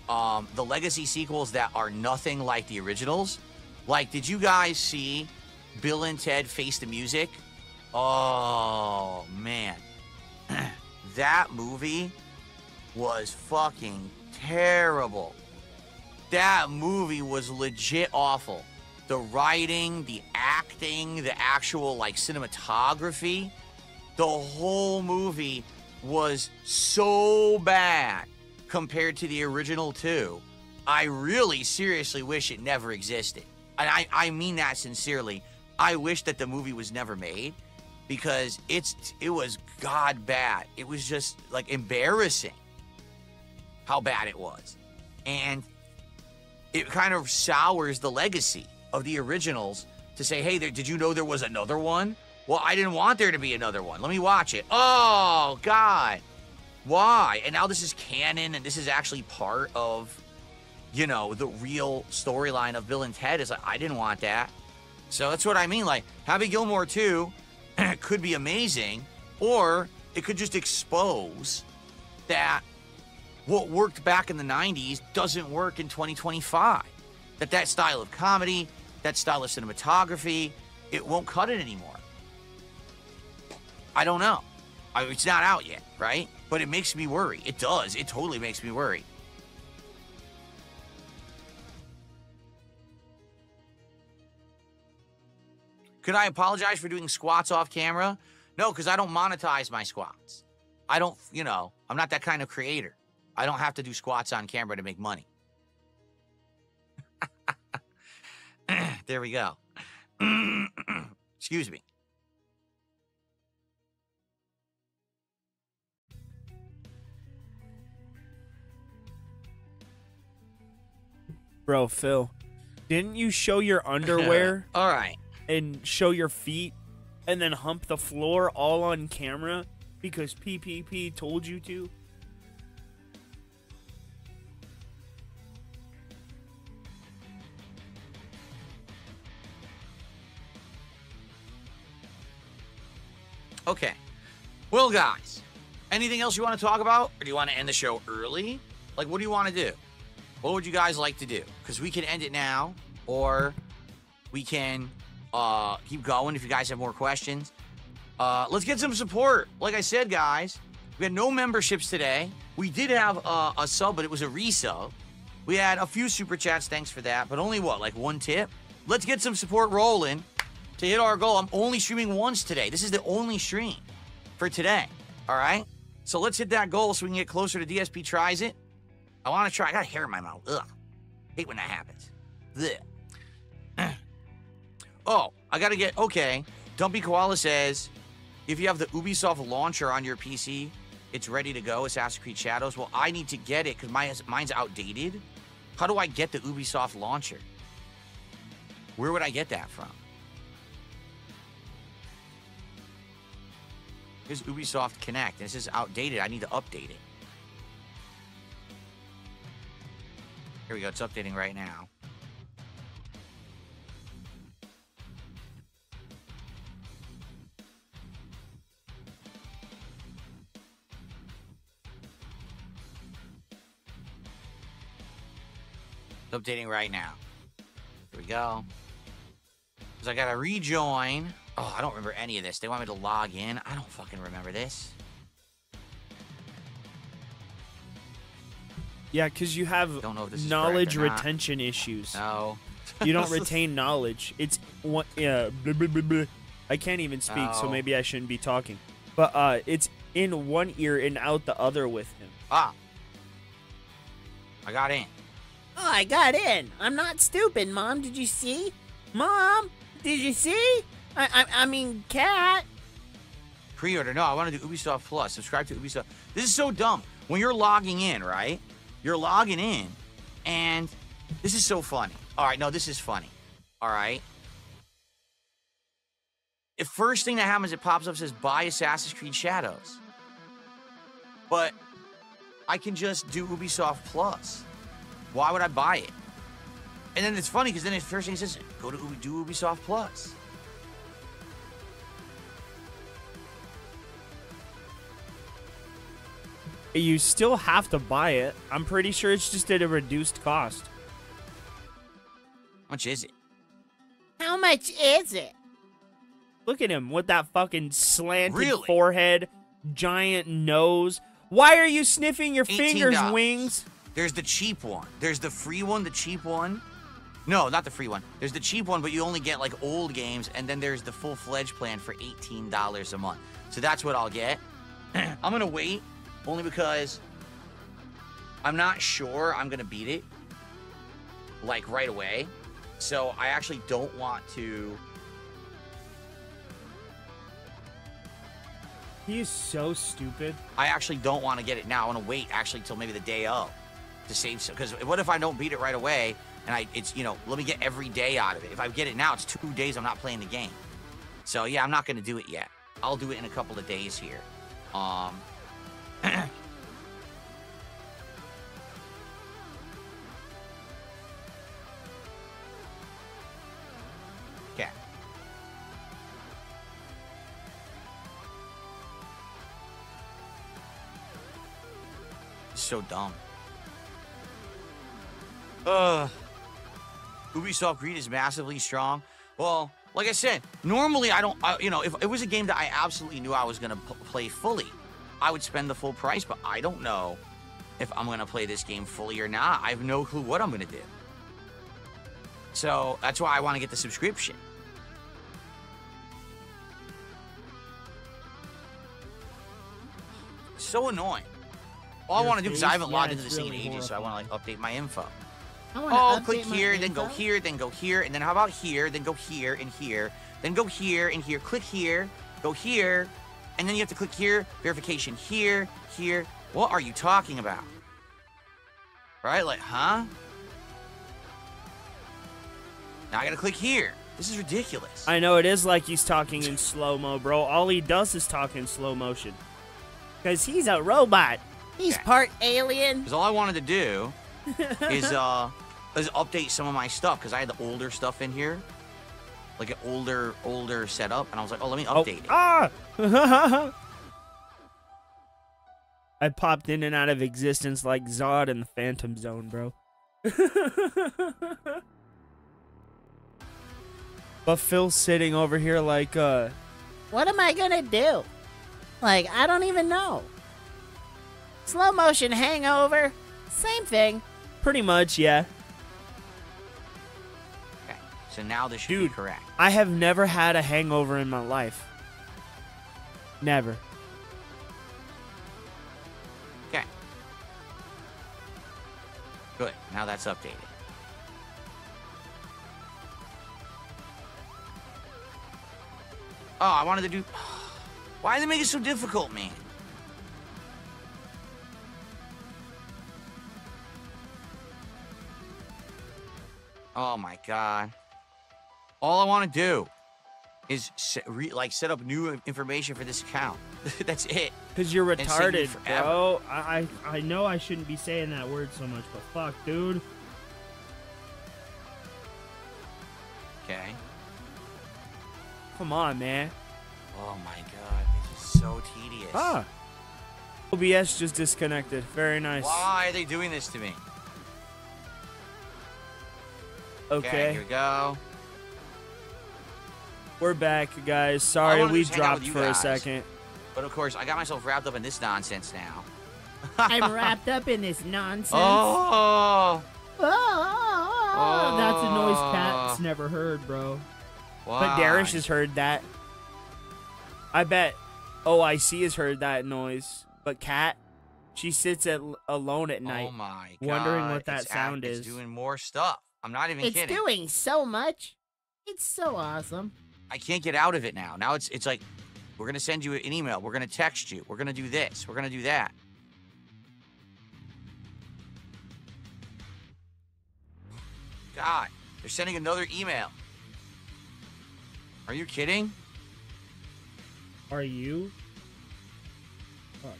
Speaker 5: the legacy sequels that are nothing like the originals. Like, did you guys see Bill and Ted Face the Music? Oh, man. That movie was fucking terrible. That movie was legit awful. The writing, the acting, the actual, like, cinematography, the whole movie was so bad compared to the original two. I really seriously wish it never existed. And I mean that sincerely. I wish that the movie was never made because it was god bad. It was just, like, embarrassing how bad it was. And it kind of sours the legacy of the originals to say, hey, did you know there was another one? Well, I didn't want there to be another one. Let me watch it. Oh, God. Why? And now this is canon, and this is actually part of, you know, the real storyline of Bill and Ted. Is like, I didn't want that. So that's what I mean. Like, Happy Gilmore 2 could be amazing, or it could just expose that what worked back in the 90s doesn't work in 2025. That style of comedy, that style of cinematography, it won't cut it anymore. I don't know. It's not out yet, right? But it makes me worry. It does. It totally makes me worry. Could I apologize for doing squats off camera? No, because I don't monetize my squats. I don't, you know, I'm not that kind of creator. I don't have to do squats on camera to make money. There we go. Excuse me.
Speaker 3: Bro, Phil, didn't you show your underwear
Speaker 5: All right.
Speaker 3: and show your feet and then hump the floor all on camera because PPP told you to?
Speaker 5: Okay. Well, guys, anything else you want to talk about? Or do you want to end the show early? Like, what do you want to do? What would you guys like to do? Because we can end it now, or we can keep going if you guys have more questions. Let's get some support. Like I said, guys, we had no memberships today. We did have a sub, but it was a resub. We had a few super chats, thanks for that, but only what, like one tip? Let's get some support rolling to hit our goal. I'm only streaming once today. This is the only stream for today, all right? So let's hit that goal so we can get closer to DSP Tries It. I want to try. I got hair in my mouth. Ugh. Hate when that happens. Ugh. Oh, I got to get... Okay. Dumpy Koala says, if you have the Ubisoft launcher on your PC, it's ready to go, Assassin's Creed Shadows. Well, I need to get it because mine's outdated. How do I get the Ubisoft launcher? Where would I get that from? Here's Ubisoft Connect. This is outdated. I need to update it. Here we go. It's updating right now. It's updating right now. Here we go. Because I got to rejoin. Oh, I don't remember any of this. They want me to log in. I don't fucking remember this.
Speaker 3: Yeah, because you have
Speaker 5: Don't know if this is
Speaker 3: knowledge
Speaker 5: correct or not.
Speaker 3: retention issues.
Speaker 5: No.
Speaker 3: You don't retain knowledge. It's one, yeah. Blah, blah, blah, blah. I can't even speak, so
Speaker 5: Oh.
Speaker 3: maybe I shouldn't be talking. But it's in one ear and out the other with him.
Speaker 5: Ah. I got in.
Speaker 6: Oh, I got in. I'm not stupid, Mom. Did you see? Mom, did you see? I mean, Cat.
Speaker 5: Pre-order. No, I want to do Ubisoft Plus. Subscribe to Ubisoft. This is so dumb. When you're logging in, right? You're logging in, and this is so funny. All right, no, this is funny. All right. The first thing that happens, it pops up, says, buy Assassin's Creed Shadows. But I can just do Ubisoft Plus. Why would I buy it? And then it's funny because then the first thing it says, go to do Ubisoft Plus.
Speaker 3: You still have to buy it. I'm pretty sure it's just at a reduced cost.
Speaker 5: How much is it?
Speaker 6: How much is it?
Speaker 3: Look at him with that fucking slanted
Speaker 5: Really?
Speaker 3: forehead, giant nose. Why are you sniffing your fingers,
Speaker 5: $18.
Speaker 3: Wings?
Speaker 5: There's the cheap one. There's the free one, the cheap one. No, not the free one. There's the cheap one, but you only get like old games, and then there's the full-fledged plan for $18 a month. So that's what I'll get. I'm gonna wait, only because I'm not sure I'm gonna beat it like right away. So I actually don't want to.
Speaker 3: He is so stupid.
Speaker 5: I actually don't want to get it now. I want to wait actually till maybe the day of to save. Because what if I don't beat it right away and it's, you know, let me get every day out of it. If I get it now, it's 2 days I'm not playing the game. So yeah, I'm not going to do it yet. I'll do it in a couple of days here. Okay. So dumb. Ubisoft Greed is massively strong. Well, like I said, normally you know, if it was a game that I absolutely knew I was going to play fully, I would spend the full price, but I don't know if I'm going to play this game fully or not. I have no clue what I'm going to do. So that's why I want to get the subscription. So annoying. All I want to do is I haven't logged into this thing in ages, so I want to like update my info. Oh, click here, then go here, then go here, and then how about here, then go here and here, then go here and here, click here, go here, and then you have to click here, verification here, here. What are you talking about? Right? Like, huh? Now I gotta click here. This is ridiculous.
Speaker 3: I know, it is like he's talking in slow-mo, bro. All he does is talk in slow motion. Because he's a robot.
Speaker 6: He's part alien.
Speaker 5: Because all I wanted to do is update some of my stuff, because I had the older stuff in here. Like an older setup, and I was like, oh, let me update it.
Speaker 3: Ah! I popped in and out of existence like Zod in the Phantom Zone, bro. But Phil's sitting over here like,
Speaker 6: What am I gonna do? Like, I don't even know. Slow motion hangover. Same thing.
Speaker 3: pretty much, yeah.
Speaker 5: Okay, so now this should
Speaker 3: Dude,
Speaker 5: be correct.
Speaker 3: I have never had a hangover in my life. Never.
Speaker 5: Okay. Good, now that's updated. Oh, I wanted to do... Why do they make it so difficult, man? Oh my god. All I want to do is set up new information for this account. That's it.
Speaker 3: Because you're
Speaker 5: And save me
Speaker 3: retarded,
Speaker 5: forever.
Speaker 3: bro. I know I shouldn't be saying that word so much, but fuck, dude.
Speaker 5: Okay.
Speaker 3: Come on, man.
Speaker 5: Oh my god, this is so tedious.
Speaker 3: Ah. OBS just disconnected. Very nice.
Speaker 5: Why are they doing this to me?
Speaker 3: Okay.
Speaker 5: Here we go.
Speaker 3: We're back, guys.
Speaker 5: I
Speaker 3: Sorry,
Speaker 5: wanna
Speaker 3: we
Speaker 5: just hang out
Speaker 3: dropped
Speaker 5: with you
Speaker 3: for a
Speaker 5: guys.
Speaker 3: second.
Speaker 5: But of course, I got myself wrapped up in this nonsense now.
Speaker 6: I'm wrapped up in this nonsense.
Speaker 5: Oh!
Speaker 6: Oh,
Speaker 3: That's a noise Cat's never heard, bro.
Speaker 5: Why?
Speaker 3: But Darish has heard that. I bet OIC has heard that noise. But Cat, she sits alone at night.
Speaker 5: Oh my god.
Speaker 3: wondering what that
Speaker 5: It's
Speaker 3: sound
Speaker 5: it's
Speaker 3: is.
Speaker 5: doing more stuff. I'm not even
Speaker 6: It's
Speaker 5: kidding.
Speaker 6: doing so much. It's so awesome.
Speaker 5: I can't get out of it now. Now it's like, we're going to send you an email. We're going to text you. We're going to do this. We're going to do that. God, they're sending another email. Are you kidding?
Speaker 3: Are you? Fuck.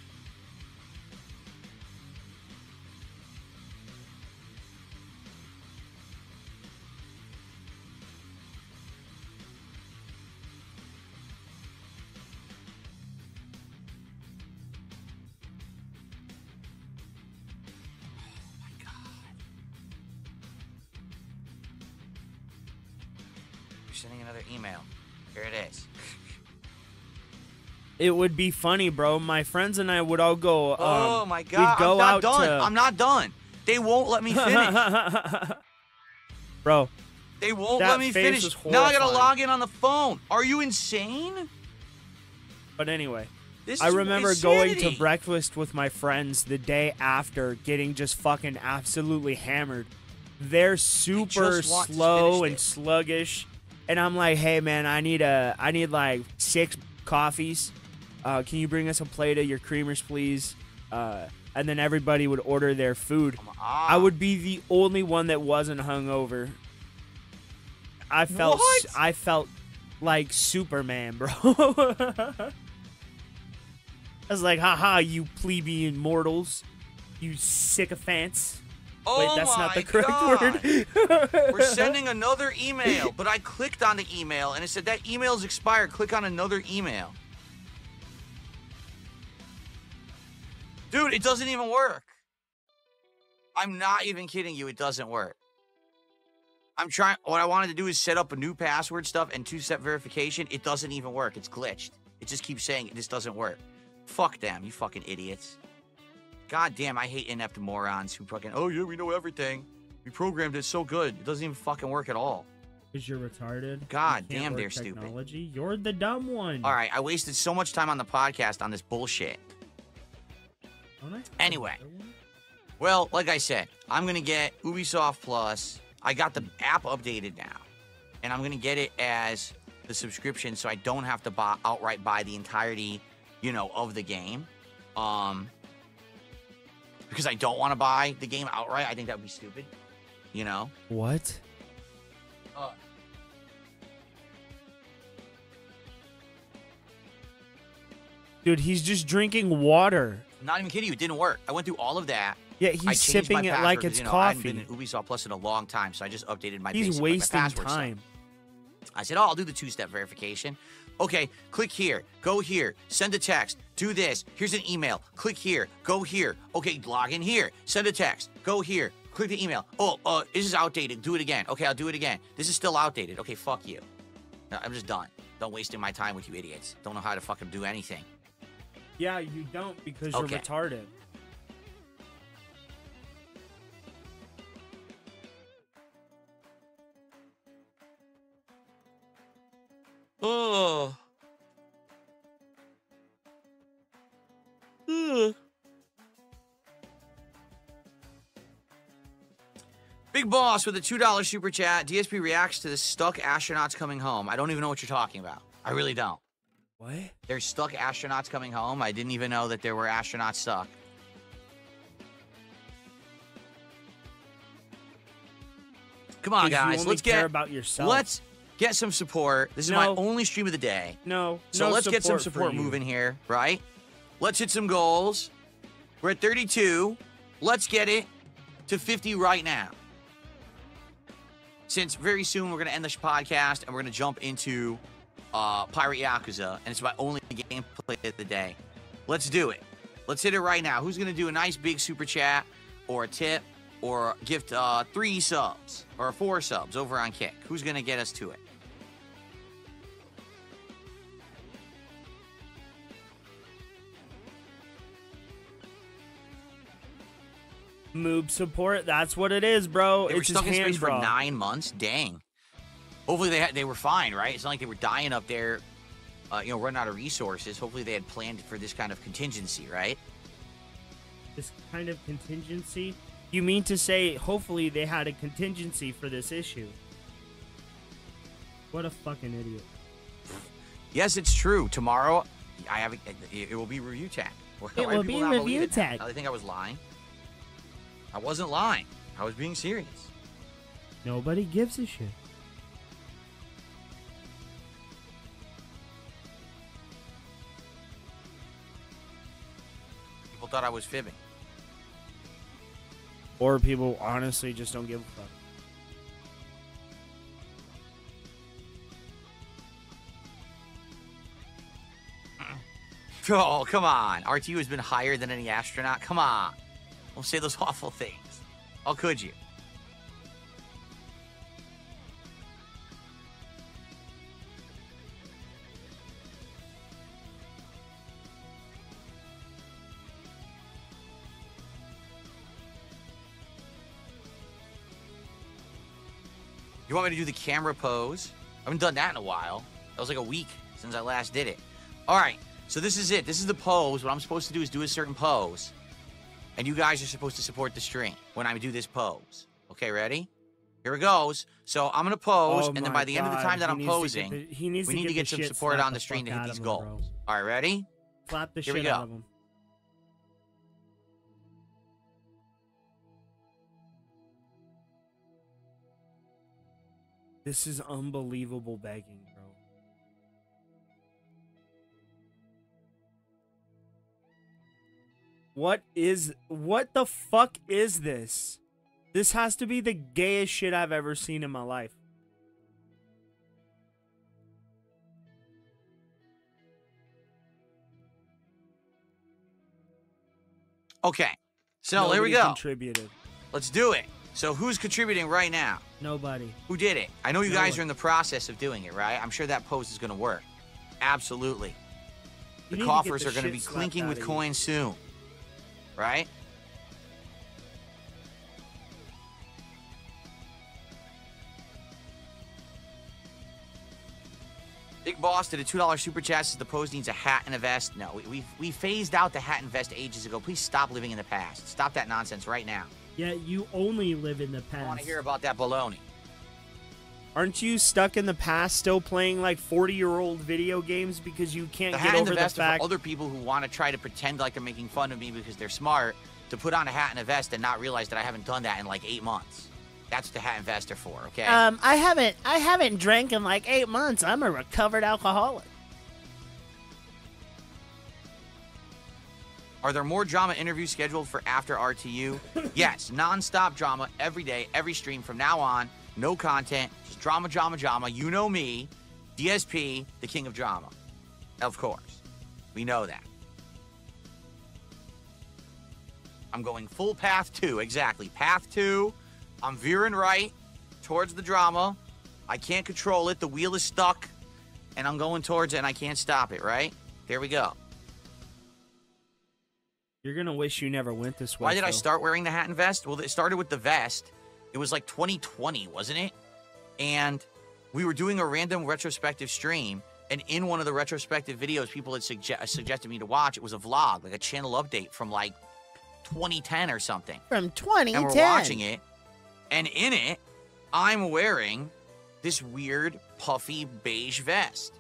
Speaker 5: sending another email. Here it is.
Speaker 3: It would be funny, bro. My friends and I would all go.
Speaker 5: Oh my God!
Speaker 3: We'd go
Speaker 5: I'm not
Speaker 3: out
Speaker 5: done.
Speaker 3: to...
Speaker 5: I'm not done. They won't let me finish.
Speaker 3: Bro,
Speaker 5: They won't
Speaker 3: that
Speaker 5: let me
Speaker 3: face
Speaker 5: finish.
Speaker 3: was
Speaker 5: Now I gotta
Speaker 3: horrifying.
Speaker 5: log in on the phone. Are you insane?
Speaker 3: but anyway.
Speaker 5: This
Speaker 3: I
Speaker 5: is
Speaker 3: remember going to
Speaker 5: insanity.
Speaker 3: breakfast with my friends the day after, getting just fucking absolutely hammered. They're super
Speaker 5: just want to
Speaker 3: slow
Speaker 5: finish
Speaker 3: and
Speaker 5: this.
Speaker 3: sluggish, and I'm like, "Hey man, I need like 6 coffees. Can you bring us a plate of your creamers, please?" And then everybody would order their food. I would be the only one that wasn't hungover. I felt like Superman, bro. I was like, haha, you plebeian mortals. You sycophants.
Speaker 5: Oh
Speaker 3: Wait, that's not the correct
Speaker 5: God.
Speaker 3: word.
Speaker 5: We're sending another email, but I clicked on the email and it said that email's expired. Click on another email. Dude, it doesn't even work. I'm not even kidding you. It doesn't work. I'm trying. What I wanted to do is set up a new password stuff and 2-step verification. It doesn't even work. It's glitched. It just keeps saying this doesn't work. Fuck them, you fucking idiots. God damn, I hate inept morons who fucking, oh yeah, we know everything. We programmed it so good. It doesn't even fucking work at all.
Speaker 3: Because you're retarded.
Speaker 5: God
Speaker 3: You can't
Speaker 5: damn,
Speaker 3: work
Speaker 5: they're stupid.
Speaker 3: technology. You're the dumb one.
Speaker 5: All right, I wasted so much time on the podcast on this bullshit.
Speaker 3: Don't I?
Speaker 5: Anyway. Well, like I said, I'm going to get Ubisoft Plus. I got the app updated now. And I'm going to get it as the subscription so I don't have to outright buy the entirety, of the game. Because I don't want to buy the game outright. I think that would be stupid.
Speaker 3: What? Dude, he's just drinking water.
Speaker 5: I'm not even kidding you. It didn't work. I went through all of that.
Speaker 3: Yeah,
Speaker 5: I
Speaker 3: he's
Speaker 5: changed
Speaker 3: sipping
Speaker 5: my
Speaker 3: it
Speaker 5: password
Speaker 3: like
Speaker 5: 'cause,
Speaker 3: it's
Speaker 5: I hadn't
Speaker 3: coffee.
Speaker 5: been in Ubisoft Plus in a long time, so I just updated my
Speaker 3: He's
Speaker 5: basic,
Speaker 3: wasting
Speaker 5: my password
Speaker 3: time.
Speaker 5: Stuff. I said, oh, I'll do the 2-step verification. Okay, click here, go here, send a text, do this. Here's an email. Click here, go here. Okay, log in here, send a text, go here, click the email. Oh, this is outdated. Do it again. Okay, I'll do it again. This is still outdated. Okay, fuck you. No, I'm just done. Don't wasting my time with you idiots. Don't know how to fucking do anything.
Speaker 3: Yeah, you don't because
Speaker 5: Okay.
Speaker 3: you're retarded.
Speaker 5: Oh. Big Boss with a $2 super chat. DSP reacts to the stuck astronauts coming home. I don't even know what you're talking about. I really don't.
Speaker 3: What?
Speaker 5: There's stuck astronauts coming home. I didn't even know that there were astronauts stuck. Come on,
Speaker 3: 'Cause you
Speaker 5: guys.
Speaker 3: only
Speaker 5: Let's
Speaker 3: care
Speaker 5: get
Speaker 3: about yourself.
Speaker 5: Let's get some support. This is my
Speaker 3: No.
Speaker 5: only stream of the day.
Speaker 3: No.
Speaker 5: So
Speaker 3: no
Speaker 5: let's get some
Speaker 3: for
Speaker 5: support
Speaker 3: you.
Speaker 5: moving here, right? Let's hit some goals. We're at 32. Let's get it to 50 right now. Since very soon we're going to end this podcast and we're going to jump into Pirate Yakuza, and it's my only gameplay of the day. Let's do it. Let's hit it right now. Who's going to do a nice big super chat or a tip or gift 3 subs or 4 subs over on Kick? Who's going to get us to it?
Speaker 3: Moob support. That's what it is, bro.
Speaker 5: They were
Speaker 3: It's
Speaker 5: stuck in
Speaker 3: his hand,
Speaker 5: space for
Speaker 3: bro.
Speaker 5: 9 months. Dang. Hopefully they were fine, right? It's not like they were dying up there, running out of resources. Hopefully they had planned for this kind of contingency, right?
Speaker 3: This kind of contingency? You mean to say, hopefully they had a contingency for this issue? What a fucking idiot.
Speaker 5: Yes, it's true. Tomorrow, it will be review tag. Why do
Speaker 6: will
Speaker 5: people
Speaker 6: be
Speaker 5: not believe
Speaker 6: review
Speaker 5: it now?
Speaker 6: tag.
Speaker 5: Now they think I was lying. I wasn't lying. I was being serious.
Speaker 3: Nobody gives a shit.
Speaker 5: People thought I was fibbing.
Speaker 3: Or people honestly just don't give a fuck.
Speaker 5: Oh, come on. RTU has been higher than any astronaut. Come on. Don't say those awful things. How could you? You want me to do the camera pose? I haven't done that in a while. That was like a week since I last did it. All right, so this is it. This is the pose. What I'm supposed to do is do a certain pose. And you guys are supposed to support the stream when I do this pose. Okay, ready? Here it goes. So I'm going to pose, and then by the end of the time that I'm posing, we need to get some support on the stream to hit these goals. All right, ready?
Speaker 3: Slap the
Speaker 5: Here we
Speaker 3: shit
Speaker 5: go.
Speaker 3: out of him. This is unbelievable begging, bro. What the fuck is this? This has to be the gayest shit I've ever seen in my life.
Speaker 5: Okay, so
Speaker 3: Nobody
Speaker 5: here we go.
Speaker 3: Contributed.
Speaker 5: Let's do it. So who's contributing right now?
Speaker 3: Nobody.
Speaker 5: Who did it? I know you
Speaker 3: No
Speaker 5: guys
Speaker 3: one.
Speaker 5: are in the process of doing it, right? I'm sure that pose is going to work. Absolutely.
Speaker 3: You
Speaker 5: The
Speaker 3: need to
Speaker 5: coffers
Speaker 3: get
Speaker 5: are
Speaker 3: the
Speaker 5: going to be
Speaker 3: shit slapped
Speaker 5: clinking
Speaker 3: out
Speaker 5: with
Speaker 3: of you.
Speaker 5: coins soon, right? Big Boss did a $2 super chat. Says the pose needs a hat and a vest. No, we phased out the hat and vest ages ago. Please stop living in the past. Stop that nonsense right now.
Speaker 8: Yeah, you only live in the
Speaker 5: I
Speaker 8: past.
Speaker 5: want to hear about that baloney.
Speaker 3: Aren't you stuck in the past still playing like 40-year-old video games because you can't
Speaker 5: The
Speaker 3: get
Speaker 5: hat and
Speaker 3: over
Speaker 5: the
Speaker 3: the
Speaker 5: vest are
Speaker 3: fact
Speaker 5: for other people who want to try to pretend like they're making fun of me because they're smart to put on a hat and a vest and not realize that I haven't done that in like 8 months. That's what the hat and vest are for, okay?
Speaker 6: I haven't drank in like 8 months. I'm a recovered alcoholic.
Speaker 5: Are there more drama interviews scheduled for after RTU? Yes, non-stop drama every day, every stream from now on. No content, just drama, drama, drama. You know me, DSP, the king of drama. Of course. We know that. I'm going full path 2, exactly. Path 2, I'm veering right towards the drama. I can't control it, the wheel is stuck, and I'm going towards it and I can't stop it, right? Here we go.
Speaker 3: you're gonna wish you never went this way.
Speaker 5: Why did I
Speaker 3: Phil.
Speaker 5: start wearing the hat and vest? Well, it started with the vest. It was like 2020, wasn't it? And we were doing a random retrospective stream, and in one of the retrospective videos people had suggested me to watch, it was a vlog, like a channel update from like 2010 or something.
Speaker 6: From 2010.
Speaker 5: And we're watching it, and in it, I'm wearing this weird, puffy, beige vest.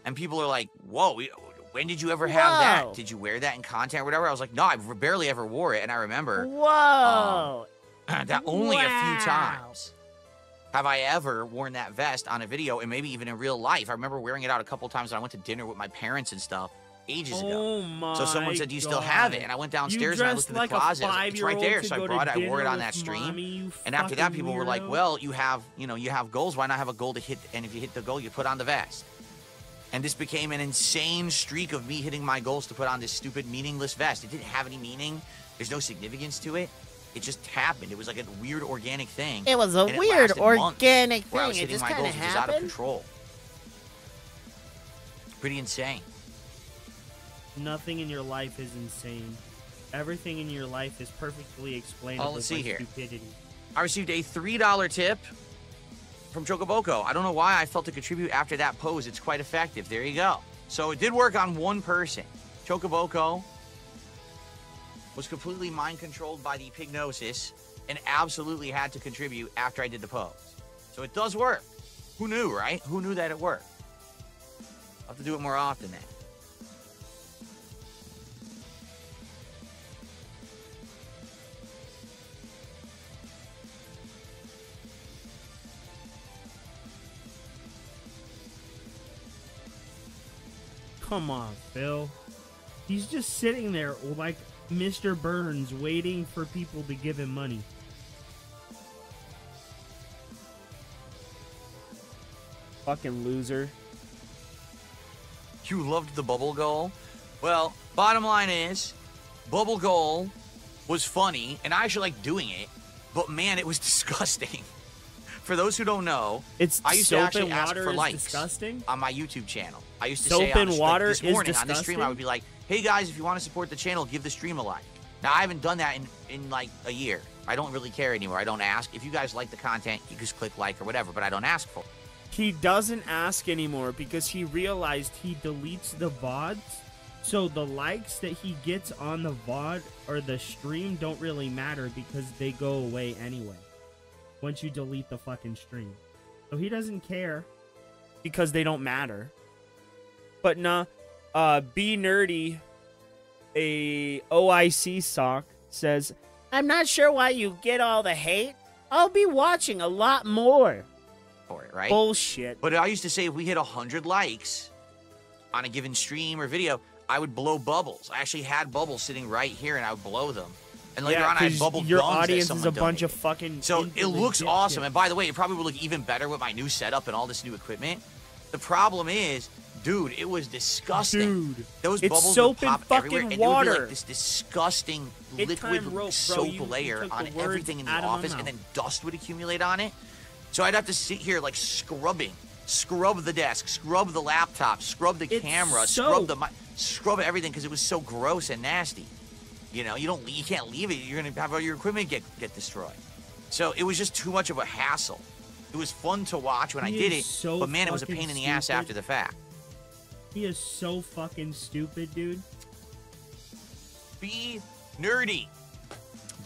Speaker 5: And people are like, whoa, when did you ever have
Speaker 6: Whoa.
Speaker 5: that? Did you wear that in content or whatever? I was like, no, I barely ever wore it. And I remember
Speaker 6: Whoa.
Speaker 5: that only a few
Speaker 6: Wow.
Speaker 5: times have I ever worn that vest on a video, and maybe even in real life. I remember wearing it out a couple times when I went to dinner with my parents and stuff ages ago.
Speaker 3: Oh my
Speaker 5: So someone said, do you still have it? And I went downstairs and I looked in the closet. I was like, it's right there. So I brought it. I wore it on that stream. And after that, people were like, well, you have goals. Why not have a goal to hit? And if you hit the goal, you put on the vest. And this became an insane streak of me hitting my goals to put on this stupid, meaningless vest. It didn't have any meaning. There's no significance to it. It just happened. It was like a weird organic thing.
Speaker 6: It was a
Speaker 5: And it
Speaker 6: weird
Speaker 5: lasted months
Speaker 6: organic
Speaker 5: where I
Speaker 6: thing.
Speaker 5: was
Speaker 6: It
Speaker 5: hitting
Speaker 6: just
Speaker 5: my
Speaker 6: kind of
Speaker 5: goals. It was out of
Speaker 6: happened.
Speaker 5: control. Pretty insane.
Speaker 3: Nothing in your life is insane. Everything in your life is perfectly explainable.
Speaker 5: let's see
Speaker 3: by
Speaker 5: here.
Speaker 3: Stupidity.
Speaker 5: I received a $3 tip from Chocoboko. I don't know why I felt to contribute after that pose. It's quite effective. There you go. So it did work on one person. Chocoboko was completely mind-controlled by the pignosis and absolutely had to contribute after I did the pose. So it does work. Who knew, right? Who knew that it worked? I'll have to do it more often then.
Speaker 3: Come on, Phil. He's just sitting there like Mr. Burns waiting for people to give him money. Fucking loser.
Speaker 5: You loved the bubble goal? Well, bottom line is, bubble goal was funny, and I actually like doing it, but man, it was disgusting. For those who don't know,
Speaker 3: It's
Speaker 5: I used to
Speaker 3: soap
Speaker 5: actually
Speaker 3: and
Speaker 5: ask
Speaker 3: water
Speaker 5: for
Speaker 3: is
Speaker 5: likes
Speaker 3: disgusting.
Speaker 5: on my YouTube channel. I used to
Speaker 3: Soap
Speaker 5: say on
Speaker 3: and
Speaker 5: the,
Speaker 3: water
Speaker 5: this
Speaker 3: is
Speaker 5: morning on the stream, I
Speaker 3: disgusting?
Speaker 5: would be like, hey guys, if you want to support the channel, give the stream a like. Now, I haven't done that in like a year. I don't really care anymore. I don't ask. If you guys like the content, you just click like or whatever, but I don't ask for it.
Speaker 3: He doesn't ask anymore because he realized he deletes the VODs. So the likes that he gets on the VOD or the stream don't really matter because they go away anyway once you delete the fucking stream. So he doesn't care because they don't matter. But nah, Be Nerdy, a OIC sock, says, I'm not sure why you get all the hate. I'll be watching a lot more.
Speaker 5: For it, right?
Speaker 3: Bullshit.
Speaker 5: But I used to say if we hit 100 likes on a given stream or video, I would blow bubbles. I actually had bubbles sitting right here, and I would blow them. And later on, I had bubble
Speaker 3: your
Speaker 5: guns
Speaker 3: audience
Speaker 5: that
Speaker 3: is a
Speaker 5: someone
Speaker 3: bunch
Speaker 5: donated.
Speaker 3: of fucking.
Speaker 5: So it looks
Speaker 3: shit.
Speaker 5: awesome. And by the way, it probably will look even better with my new setup and all this new equipment. The problem is, dude, it was disgusting.
Speaker 3: Dude,
Speaker 5: those
Speaker 3: it's
Speaker 5: bubbles
Speaker 3: soap
Speaker 5: would pop
Speaker 3: and fucking
Speaker 5: everywhere, and
Speaker 3: water.
Speaker 5: it would be like this disgusting
Speaker 3: It
Speaker 5: liquid
Speaker 3: time rope, bro.
Speaker 5: soap
Speaker 3: You
Speaker 5: layer
Speaker 3: took
Speaker 5: on
Speaker 3: the words
Speaker 5: everything in the
Speaker 3: out of my
Speaker 5: office, and
Speaker 3: mouth.
Speaker 5: then dust would accumulate on it. So I'd have to sit here like scrub the desk, scrub the laptop, scrub the
Speaker 3: It's
Speaker 5: camera,
Speaker 3: soap.
Speaker 5: scrub everything because it was so gross and nasty. You know, you can't leave it. You're gonna have all your equipment get destroyed. So it was just too much of a hassle. It was fun to watch when I
Speaker 3: He
Speaker 5: did
Speaker 3: is
Speaker 5: it,
Speaker 3: so
Speaker 5: but man, it was a
Speaker 3: fucking
Speaker 5: pain in the ass
Speaker 3: stupid.
Speaker 5: after the fact.
Speaker 3: He is so fucking stupid, dude.
Speaker 5: Be nerdy.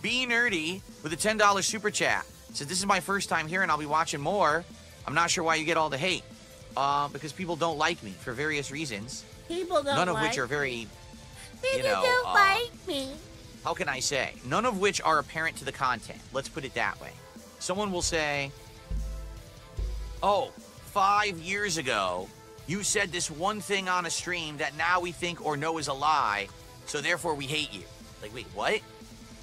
Speaker 5: Be nerdy with a $10 super chat. Says, this is my first time here and I'll be watching more. I'm not sure why you get all the hate. Because people don't like me for various reasons.
Speaker 6: People don't
Speaker 5: None of
Speaker 6: like
Speaker 5: which are very,
Speaker 6: People
Speaker 5: know,
Speaker 6: don't like me.
Speaker 5: how can I say? None of which are apparent to the content. Let's put it that way. Someone will say, oh, 5 years ago, you said this one thing on a stream that now we think or know is a lie, so therefore we hate you. Like, wait, what?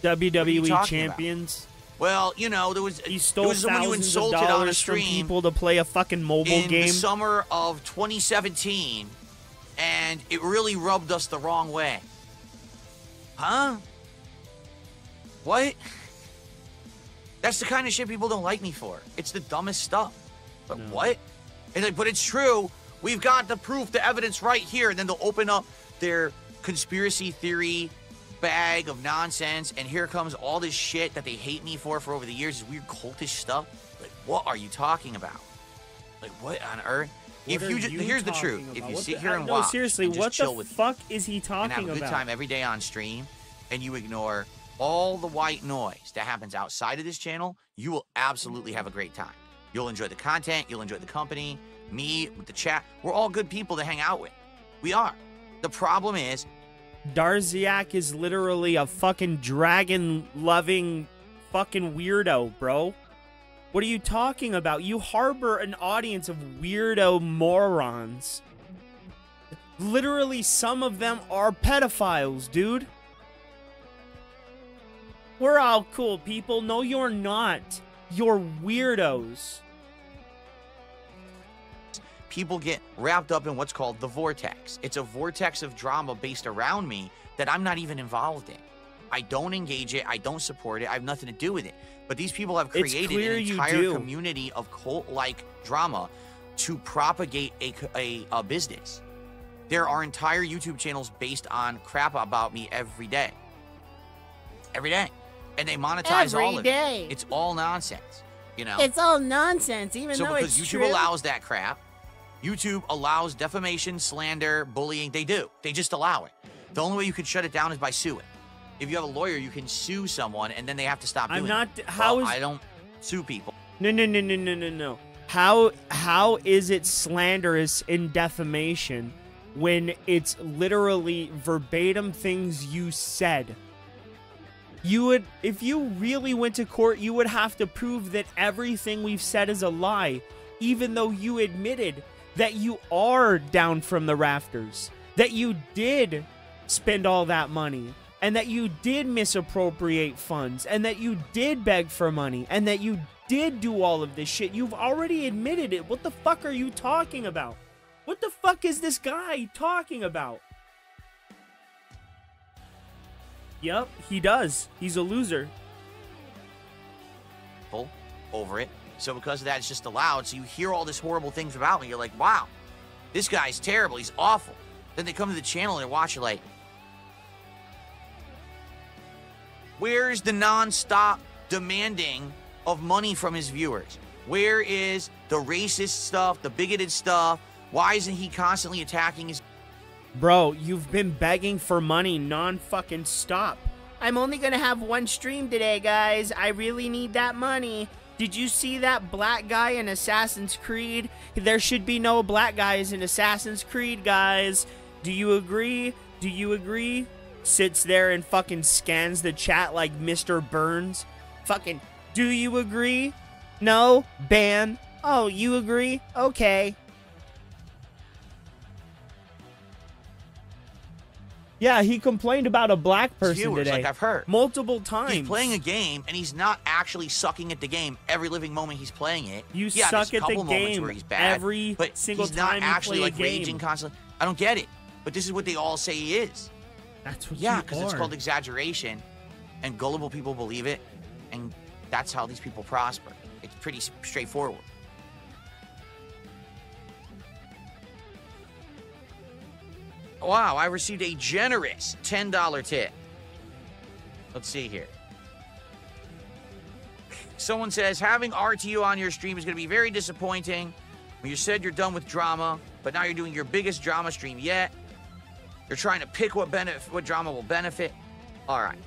Speaker 3: WWE
Speaker 5: talking
Speaker 3: champions.
Speaker 5: Well, you know, there was
Speaker 3: He
Speaker 5: there
Speaker 3: stole
Speaker 5: was someone you
Speaker 3: thousands of
Speaker 5: insulted on a
Speaker 3: dollars from
Speaker 5: stream
Speaker 3: people to play a fucking mobile
Speaker 5: in the
Speaker 3: game.
Speaker 5: summer of 2017, and it really rubbed us the wrong way. Huh? What? That's the kind of shit people don't like me for. It's the dumbest stuff. But what? And like, but it's true. We've got the proof, the evidence right here. And then they'll open up their conspiracy theory bag of nonsense, and here comes all this shit that they hate me for over the years, this weird cultish stuff. Like, what are you talking about? Like, what on earth?
Speaker 3: What are you
Speaker 5: Here's the truth.
Speaker 3: talking
Speaker 5: If
Speaker 3: about?
Speaker 5: you
Speaker 3: What
Speaker 5: sit
Speaker 3: the-
Speaker 5: here and
Speaker 3: no,
Speaker 5: watch,
Speaker 3: seriously,
Speaker 5: and just
Speaker 3: what
Speaker 5: chill
Speaker 3: the
Speaker 5: with me
Speaker 3: fuck is he
Speaker 5: and
Speaker 3: talking
Speaker 5: have a good
Speaker 3: about?
Speaker 5: time every day on stream, and you ignore all the white noise that happens outside of this channel, you will absolutely have a great time. You'll enjoy the content, you'll enjoy the company, me, with the chat. We're all good people to hang out with. We are. The problem is,
Speaker 3: Dizzyeight is literally a fucking dragon-loving fucking weirdo, bro. What are you talking about? You harbor an audience of weirdo morons. Literally, some of them are pedophiles, dude. We're all cool people. No, you're not. You're weirdos.
Speaker 5: people get wrapped up in what's called the vortex. It's a vortex of drama based around me that I'm not even involved in. I don't engage it. I don't support it. I have nothing to do with it. But these people have
Speaker 3: It's
Speaker 5: created
Speaker 3: clear
Speaker 5: an
Speaker 3: you
Speaker 5: entire
Speaker 3: do.
Speaker 5: community of cult-like drama to propagate a business. There are entire YouTube channels based on crap about me every day. Every day. And they monetize all
Speaker 6: Every
Speaker 5: of
Speaker 6: day.
Speaker 5: it. It's all nonsense, you know?
Speaker 6: It's all nonsense, even
Speaker 5: So
Speaker 6: though
Speaker 5: because
Speaker 6: it's
Speaker 5: YouTube
Speaker 6: true.
Speaker 5: allows that crap, YouTube allows defamation, slander, bullying. They do. They just allow it. The only way you can shut it down is by suing. If you have a lawyer, you can sue someone, and then they have to stop doing
Speaker 3: I'm not.
Speaker 5: it.
Speaker 3: How
Speaker 5: Well,
Speaker 3: is?
Speaker 5: I don't sue people.
Speaker 3: No. How is it slanderous in defamation when it's literally verbatim things you said? You would, if you really went to court, you would have to prove that everything we've said is a lie, even though you admitted that you are down from the rafters, that you did spend all that money, and that you did misappropriate funds, and that you did beg for money, and that you did do all of this shit. You've already admitted it. What the fuck are you talking about? What the fuck is this guy talking about? Yep, he does. He's a loser.
Speaker 5: Over it. So because of that, it's just allowed. So you hear all these horrible things about me. You're like, wow, this guy's terrible. He's awful. Then they come to the channel and they watch you like, Where's the non-stop demanding of money from his viewers? Where is the racist stuff, the bigoted stuff? Why isn't he constantly attacking his...
Speaker 3: Bro, you've been begging for money non-fucking stop. I'm only gonna have one stream today, guys. I really need that money. Did you see that black guy in Assassin's Creed? There should be no black guys in Assassin's Creed, guys. Do you agree? Do you agree? Sits there and fucking scans the chat like Mr. Burns. Fucking, do you agree? No? Ban? Oh, you agree? Okay. Yeah, he complained about a black person
Speaker 5: viewers,
Speaker 3: today.
Speaker 5: like I've heard.
Speaker 3: Multiple times.
Speaker 5: He's playing a game, and he's not actually sucking at the game every living moment he's playing it.
Speaker 3: You
Speaker 5: yeah,
Speaker 3: suck
Speaker 5: there's a
Speaker 3: at the
Speaker 5: couple moments
Speaker 3: game
Speaker 5: where he's bad,
Speaker 3: every
Speaker 5: but
Speaker 3: single
Speaker 5: he's
Speaker 3: time
Speaker 5: not
Speaker 3: you
Speaker 5: actually
Speaker 3: play a
Speaker 5: like
Speaker 3: game.
Speaker 5: raging constantly. I don't get it, but this is what they all say he is.
Speaker 3: That's what
Speaker 5: Yeah,
Speaker 3: you
Speaker 5: because it's
Speaker 3: are.
Speaker 5: called exaggeration, and gullible people believe it, and that's how these people prosper. It's pretty straightforward. Wow, I received a generous $10 tip. Let's see here. Someone says, having RTU on your stream is going to be very disappointing. When you said you're done with drama, but now you're doing your biggest drama stream yet. You're trying to pick what drama will benefit. All right.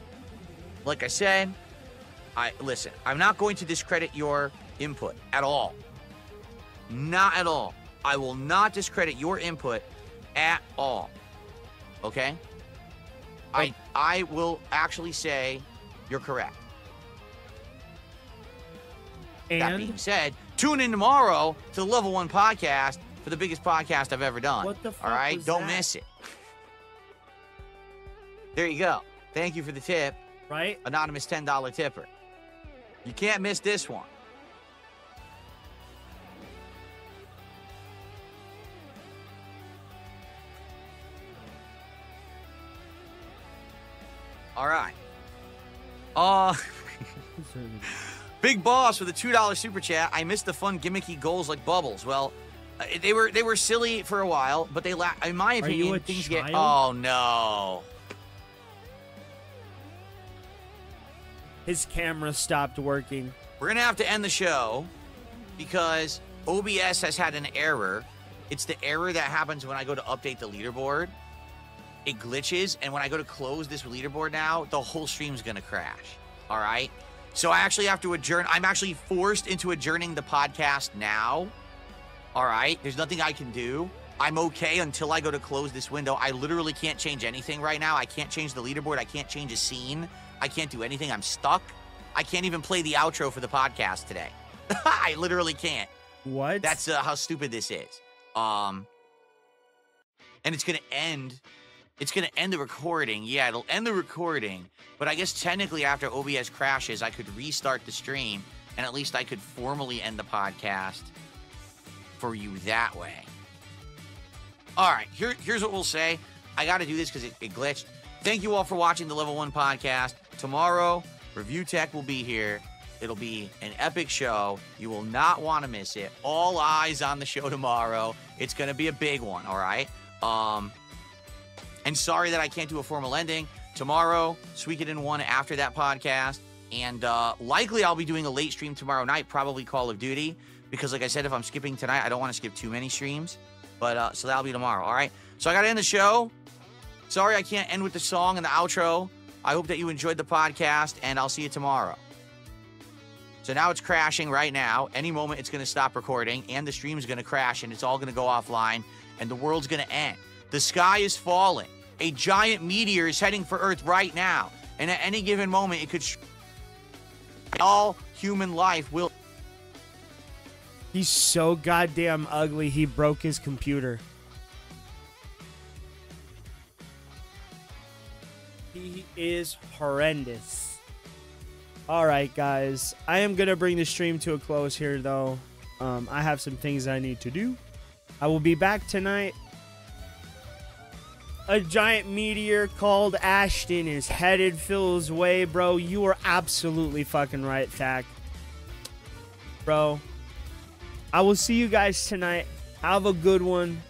Speaker 5: Like I said, listen, I'm not going to discredit your input at all. Not at all. I will not discredit your input at all. Okay? I will actually say you're correct. That being said, tune in tomorrow to the Level 1 podcast for the biggest podcast I've ever done.
Speaker 3: What the fuck
Speaker 5: all right?
Speaker 3: was
Speaker 5: Don't
Speaker 3: that?
Speaker 5: miss it. There you go. Thank you for the tip.
Speaker 3: Right?
Speaker 5: Anonymous $10 tipper. You can't miss this one. All right. Big Boss with a $2 super chat. I missed the fun gimmicky goals like bubbles. Well, they were silly for a while, but they in my opinion,
Speaker 8: you a
Speaker 5: things
Speaker 8: child?
Speaker 5: get. Oh no.
Speaker 3: His camera stopped working.
Speaker 5: We're gonna have to end the show because OBS has had an error. It's the error that happens when I go to update the leaderboard. It glitches, and when I go to close this leaderboard now, the whole stream's gonna crash. All right? So I actually have to adjourn. I'm actually forced into adjourning the podcast now. All right? There's nothing I can do. I'm okay until I go to close this window. I literally can't change anything right now. I can't change the leaderboard. I can't change a scene. I can't do anything. I'm stuck. I can't even play the outro for the podcast today. I literally can't.
Speaker 3: What?
Speaker 5: That's how stupid this is. And it's gonna end. It's gonna end the recording. Yeah, it'll end the recording. But I guess technically after OBS crashes, I could restart the stream, and at least I could formally end the podcast for you that way. All right, here's what we'll say. I got to do this because it glitched. Thank you all for watching the Level 1 podcast. Tomorrow, Review Tech will be here. It'll be an epic show. You will not want to miss it. All eyes on the show tomorrow. It's going to be a big one, all right? And sorry that I can't do a formal ending. Tomorrow, Suikoden 1 after that podcast. And likely I'll be doing a late stream tomorrow night, probably Call of Duty. Because like I said, if I'm skipping tonight, I don't want to skip too many streams. But so that'll be tomorrow, all right? So I got to end the show. Sorry I can't end with the song and the outro. I hope that you enjoyed the podcast, and I'll see you tomorrow. So now it's crashing right now. Any moment it's going to stop recording, and the stream's going to crash, and it's all going to go offline, and the world's going to end. The sky is falling. A giant meteor is heading for Earth right now, and at any given moment, it could... all human life will...
Speaker 3: He's so goddamn ugly, he broke his computer. He is horrendous. Alright, guys. I am going to bring the stream to a close here, though. I have some things I need to do. I will be back tonight. A giant meteor called Ashton is headed Phil's way, bro. You are absolutely fucking right, Thak. Bro. I will see you guys tonight. Have a good one.